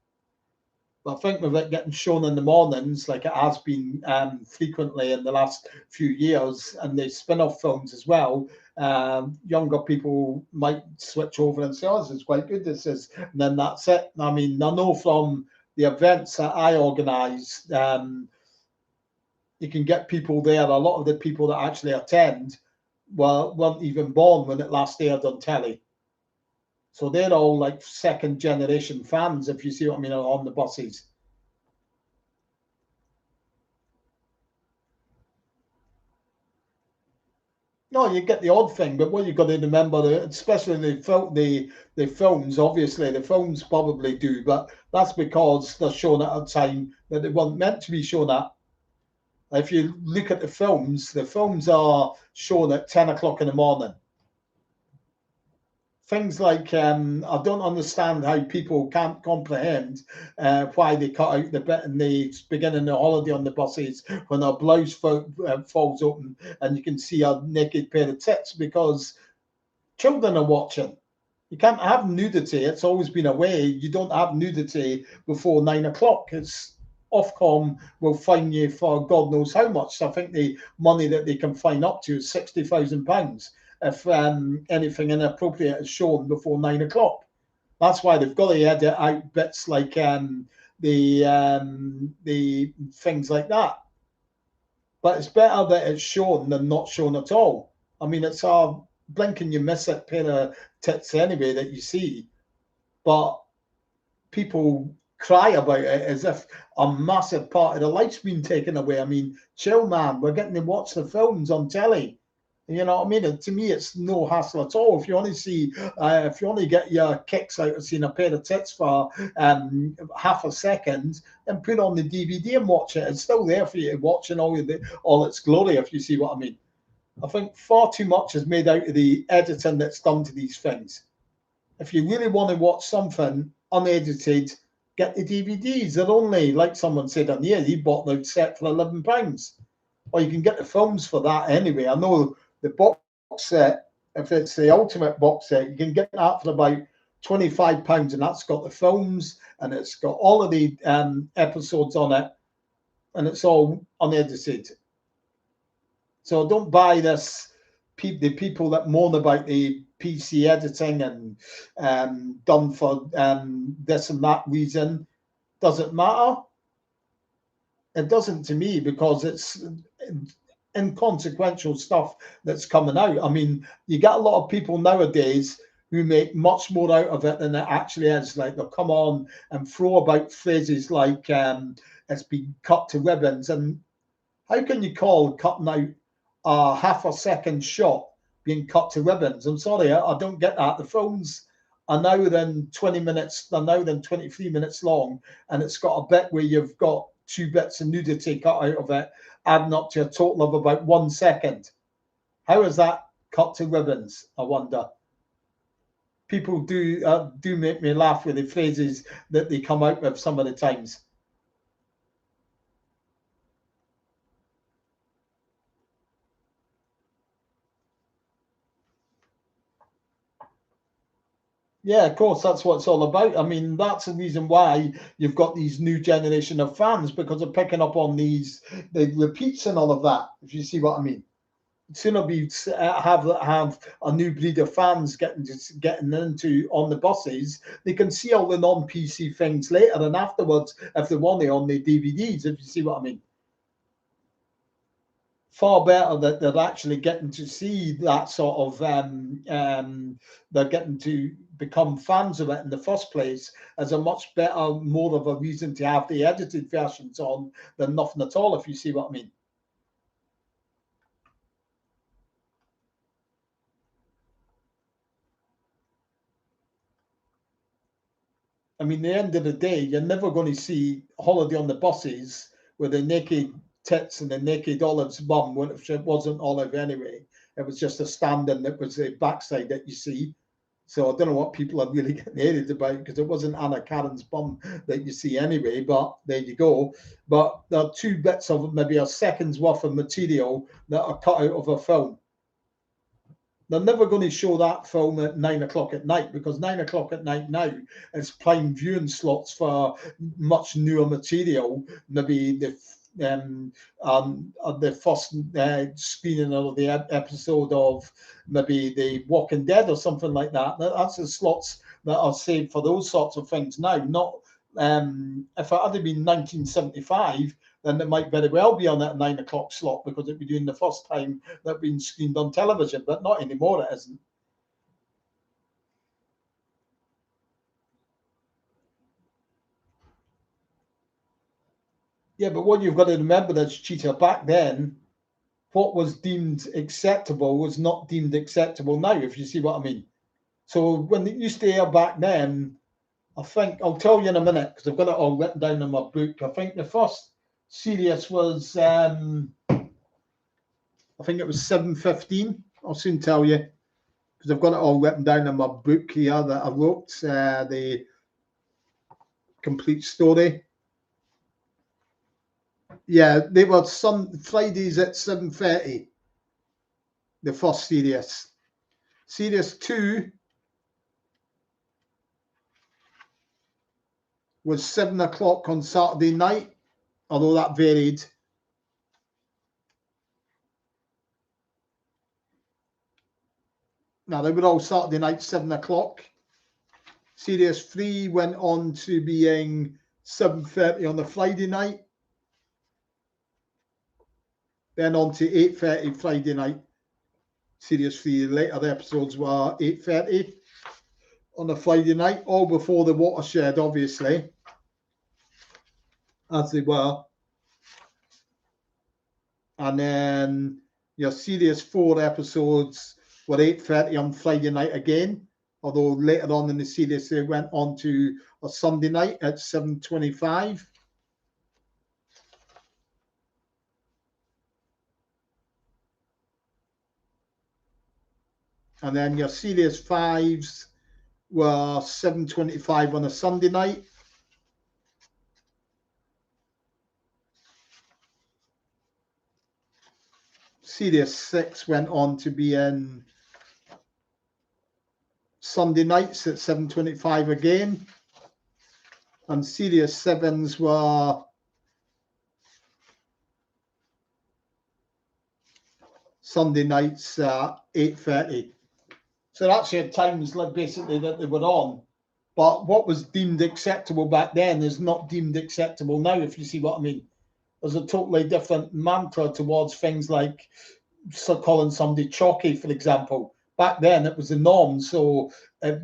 But I think with it getting shown in the mornings, like it has been frequently in the last few years, and the spin-off films as well, younger people might switch over and say, "Oh, this is quite good. This is," and then that's it. I mean, I know from the events that I organise, you can get people there. A lot of the people that actually attend weren't even born when it last aired on telly. So they're all like second generation fans, if you see what I mean, on the buses. No, you get the odd thing, but what you've got to remember, especially the films, obviously the films probably do, but that's because they're shown at a time that they weren't meant to be shown at. If you look at the films are shown at 10 o'clock in the morning. Things like I don't understand how people can't comprehend why they cut out the bit in the beginning of Holiday on the Buses when her blouse falls open and you can see a naked pair of tits, because children are watching. You can't have nudity. It's always been a way. You don't have nudity before 9 o'clock. It's Ofcom will fine you for God knows how much. I think the money that they can fine up to is £60,000 if anything inappropriate is shown before 9 o'clock. That's why they've got to edit out bits like the things like that. But it's better that it's shown than not shown at all. I mean, it's a blink and you miss it pair of tits anyway that you see, but people cry about it as if a massive part of the life's been taken away. I mean, chill, man. We're getting to watch the films on telly. You know what I mean? And to me, it's no hassle at all. If you want to see, if you want to get your kicks out of seeing a pair of tits for half a second, then put on the DVD and watch it. It's still there for you to watch in all its glory, if you see what I mean. I think far too much is made out of the editing that's done to these things. If you really want to watch something unedited, get the DVDs. They're only, like someone said on here, he bought the set for £11. Or you can get the films for that anyway. I know the box set, if it's the ultimate box set, you can get that for about £25, and that's got the films and it's got all of the episodes on it, and it's all unedited. So don't buy this. The people that moan about the PC editing and done for this and that reason, does it matter? It doesn't to me, because it's inconsequential stuff that's coming out. I mean, you get a lot of people nowadays who make much more out of it than it actually is. Like they'll come on and throw about phrases like it's been cut to ribbons. And how can you call cutting out a half a second shot being cut to ribbons? I'm sorry, I don't get that. The films are now then 20 minutes, they're now then 23 minutes long, and it's got a bit where you've got 2 bits of nudity cut out of it, adding up to a total of about 1 second. How is that cut to ribbons, I wonder? People do make me laugh with the phrases that they come out with some of the times. Yeah, of course, that's what it's all about. I mean, that's the reason why you've got these new generation of fans, because they're picking up on the repeats and all of that, if you see what I mean. Sooner we have a new breed of fans getting into on the buses, they can see all the non-PC things later and afterwards if they want it on the DVDs, if you see what I mean. Far better that they're actually getting to see that sort of they're getting to become fans of it in the first place, as a much better, more of a reason to have the edited versions on than nothing at all, if you see what I mean. I mean, at the end of the day, you're never going to see Holiday on the Buses with the naked tits and the naked Olive's bum, which it wasn't Olive anyway. It was just a stand-in that was the backside that you see. So I don't know what people are really getting hated about, because it wasn't Anna Karen's bum that you see anyway, but there you go. But there are 2 bits of maybe a second's worth of material that are cut out of a film. They're never going to show that film at 9 o'clock at night, because 9 o'clock at night now is prime viewing slots for much newer material. Maybe the first screening of the episode of maybe The Walking Dead or something like that. That's the slots that are saved for those sorts of things now. Not if it had been 1975, then it might very well be on that 9 o'clock slot, because it'd be doing the first time that been screened on television, but not anymore. It isn't. Yeah, but what you've got to remember is, Cheetah, back then, what was deemed acceptable was not deemed acceptable now, if you see what I mean. So when it used to air back then, I think I'll tell you in a minute, because I've got it all written down in my book. I think the first series was I think it was 7:15. I'll soon tell you, because I've got it all written down in my book here that I wrote, the complete story. Yeah, they were some Fridays at 7:30. The first series. Series 2 was 7 o'clock on Saturday night, although that varied. Now they were all Saturday night, 7 o'clock. Series 3 went on to being 7:30 on the Friday night. Then on to 8:30 Friday night. Series 3, the later episodes were 8:30 on a Friday night, all before the Watershed, obviously, as they were. And then your Series 4 episodes were 8:30 on Friday night again, although later on in the series they went on to a Sunday night at 7:25. And then your Series 5s were 7:25 on a Sunday night. Series 6 went on to be in Sunday nights at 7:25 again. And Series 7s were Sunday nights at 8:30. So that's your times, like, basically, that they were on. But what was deemed acceptable back then is not deemed acceptable now, if you see what I mean. There's a totally different mantra towards things like calling somebody chalky, for example. Back then, it was the norm, so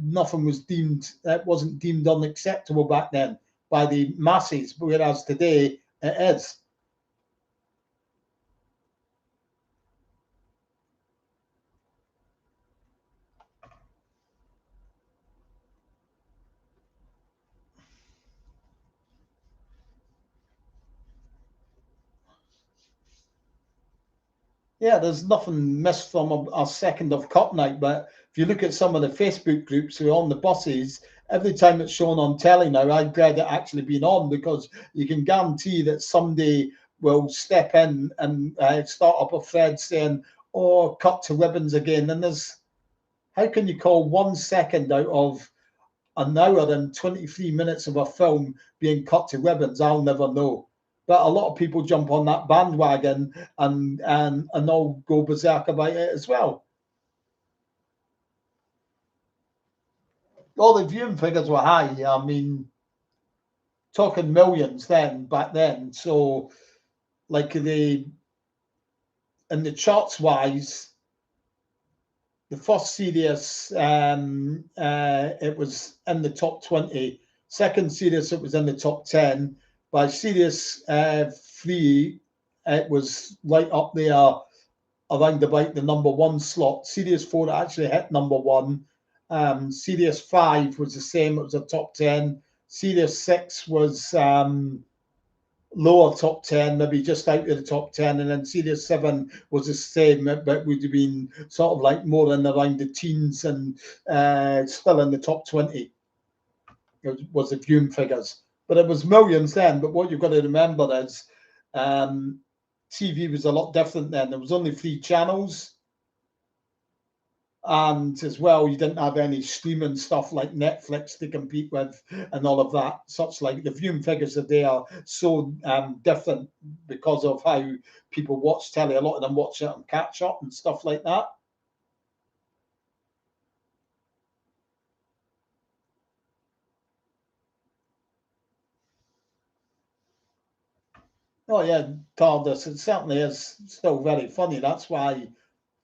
nothing was deemed, it wasn't deemed unacceptable back then by the masses, whereas today it is. Yeah, there's nothing missed from a second of Cup night, but if you look at some of the Facebook groups who are on the buses, every time it's shown on telly now, I dread it actually being on, because you can guarantee that somebody will step in and start up a thread saying, "Oh, cut to ribbons again." And there's, how can you call 1 second out of an hour and 23 minutes of a film being cut to ribbons? I'll never know. But a lot of people jump on that bandwagon and all go berserk about it as well. All the viewing figures were high. I mean, talking millions then, back then. So, like, in the charts wise, the first series, it was in the top 20. Second series, it was in the top 10. By series 3, it was right up there around about the number 1 slot. Series 4 actually hit number 1. Series 5 was the same, it was a top 10. Series 6 was lower top 10, maybe just out of the top 10, and then Series 7 was the same, but would have been sort of like more in around the teens and still in the top 20. It was the viewing figures, but it was millions then. But what you've got to remember is TV was a lot different then. There was only 3 channels. And as well, you didn't have any streaming stuff like Netflix to compete with and all of that. Such like the viewing figures today are so different because of how people watch telly. A lot of them watch it on catch up and stuff like that. Oh yeah, TARDIS. It certainly is still very funny. That's why.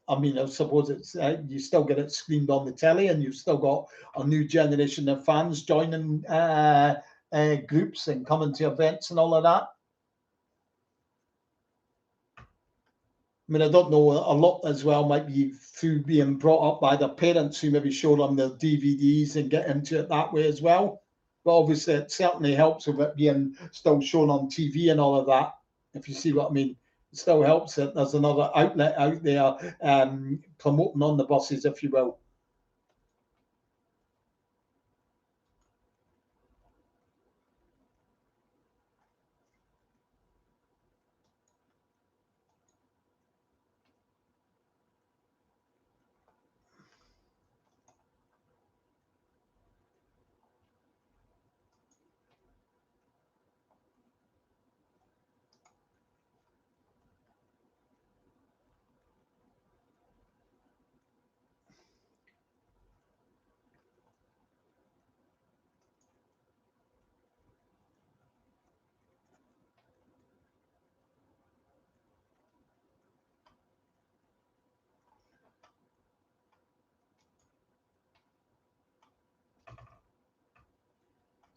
I mean, I suppose it's you still get it screened on the telly, and you've still got a new generation of fans joining groups and coming to events and all of that. I mean, I don't know, a lot as well might be through being brought up by their parents who maybe show them their DVDs and get into it that way as well. But obviously, it certainly helps with it being still shown on TV and all of that, if you see what I mean. It still helps that there's another outlet out there promoting on the buses, if you will.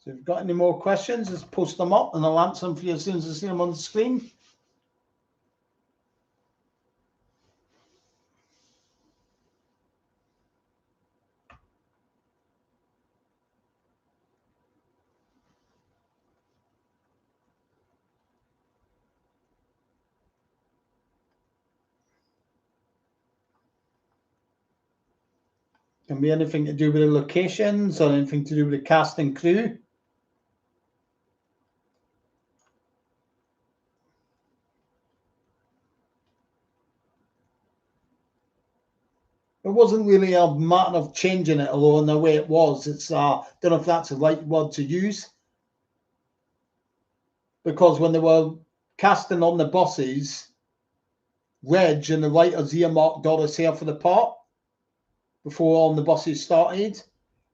So if you've got any more questions, just post them up and I'll answer them for you as soon as I see them on the screen. Can be anything to do with the locations or anything to do with the cast and crew. It wasn't really a matter of changing it, although in the way it was, it's don't know if that's the right word to use, because when they were casting on the buses, Reg and the writers earmarked Doris Hare for the part before all the buses started,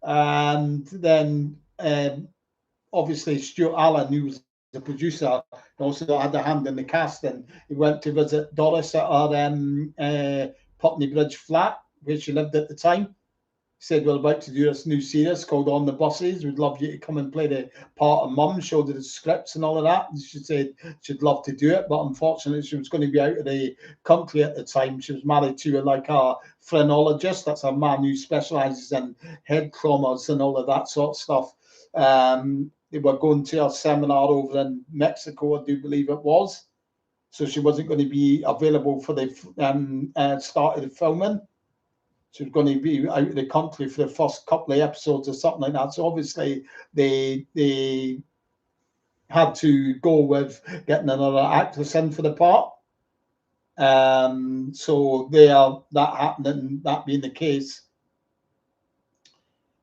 and then obviously Stuart Allen, who was the producer, also had a hand in the casting. He went to visit Doris at her Putney Bridge flat where she lived at the time. He said, "We're about to do this new series called On the Buses. We'd love you to come and play the part of Mum." Showed her the scripts and all of that. And she said she'd love to do it, but unfortunately, she was going to be out of the country at the time. She was married to like a phrenologist. That's a man who specialises in head traumas and all of that sort of stuff. They were going to a seminar over in Mexico, I do believe it was. So she wasn't going to be available for the start of the filming. She was going to be out of the country for the first couple of episodes or something like that. So obviously they had to go with getting another actress in for the part. So that happening, that being the case,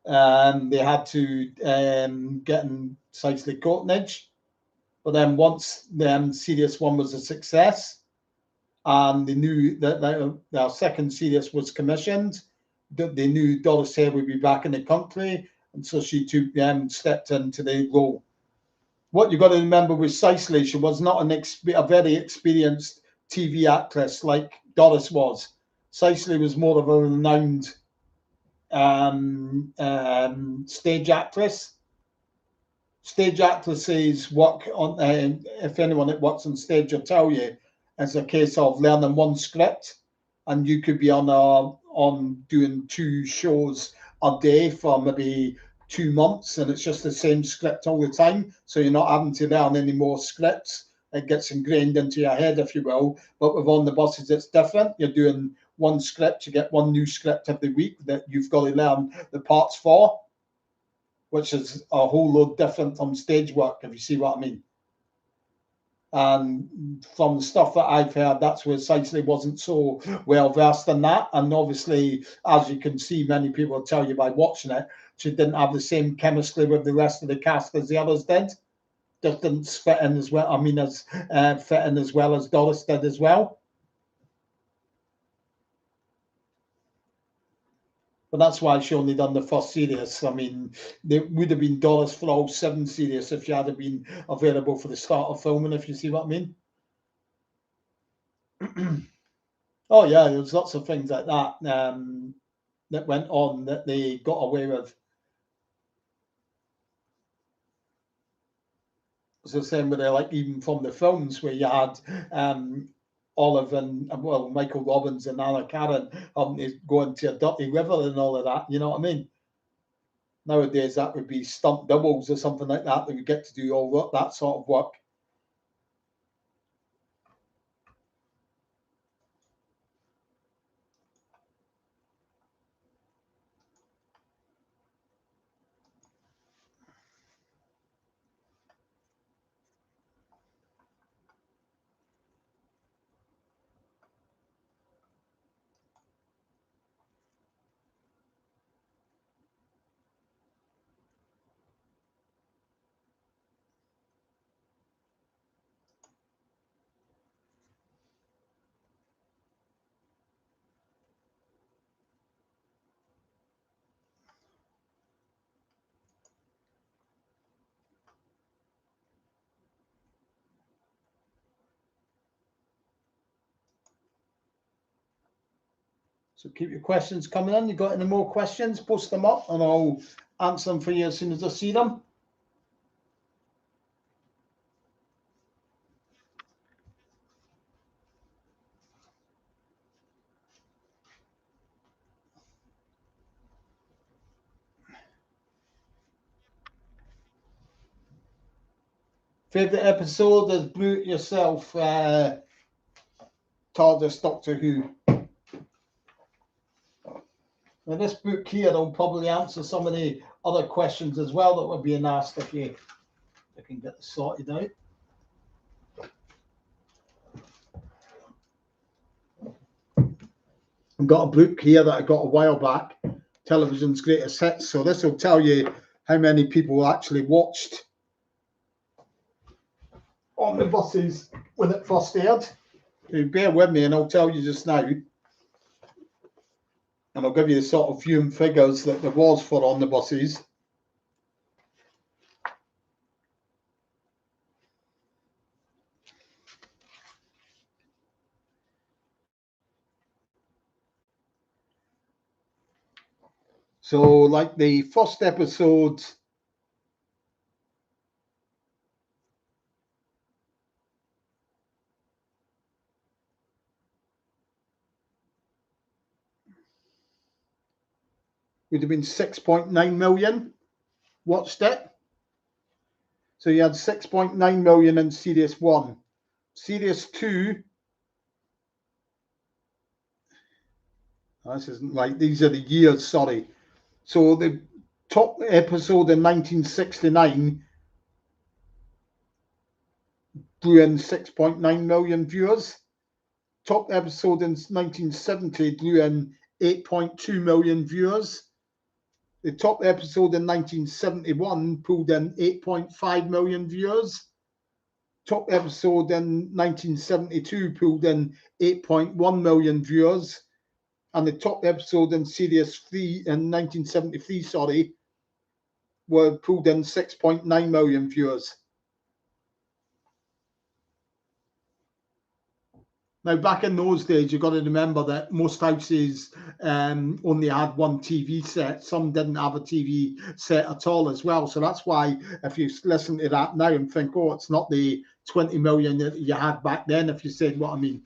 they had to get in Cicely Courtnidge. But then once the series one was a success, and they knew that their second series was commissioned, they knew Doris Hare would be back in the country, and so she too stepped into the role. What you've got to remember with Cicely, she was not a very experienced TV actress like Doris was. Cicely was more of a renowned stage actress. Stage actresses work on, if anyone that works on stage will tell you, it's a case of learning one script, and you could be on doing 2 shows a day for maybe 2 months, and it's just the same script all the time. So you're not having to learn any more scripts. It gets ingrained into your head, if you will. But with On the Buses, it's different. You're doing one script, you get one new script every week that you've got to learn the parts for, which is a whole lot different from stage work, if you see what I mean. And from the stuff that I've heard, that's where Sisley wasn't so well versed in that. And obviously, as you can see, many people tell you by watching it, she didn't have the same chemistry with the rest of the cast as the others did. Just didn't fit in as well. I mean, as fit in as well as Doris did as well. But that's why she only done the first series. I mean, there would have been Doris for all 7 series if she had been available for the start of filming, if you see what I mean. Oh yeah, there's lots of things like that that went on that they got away with. So same with like even from the films where you had Olive and well Michael Robbins and Anna Karen going to a dirty river and all of that. You know what I mean? Nowadays that would be stunt doubles or something like that. They would get to do all that sort of work. So keep your questions coming in. You got any more questions? Post them up and I'll answer them for you as soon as I see them. Favorite episode is Brew It Yourself, TARDIS Doctor Who. Now this book here will probably answer some of the other questions as well that were being asked if you can get this sorted out. I've got a book here that I got a while back, Television's Greatest Hits. So this will tell you how many people actually watched on the buses when it first aired. So bear with me and I'll tell you just now. And I'll give you the sort of viewing figures that there was for on the buses. So like the first episode, would have been 6.9 million watched it. So you had 6.9 million in Series 1. Series 2, this isn't right, these are the years, sorry. So the top episode in 1969 drew in 6.9 million viewers. Top episode in 1970 drew in 8.2 million viewers. The top episode in 1971 pulled in 8.5 million viewers. Top episode in 1972 pulled in 8.1 million viewers. And the top episode in Series 3 in 1973, were pulled in 6.9 million viewers. Now, back in those days, you've got to remember that most houses only had one TV set. Some didn't have a TV set at all as well. So that's why if you listen to that now and think, oh, it's not the 20 million that you had back then, if you said what I mean.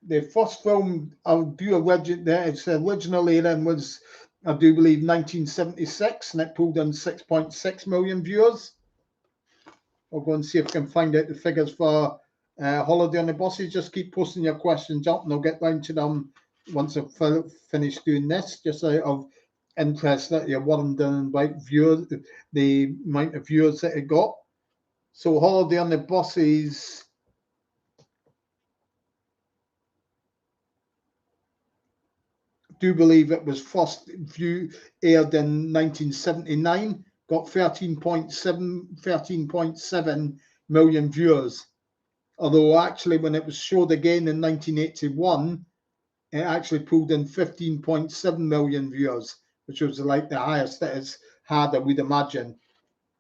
The first film I'll do its original airing was, I do believe, 1976, and it pulled in 6.6 million viewers. I'll go and see if I can find out the figures for Holiday on the Buses. Just keep posting your questions up, and I'll get down to them once I've finished doing this. Just out of interest that you're wondering about viewers, the amount of viewers that it got. So Holiday on the Buses. Do believe it was first aired in 1979, got 13.7 million viewers. Although actually when it was showed again in 1981, it actually pulled in 15.7 million viewers, which was like the highest that it's had, I would imagine.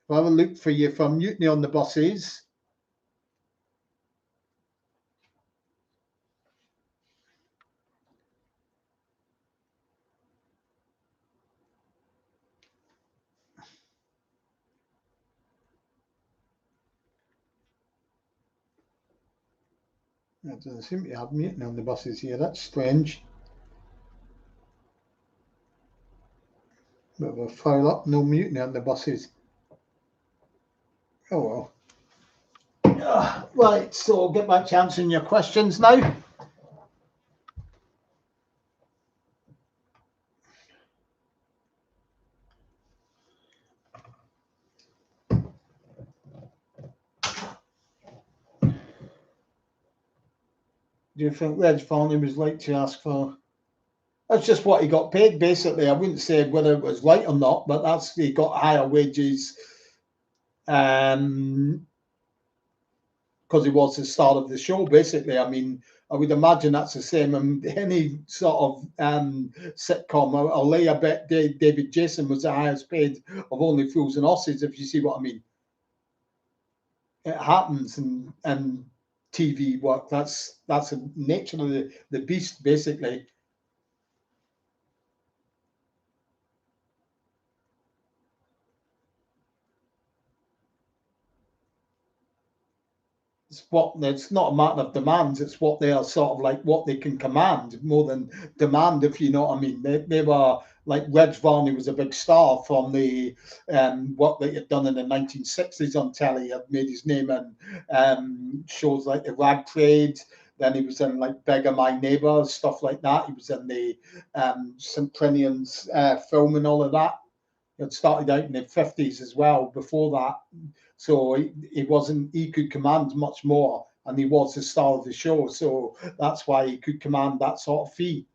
If I have a look for you for Mutiny on the Buses. It doesn't seem to have Mutiny on the Buses here. That's strange. Bit of a foul up, no Mutiny on the Buses. Oh well. Right, so I'll get back to answering your questions now. Do you think Reg Varney was like to ask for? That's just what he got paid, basically. I wouldn't say whether it was right or not, but that's he got higher wages because he was the star of the show, basically. I mean, I would imagine that's the same in any sort of sitcom. I'll lay a bet David Jason was the highest paid of Only Fools and Horses, if you see what I mean. It happens and TV work. That's the nature of the beast, basically. It's not a matter of demands, it's what they are sort of like what they can command more than demand, if you know what I mean. They were like Reg Varney was a big star from the what they had done in the 1960s on telly, had made his name in shows like the Rag Trade. Then he was in like Beggar My Neighbor, stuff like that. He was in the St. Trinian's film and all of that. It started out in the 50s as well before that. So he wasn't, he could command much more and he was the star of the show. So that's why he could command that sort of fee.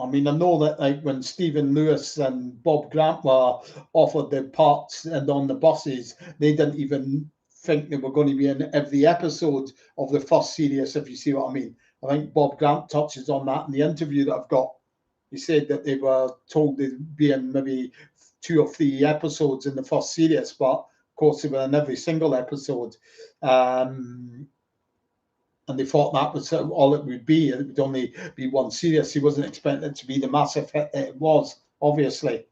I mean, I know that like when Stephen Lewis and Bob Grant were offered the parts and on the buses, they didn't even think they were going to be in every episode of the first series, if you see what I mean. I think Bob Grant touches on that in the interview that I've got. He said that they were told they'd be in maybe 2 or 3 episodes in the first series, but of course they were in every single episode. And they thought that was all it would be. It would only be one series. He wasn't expecting it to be the massive hit that it was, obviously.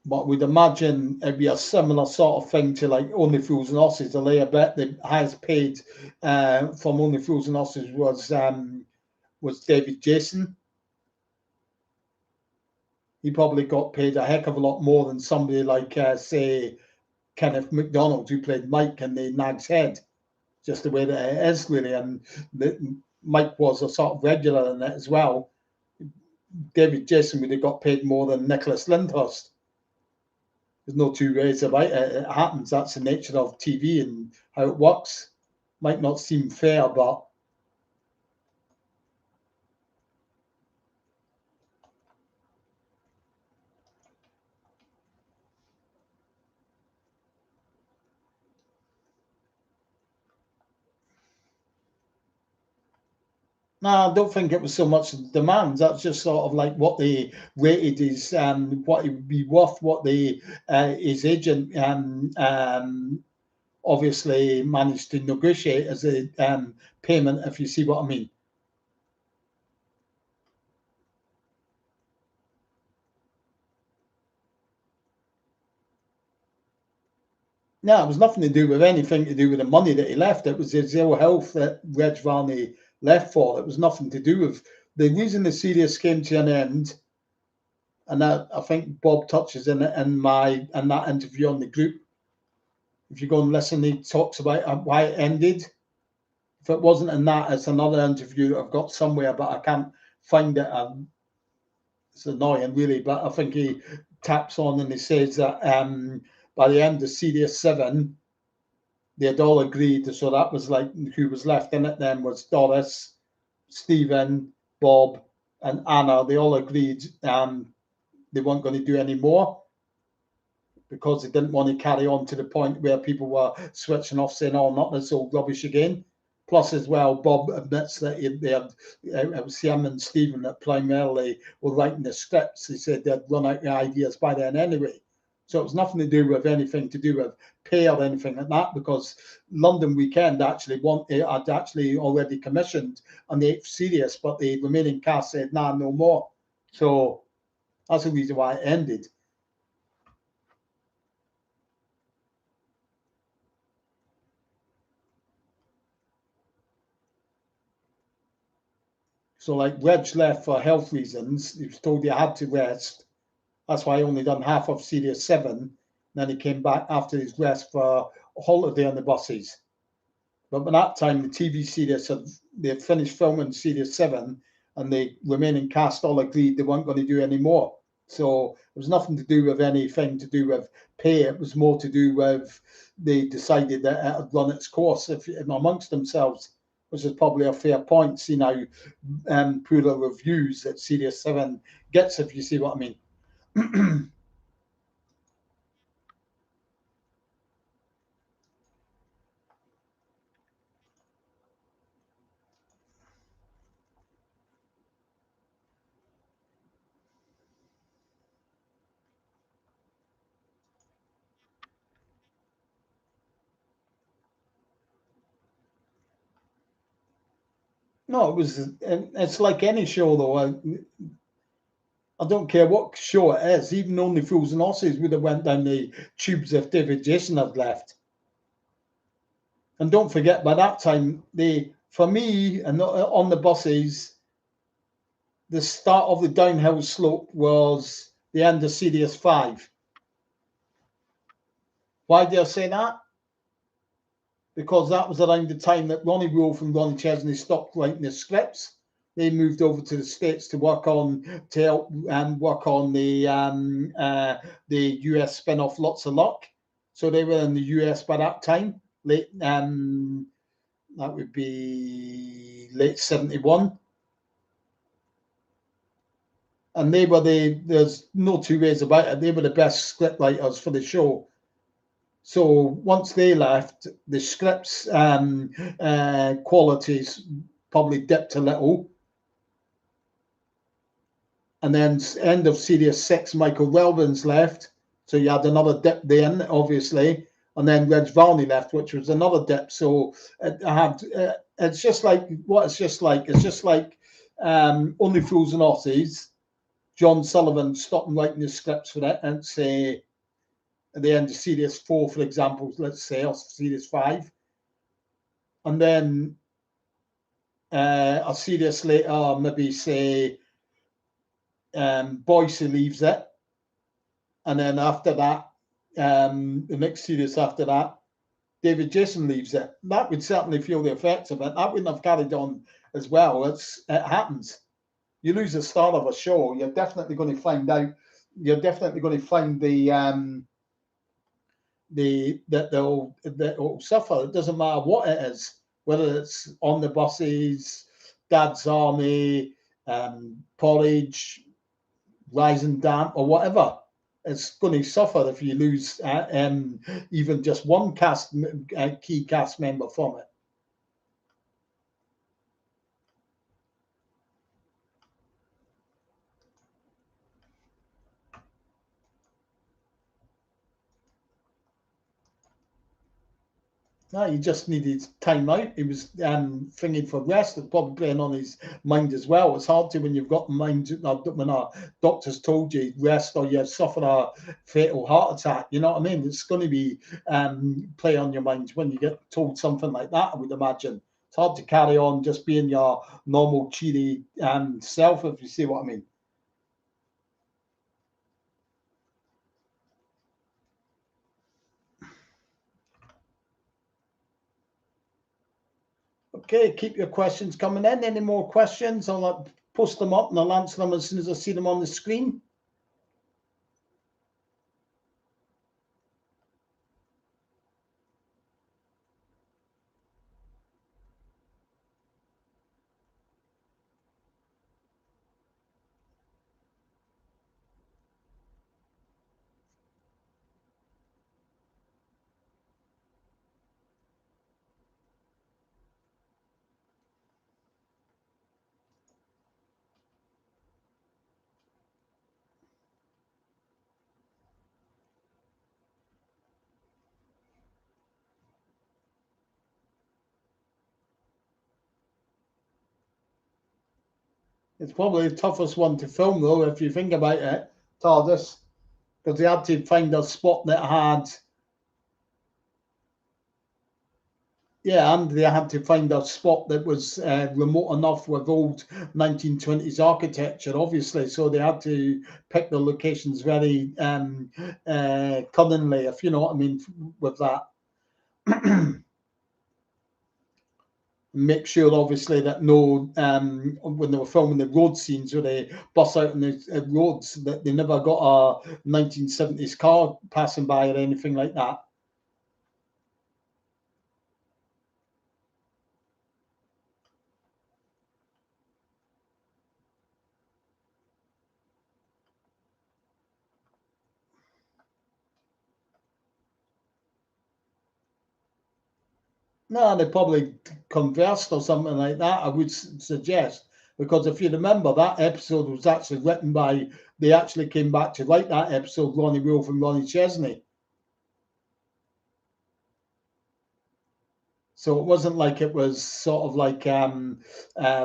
But we'd imagine it'd be a similar sort of thing to like Only Fools and Horses. I bet the highest paid from Only Fools and Horses was David Jason. He probably got paid a heck of a lot more than somebody like, say, Kenneth McDonald, who played Mike in the Nag's Head. Just the way that it is, really. And Mike was a sort of regular in it as well. David Jason would have got paid more than Nicholas Lyndhurst. There's no two ways about it. It happens. That's the nature of TV and how it works. Might not seem fair, but no, I don't think it was so much demands. That's just sort of like what they rated is what it would be worth, what the his agent obviously managed to negotiate as a payment, if you see what I mean. No, it was nothing to do with anything to do with the money that he left. It was his ill health that Reg Varney left for. It was nothing to do with the reason the series came to an end. And that, I think Bob touches in it in that interview on the group. If you go and listen, he talks about why it ended. If it wasn't in that, it's another interview that I've got somewhere, but I can't find it. It's annoying, really, but I think he taps on and he says that by the end of Series 7, they had all agreed. So that was like who was left in it then was Doris, Stephen, Bob, and Anna. They all agreed they weren't going to do any more because they didn't want to carry on to the point where people were switching off saying, oh, not this old rubbish again. Plus, as well, Bob admits that it was him and Stephen that primarily were writing the scripts. He said they'd run out of ideas by then anyway. So it was nothing to do with anything to do with pay or anything like that, because London Weekend had actually already commissioned on the 8th series, but the remaining cast said, nah, no more. So that's the reason why it ended. So like Reg left for health reasons. He was told he had to rest. That's why he only done half of Series 7. Then he came back after his rest for a holiday on the buses. But by that time, the TV series they finished filming Series 7, and the remaining cast all agreed they weren't going to do any more. So it was nothing to do with anything to do with pay. It was more to do with they decided that it had run its course amongst themselves, which is probably a fair point. See now, poorer reviews that Series 7 gets, if you see what I mean. No, it was. It's like any show, though. I don't care what show it is. Even Only Fools and Horses would have went down the tubes if David Jason had left. And don't forget, by that time, for me and on the buses, the start of the downhill slope was the end of Series 5. Why do I say that? Because that was around the time that Ronnie Wolf and Ronnie Chesney stopped writing the scripts. They moved over to the States to work on the US spin-off Lots of Luck. So they were in the US by that time. That would be late 71. And they were there's no two ways about it, they were the best script writers for the show. So once they left, the scripts qualities probably dipped a little. And then end of Series 6, Michael Weldon's left. So you had another dip then, obviously. And then Reg Varney left, which was another dip. So it's just like what it's just like. It's just like Only Fools and Horses. John Sullivan stopped writing the scripts for that and say at the end of Series 4, for example, let's say, or Series 5. And then a series later, maybe say Boyce leaves it. And then after that, the next series after that, David Jason leaves it. That would certainly feel the effects of it. That wouldn't have carried on as well. It happens. You lose the start of a show, you're definitely going to find out. You're definitely going to find that they'll suffer. It doesn't matter what it is, whether it's on the buses, Dad's Army, Porridge, Rising Damp, or whatever. It's going to suffer if you lose even just one key cast member from it. No, he just needed time out. He was thinking for rest. It's probably playing on his mind as well. It's hard to when you've got mind when our doctors told you rest or you've suffered a fatal heart attack. You know what I mean? It's going to be play on your mind when you get told something like that. I would imagine it's hard to carry on just being your normal cheery self, if you see what I mean. Okay, keep your questions coming in. Any more questions? I'll post them up and I'll answer them as soon as I see them on the screen. It's probably the toughest one to film, though, if you think about it, TARDIS, because they had to find a spot that had, yeah, and they had to find a spot that was remote enough with old 1920s architecture, obviously. So they had to pick the locations very cunningly, if you know what I mean, with that. Make sure obviously that no when they were filming the road scenes where they bust out on the roads that they never got a 1970s car passing by or anything like that. No, they probably conversed or something like that, I would suggest, because if you remember, that episode was actually written by, they actually came back to write that episode, Ronnie Wolf and Ronnie Chesney. So it wasn't like it was sort of like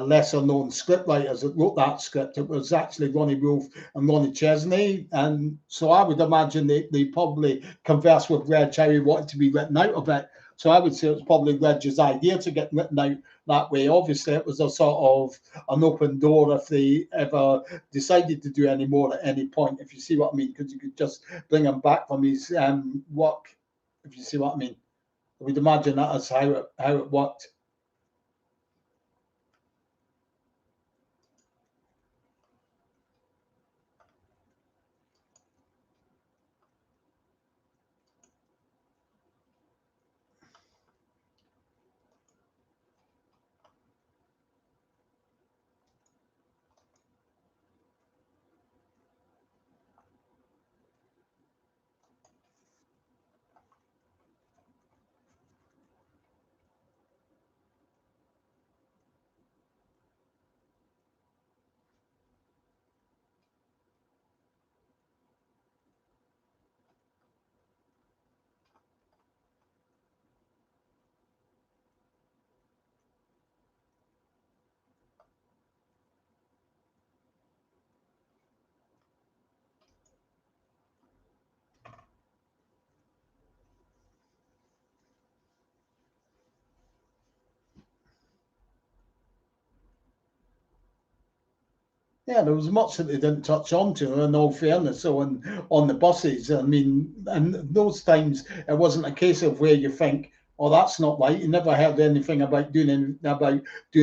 lesser known script writers that wrote that script. It was actually Ronnie Wolf and Ronnie Chesney. And so I would imagine they probably conversed with Reg how he wanted to be written out of it. So I would say it was probably Reg's idea to get written out that way. Obviously, it was a sort of an open door if they ever decided to do any more at any point, if you see what I mean, because you could just bring him back from his work, if you see what I mean. We'd imagine that as how it worked. Yeah, there was much that they didn't touch on to, in all fairness. So on the buses, I mean, and those times it wasn't a case of where you think, "Oh, that's not right." You never heard anything about doing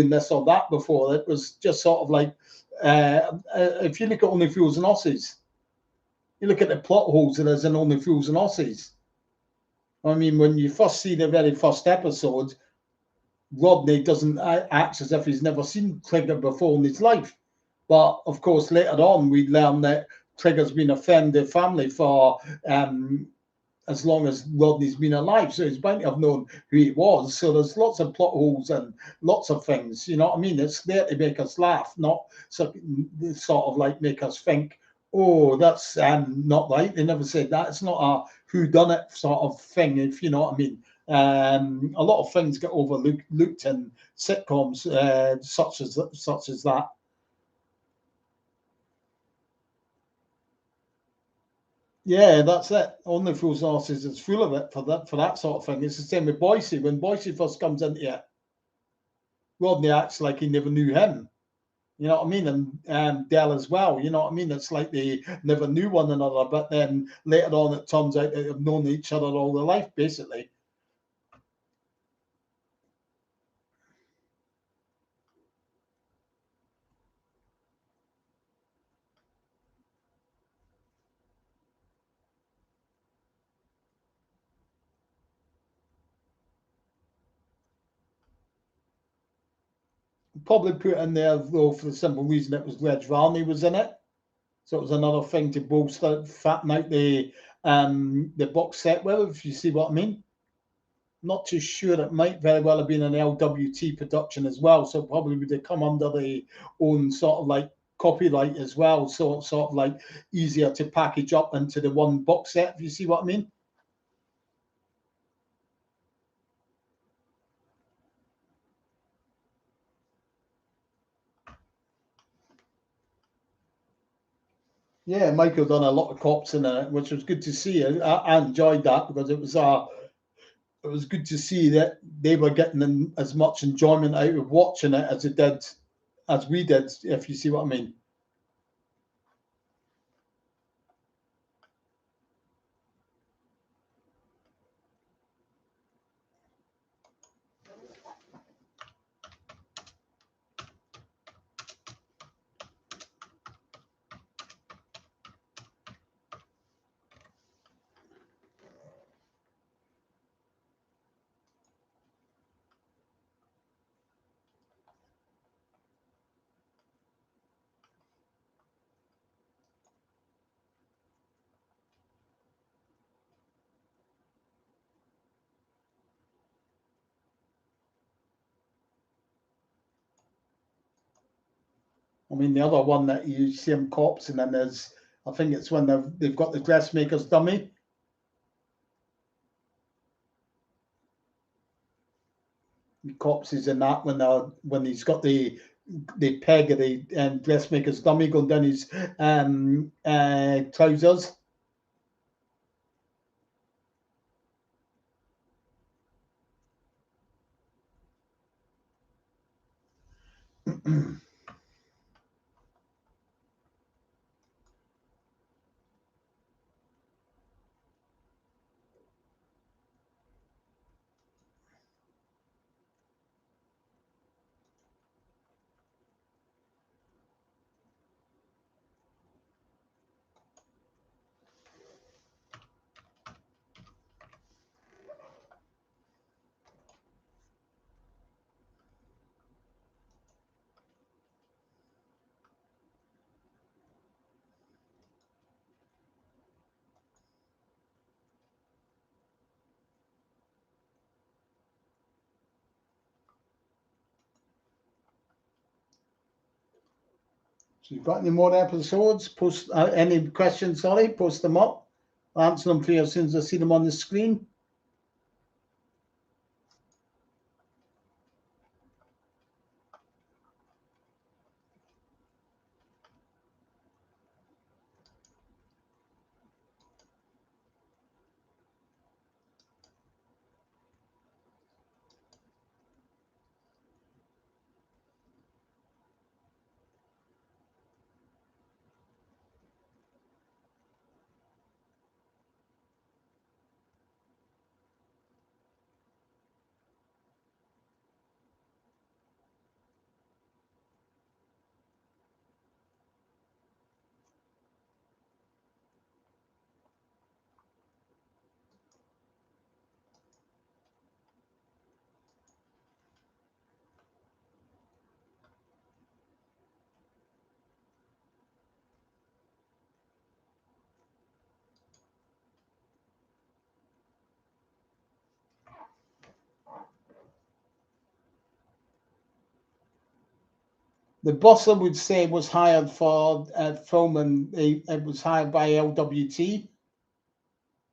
this or that before. It was just sort of like, if you look at Only Fools and Horses, you look at the plot holes there is in Only Fools and Horses. I mean, when you first see the very first episode, Rodney doesn't act as if he's never seen Trigger before in his life. But of course, later on, we learn that Trigger's been a friend of the family for as long as Rodney's been alive. So he's bound to have known who he was. So there's lots of plot holes and lots of things. You know what I mean? It's there to make us laugh, not sort of like make us think, oh, that's not right. They never said that. It's not a who done it sort of thing, if you know what I mean. A lot of things get overlooked in sitcoms, such as that. Yeah, that's it. Only Fools and Horses is full of it for that sort of thing. It's the same with Boise. When Boise first comes into it, Rodney acts like he never knew him. You know what I mean? And Dell as well. You know what I mean? It's like they never knew one another, but then later on it turns out that they've known each other all their life, basically. Probably put in there though for the simple reason it was Reg Varney was in it. So it was another thing to bolster, fatten out the box set with, if you see what I mean. Not too sure. It might very well have been an LWT production as well. So probably would have come under the own sort of like copyright as well. So it's sort of like easier to package up into the one box set, if you see what I mean. Yeah, Michael done a lot of cops in it, which was good to see. I enjoyed that because it was good to see that they were getting as much enjoyment out of watching it as we did, if you see what I mean. I mean, the other one that you see him cops and then there's, I think it's when they've got the dressmaker's dummy. The cops is in that when he's got the peg of the dressmaker's dummy going down his trousers. So you've got any more episodes? Post any questions? Sorry, post them up. I'll answer them for you as soon as I see them on the screen. The boss, I would say, was hired for film, and it was hired by LWT.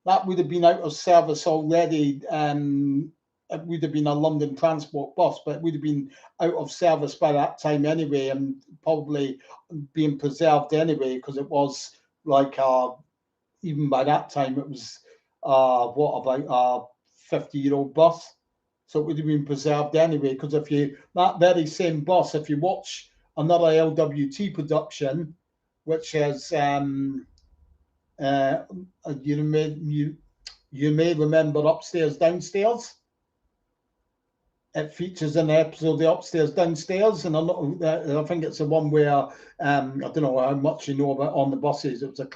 that would have been out of service already. It would have been a London Transport bus, but it would have been out of service by that time anyway, and probably being preserved anyway, because it was like even by that time it was what about a 50-year-old bus, so it would have been preserved anyway. Because if you that very same bus, if you watch another LWT production, which is uh, you may remember Upstairs Downstairs. It features in the episode the Upstairs Downstairs, and I think it's the one where I don't know how much you know about On the Buses. It was a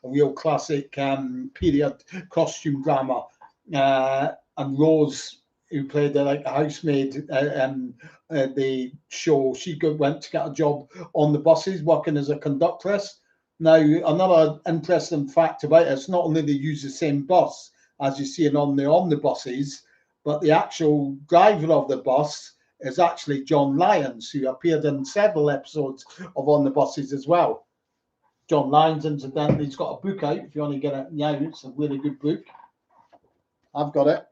real classic period costume drama, and Rose, who played like a housemaid, the show, went to get a job on the buses, working as a conductress. Now, another interesting fact about it, it's not only they use the same bus as you see it on the omnibuses, but the actual driver of the bus is actually John Lyons, who appeared in several episodes of On the Buses as well. John Lyons, incidentally, he's got a book out. If you want to get it now, it's a really good book. I've got it.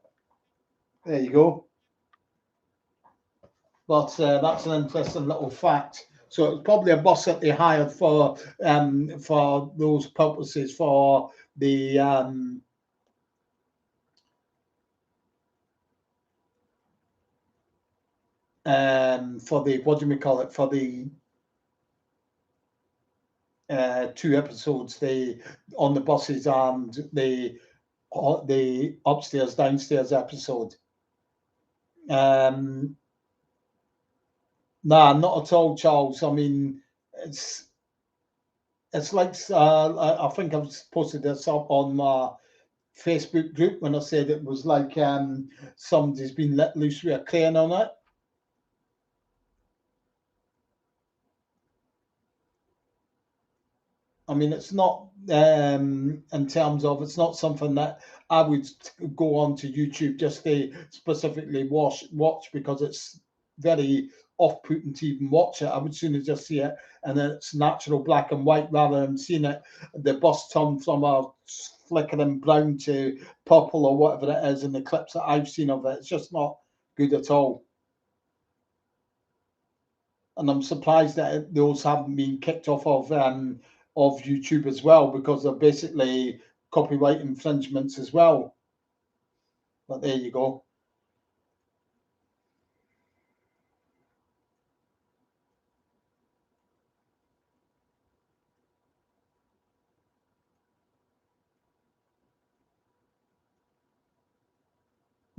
There you go. But that's an interesting little fact. So it's probably a bus that they hired for those purposes, for the what do we call it, for the two episodes, the On the Buses and the Upstairs Downstairs episode. Nah, not at all, Charles. I mean, it's like I think I've posted this up on my Facebook group when I said it was like somebody's been let loose with a crane on it. I mean, it's not in terms of, it's not something that I would go on to YouTube just to specifically watch, because it's very off-putting to even watch it. I would sooner just see it and it's natural black and white, rather than seeing it the bus turn from a flickering brown to purple or whatever it is in the clips that I've seen of it. It's just not good at all. And I'm surprised that those haven't been kicked off of YouTube as well, because they're basically copyright infringements as well. But there you go.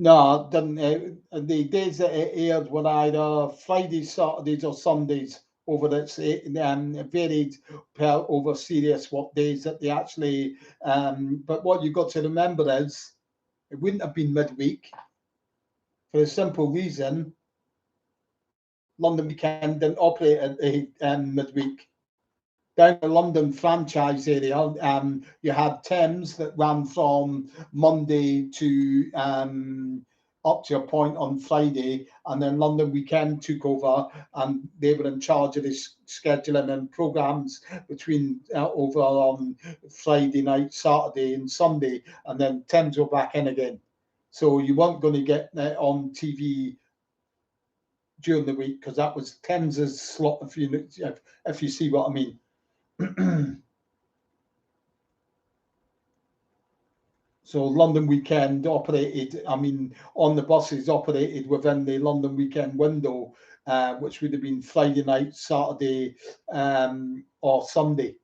No, it didn't. The days that it aired were either Fridays, Saturdays, or Sundays. Over its varied over serious what days that they actually. But what you've got to remember is it wouldn't have been midweek, for a simple reason. London Weekend didn't operate at the midweek. Down the London franchise area, you had Thames that ran from Monday to up to a point on Friday, and then London Weekend took over, and they were in charge of the scheduling and programs between over on Friday night, Saturday, and Sunday, and then Thames were back in again. So you weren't going to get on TV during the week, because that was Thames's slot. If you see what I mean. So London Weekend operated, I mean, On the Buses operated within the London Weekend window, which would have been Friday night, Saturday, or Sunday.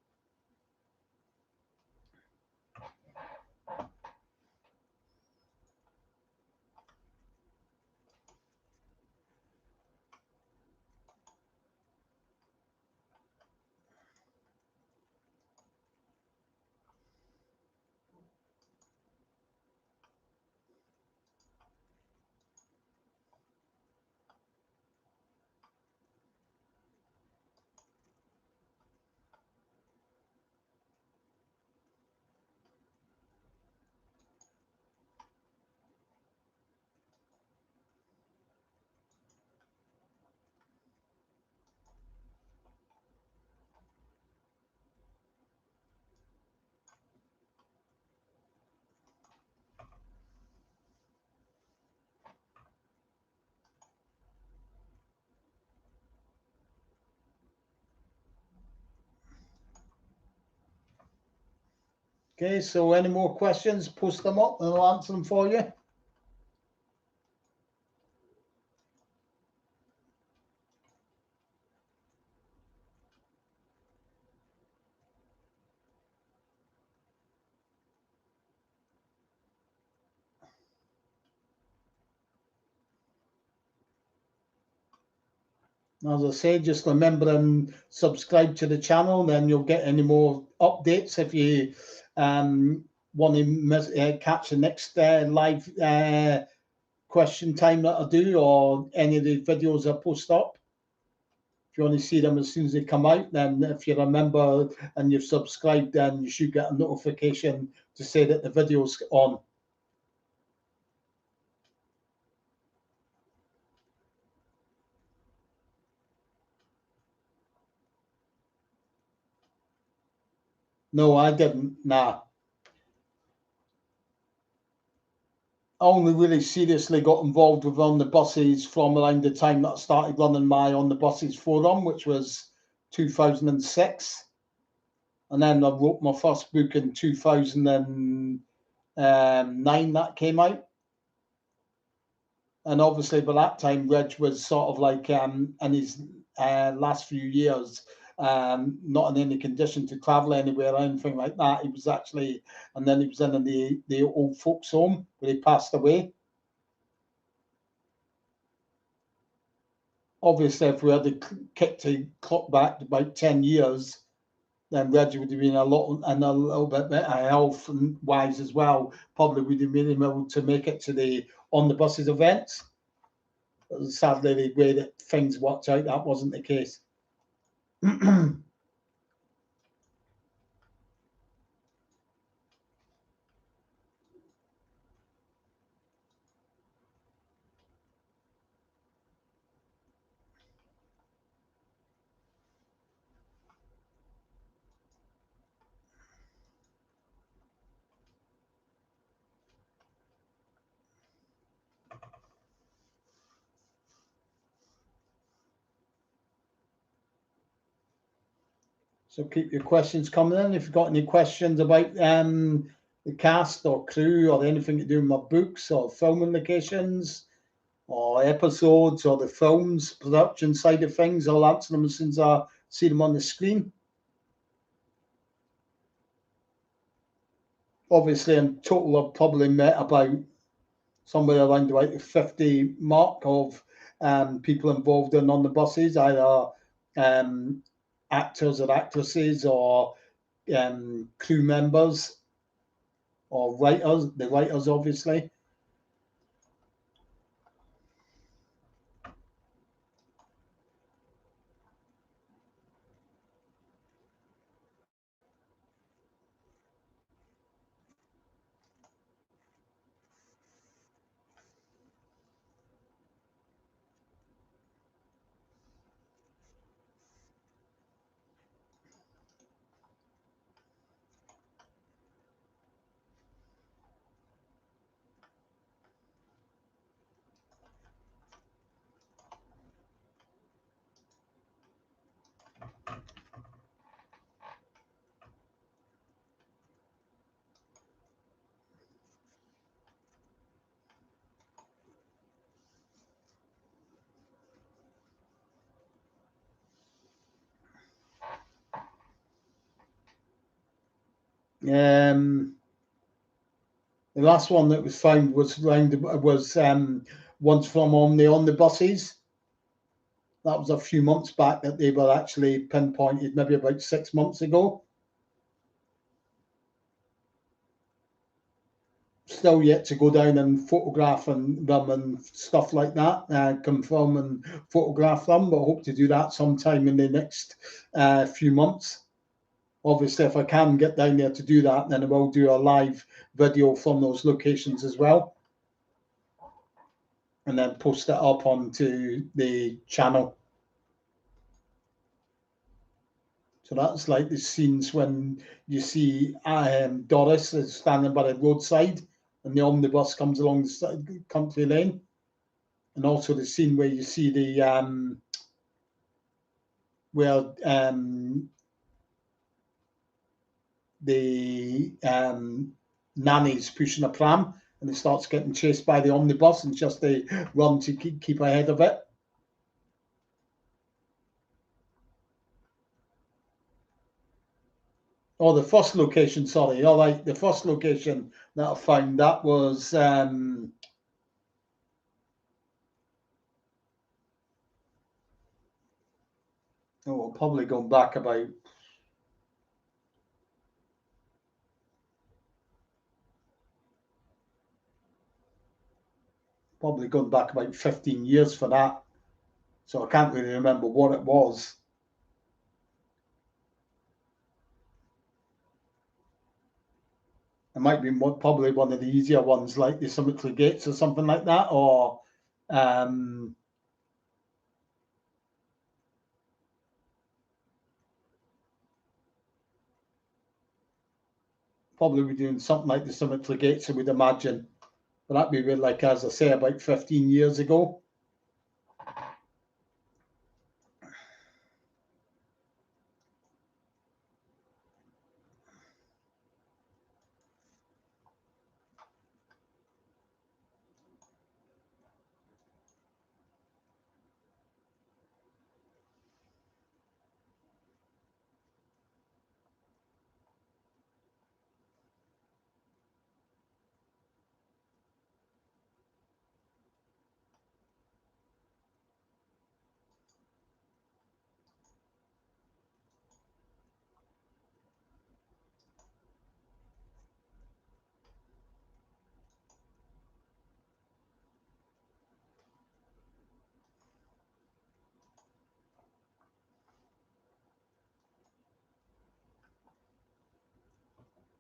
Okay, so any more questions, post them up and I'll answer them for you. As I say, just remember and subscribe to the channel, then you'll get any more updates if you want to catch the next live question time that I do, or any of the videos I post up. If you want to see them as soon as they come out, then if you're a member and you've subscribed, then you should get a notification to say that the video's on. No, I didn't. Nah. I only really seriously got involved with On the Buses from around the time that I started running my On the Buses forum, which was 2006. And then I wrote my first book in 2009 that came out. And obviously by that time, Reg was sort of like in his last few years, not in any condition to travel anywhere or anything like that. He was actually, and then he was in the old folks home where he passed away. Obviously, if we had kicked the clock back to about 10 years, then Reggie would have been a little bit better health wise as well. Probably would have been able to make it to the On the Buses events. But sadly, the way that things worked out, that wasn't the case. So keep your questions coming in. If you've got any questions about the cast or crew or anything to do with my books or filming locations or episodes or the films production side of things, I'll answer them as soon as I see them on the screen. Obviously, in total, I've probably met about somewhere around about the 50 mark of people involved in On the Buses, either actors or actresses or crew members or writers, the writers, obviously. The last one that was found was once from on the buses. That was a few months back that they were actually pinpointed, maybe about 6 months ago. Still yet to go down and photograph them and stuff like that, confirm and photograph them, but I hope to do that sometime in the next few months. Obviously, if I can get down there to do that, then I will do a live video from those locations as well, and then post it up onto the channel. So that's like the scenes when you see Doris is standing by the roadside and the omnibus comes along the country lane, and also the scene where you see the where the nanny's pushing a pram, and he starts getting chased by the omnibus, and just they run to keep ahead of it. Oh, the first location, sorry. All right, the first location that I found, that was probably going back about probably going back about 15 years for that. So I can't really remember what it was. It might be probably one of the easier ones, like the Cemetery Gates or something like that, or probably we're doing something like the Cemetery Gates, I would imagine. But that'd be like, as I say, about 15 years ago.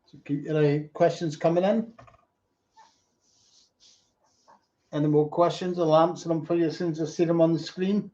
So keep your questions coming in. Any more questions? I'll answer them for you as soon as I see them on the screen.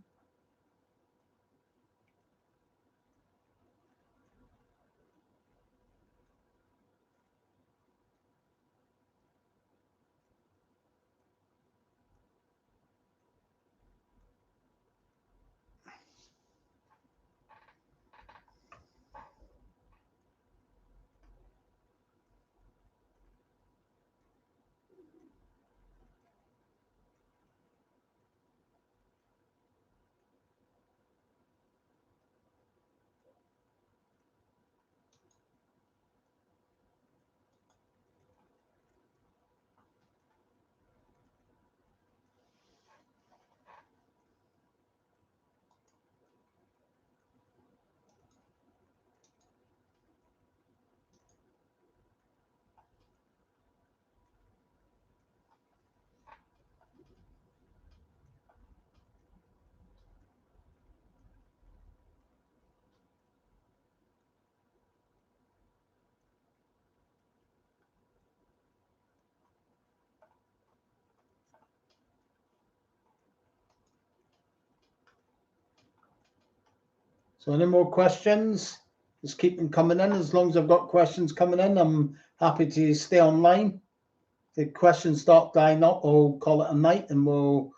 So any more questions? Just keep them coming in. As long as I've got questions coming in, I'm happy to stay online. If the questions start dying up, we'll call it a night, and we'll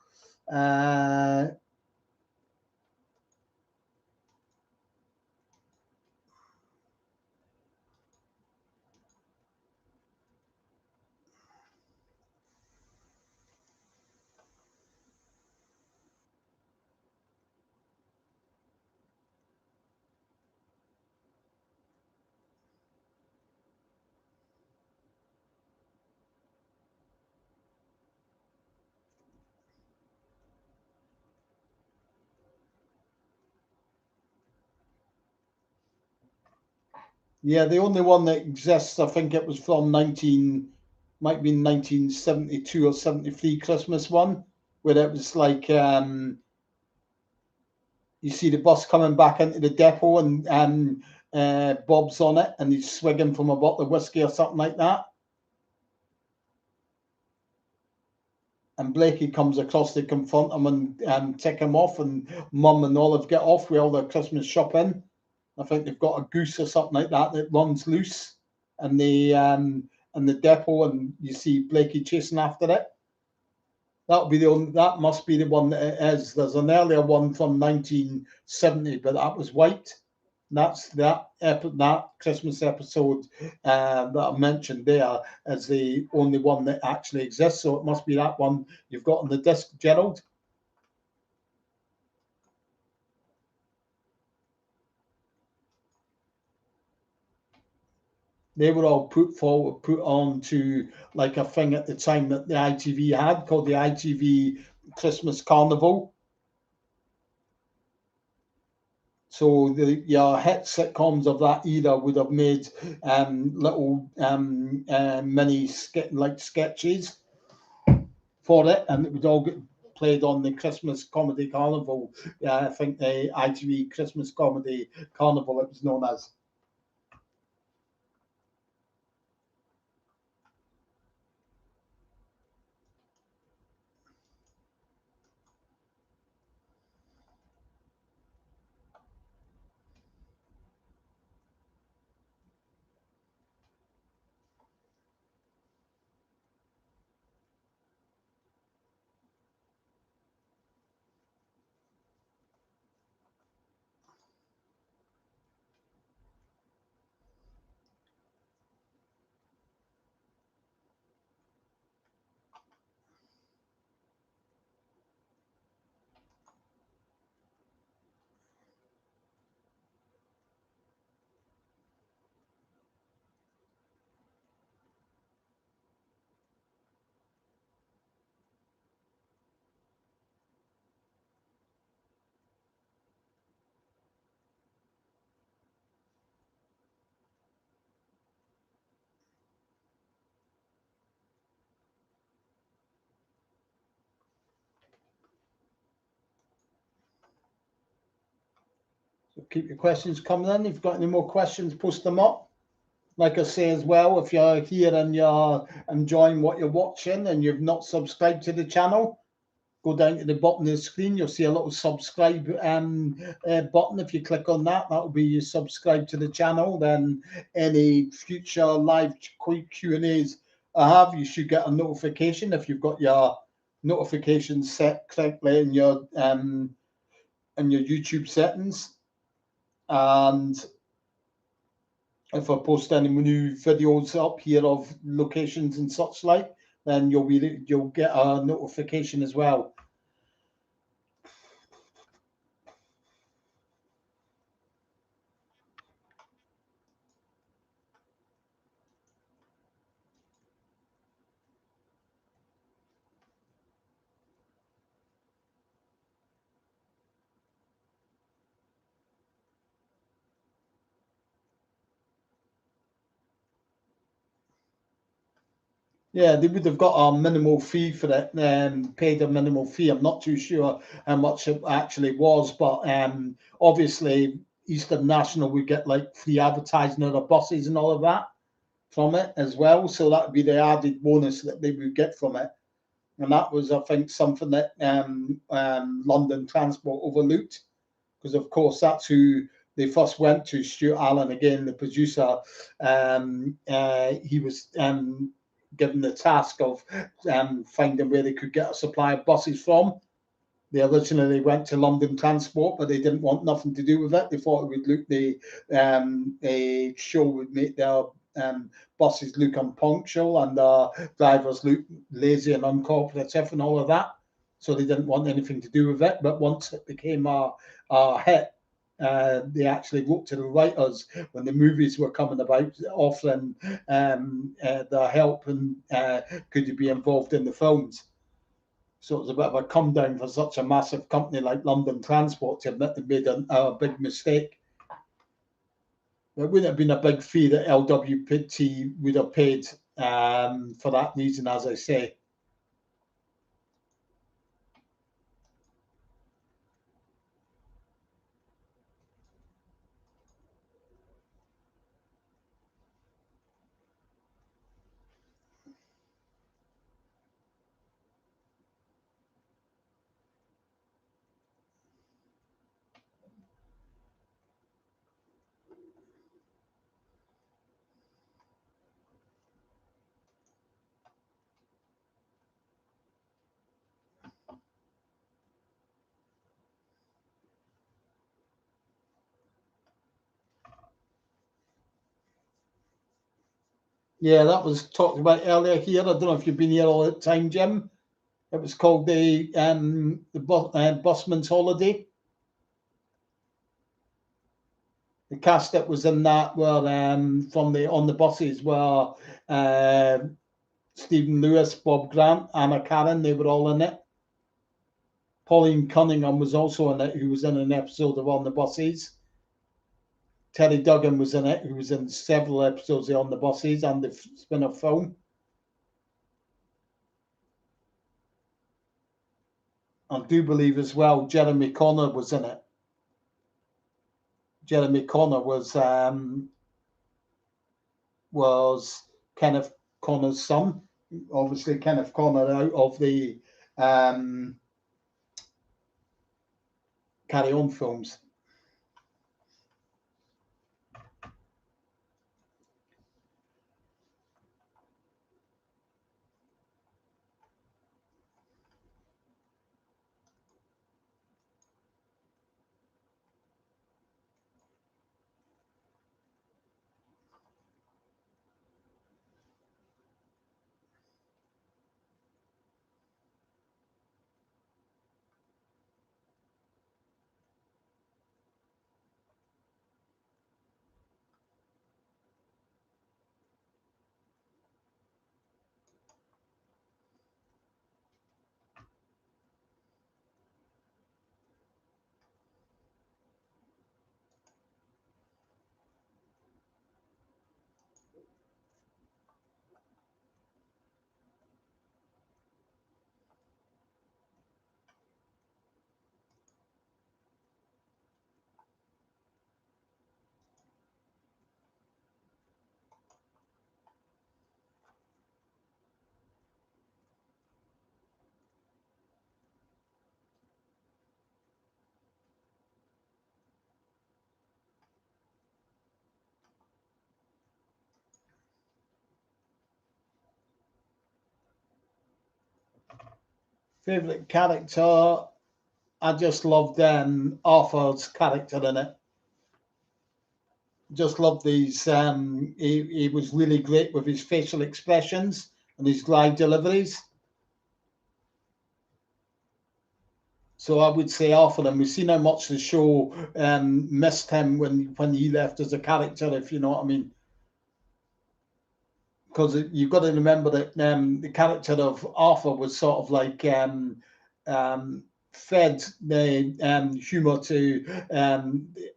yeah, the only one that exists, I think it was from might be 1972 or 73 Christmas one, where it was like you see the bus coming back into the depot, and Bob's on it, and he's swigging from a bottle of whiskey or something like that. And Blakey comes across to confront him and take him off, and Mum and Olive get off with all their Christmas shopping. I think they've got a goose or something like that that runs loose, and the depot, and you see Blakey chasing after it. That'll be the only, that must be the one that it is. There's an earlier one from 1970, but that was white. That's that Christmas episode that I mentioned there as the only one that actually exists. So it must be that one you've got on the disc, Gerald. They were all put on to like a thing at the time that the ITV had called the ITV Christmas Carnival. So your hit sitcoms of that era would have made little mini sketches for it, and it would all get played on the Christmas Comedy Carnival. I think the ITV Christmas Comedy Carnival it was known as. So keep your questions coming in. If you've got any more questions, post them up. Like I say as well, if you're here and you're enjoying what you're watching and you've not subscribed to the channel, go down to the bottom of the screen. You'll see a little subscribe button. If you click on that, that will be you subscribe to the channel. Then any future live Q and A's I have, you should get a notification if you've got your notifications set correctly in your YouTube settings. And if I post any new videos up here of locations and such like, then you'll get a notification as well. Yeah, they would have got a minimal fee for it, paid a minimal fee. I'm not too sure how much it actually was, but obviously Eastern National would get like free advertising of the buses and all of that from it as well. So that would be the added bonus that they would get from it. And that was, I think, something that London Transport overlooked because, of course, that's who they first went to. Stuart Allen, again, the producer, he was given the task of finding where they could get a supply of buses from. They originally went to London Transport, but they didn't want nothing to do with it. They thought it would look a show would make their buses look unpunctual and drivers look lazy and uncooperative and all of that. So they didn't want anything to do with it. But once it became a hit, they actually wrote to the writers when the movies were coming about, offering their help and could you be involved in the films. So it was a bit of a come down for such a massive company like London Transport to admit they made a big mistake. It wouldn't have been a big fee that LWT would have paid for that reason, as I say. Yeah, that was talked about earlier here. I don't know if you've been here all the time, Jim. It was called the Busman's Holiday. The cast that was in that were from the on the buses were Stephen Lewis, Bob Grant, Anna Karen. They were all in it. Pauline Cunningham was also in it, who was in an episode of On the Buses. Terry Duggan was in it, who was in several episodes of On the Buses and the spin-off film. I do believe as well Jeremy Connor was in it. Jeremy Connor was Kenneth Connor's son. Obviously, Kenneth Connor out of the Carry On films. Favorite character? I just loved Arthur's character in it. Just loved these. He was really great with his facial expressions and his glide deliveries. So I would say Arthur, and we've seen how much the show missed him when he left as a character, if you know what I mean. Because you've got to remember that the character of Arthur was sort of like fed the humour to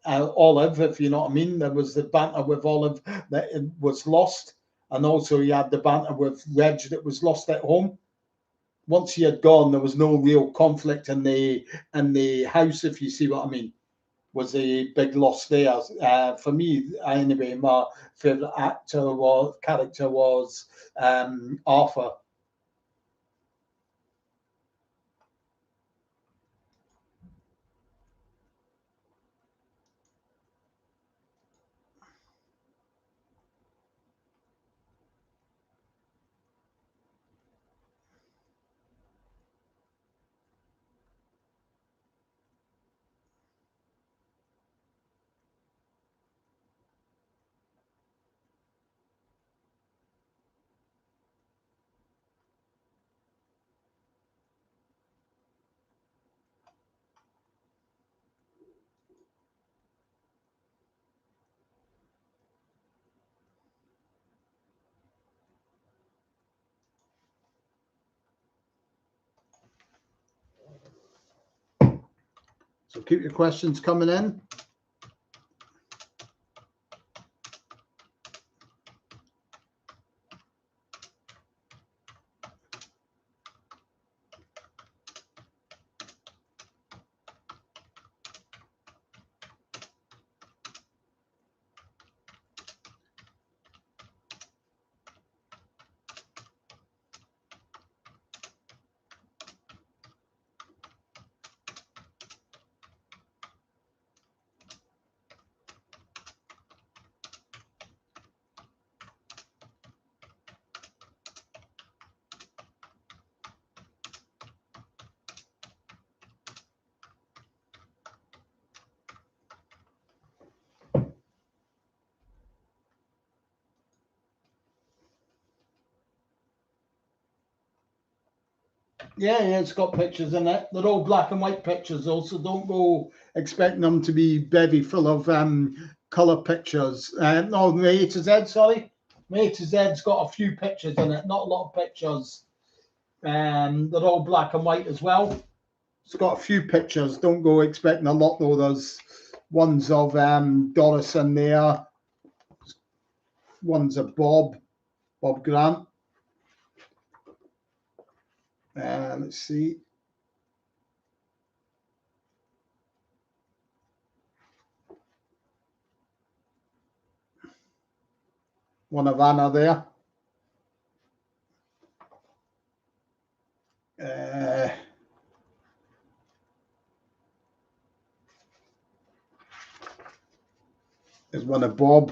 Olive, if you know what I mean. There was the banter with Olive that was lost, and also he had the banter with Reg that was lost at home. Once he had gone, there was no real conflict in the house, if you see what I mean. Was a big loss there. For me, anyway, my favourite character was Arthur. So keep your questions coming in. Yeah, it's got pictures in it. They're all black and white pictures, also. Don't go expecting them to be very full of colour pictures. No, the A to Z, sorry. The A to Z's got a few pictures in it, not a lot of pictures. They're all black and white as well. It's got a few pictures. Don't go expecting a lot, though. There's ones of Doris in there, ones of Bob Grant. Let's see. One of Anna there. There's one of Bob.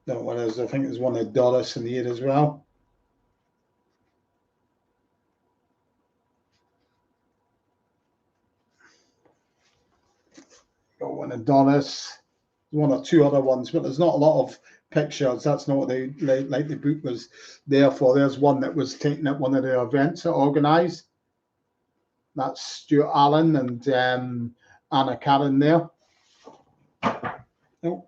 That one is, I think there's one of Doris in here as well. Got one of Doris. One or two other ones, but there's not a lot of pictures. That's not what they like the book was there for. There's one that was taken at one of the events that organised. That's Stuart Allen and Anna Karen there. Oh.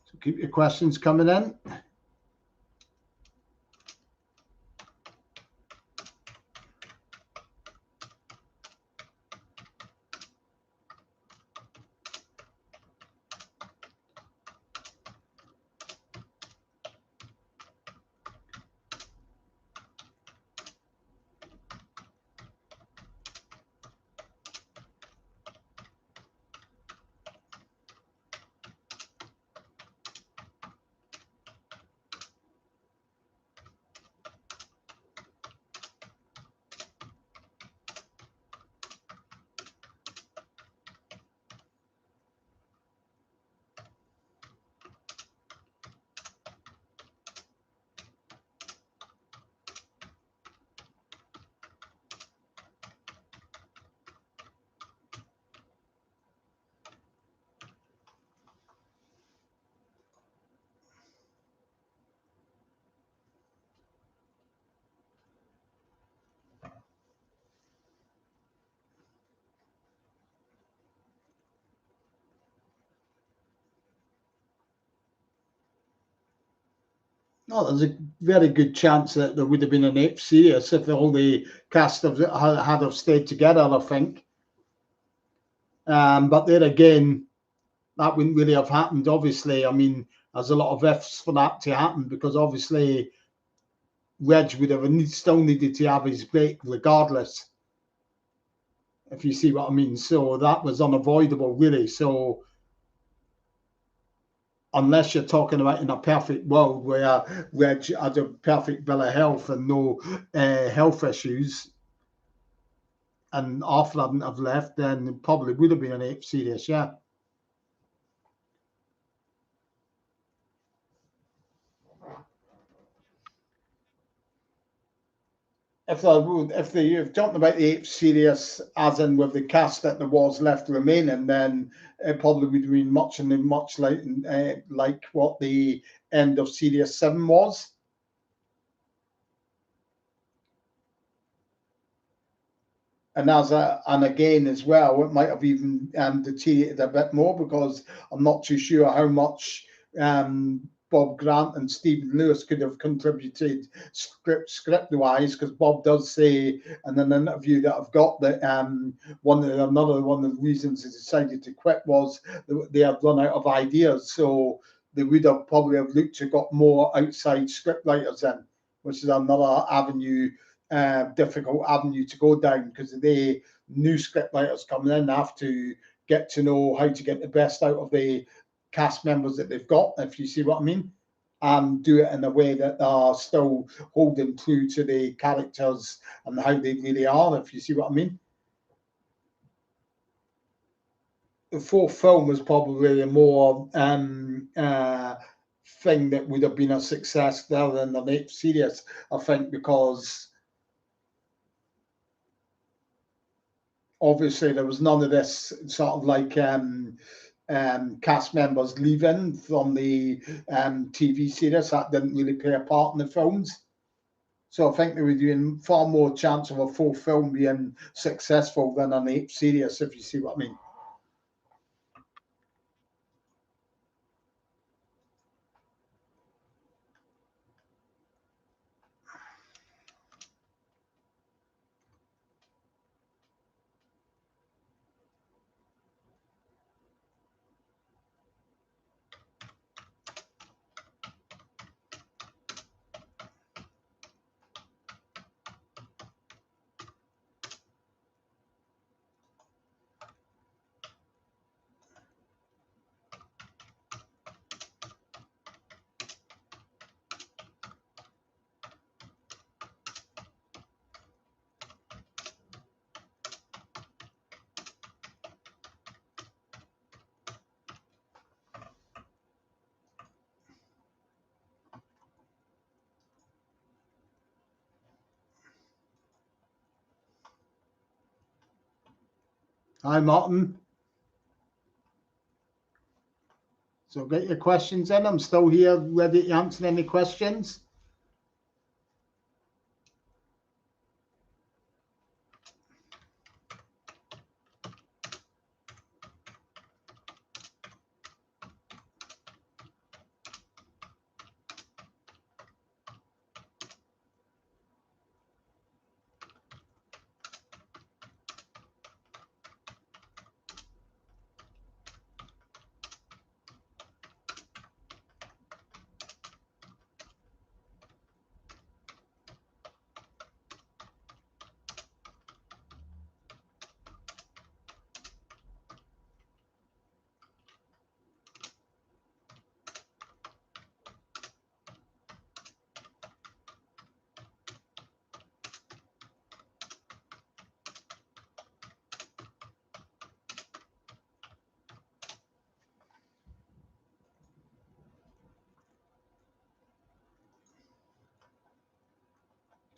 So keep your questions coming in. No, there's a very good chance that there would have been an 8th series if all the cast had have stayed together, I think. But there again, that wouldn't really have happened, obviously. I mean, there's a lot of ifs for that to happen because obviously Reg would have still needed to have his break regardless, if you see what I mean. So that was unavoidable, really. So unless you're talking about in a perfect world where Reg had a perfect bill of health and no health issues, and Arthur hadn't have left, then it probably would have been an 8th series, yeah. If you've talked about the 8th series, as in with the cast that there was left remaining, then it probably would have been much like what the end of Series 7 was. And again as well, it might have even deteriorated a bit more because I'm not too sure how much Bob Grant and Stephen Lewis could have contributed script wise, because Bob does say in an interview that I've got that another one of the reasons he decided to quit was they had run out of ideas, so they would have probably have looked to got more outside script writers in, which is another avenue. Difficult avenue to go down because the new script writers coming in have to get to know how to get the best out of the cast members that they've got, if you see what I mean, and do it in a way that are still holding true to the characters and how they really are, if you see what I mean. The 4th film was probably a more thing that would have been a success there than the 8th series, I think, because obviously there was none of this sort of like cast members leaving from the TV series. That didn't really play a part in the films. So I think they were doing far more chance of a full film being successful than an 8th series, if you see what I mean. Hi, Martin. So get your questions in. I'm still here ready to answer any questions.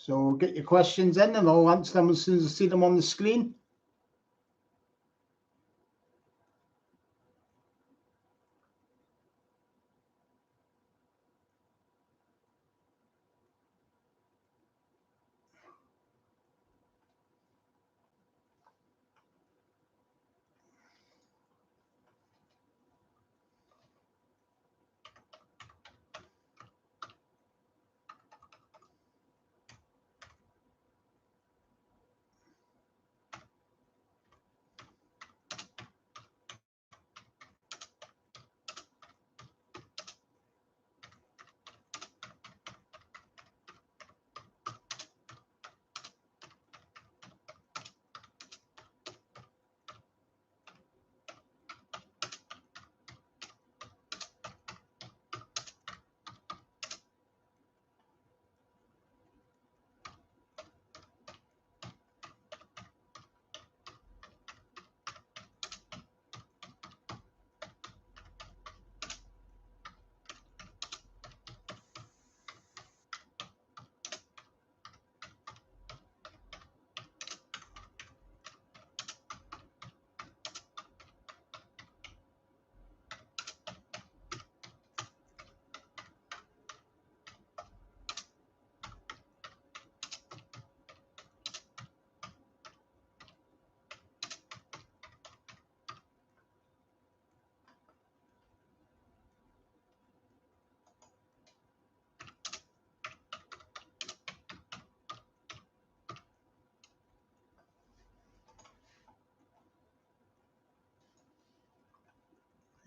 So get your questions in and I'll answer them as soon as I see them on the screen.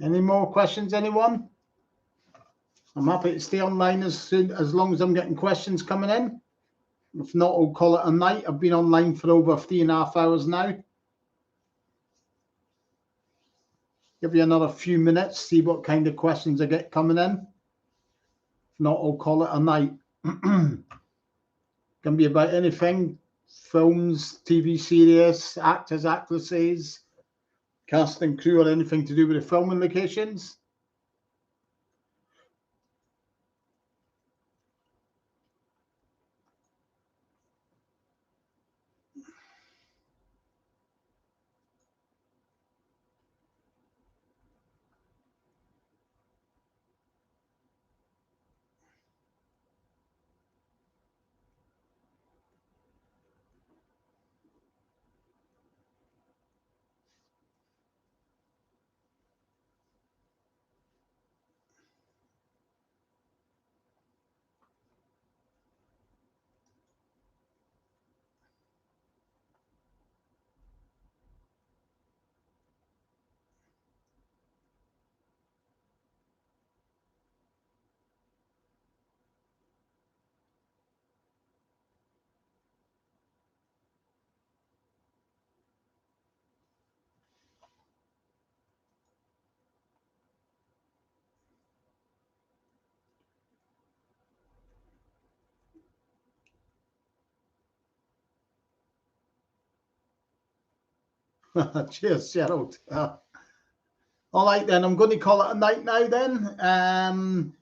Any more questions, anyone? I'm happy to stay online as long as I'm getting questions coming in. If not, I'll call it a night. I've been online for over 3.5 hours now. Give you another few minutes, see what kind of questions I get coming in. If not, I'll call it a night. Can be about anything, films, TV series, actors, actresses, cast and crew, or anything to do with the filming locations. Cheers, Gerald. All right, then. I'm going to call it a night now, then.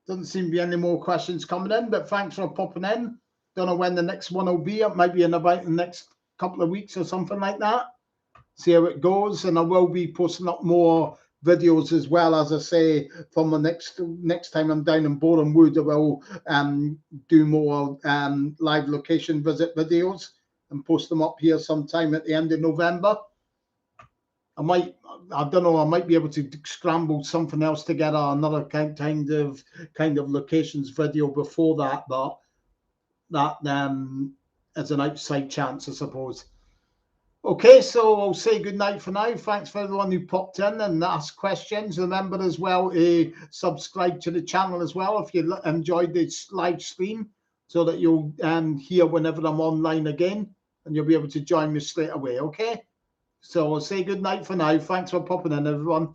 Doesn't seem to be any more questions coming in, but thanks for popping in. Don't know when the next one will be. It might be in about the next couple of weeks or something like that. See how it goes. And I will be posting up more videos as well, as I say, from the next time I'm down in Boreham Wood. I will do more live location visit videos and post them up here sometime at the end of November. I don't know, I might be able to scramble something else together, another kind of locations video before that, but that as an outside chance, I suppose. Okay, so I'll say good night for now. Thanks for everyone who popped in and asked questions. Remember as well to subscribe to the channel as well if you enjoyed this live stream, so that you'll hear whenever I'm online again, and you'll be able to join me straight away. Okay, so I'll say good night for now. Thanks for popping in, everyone.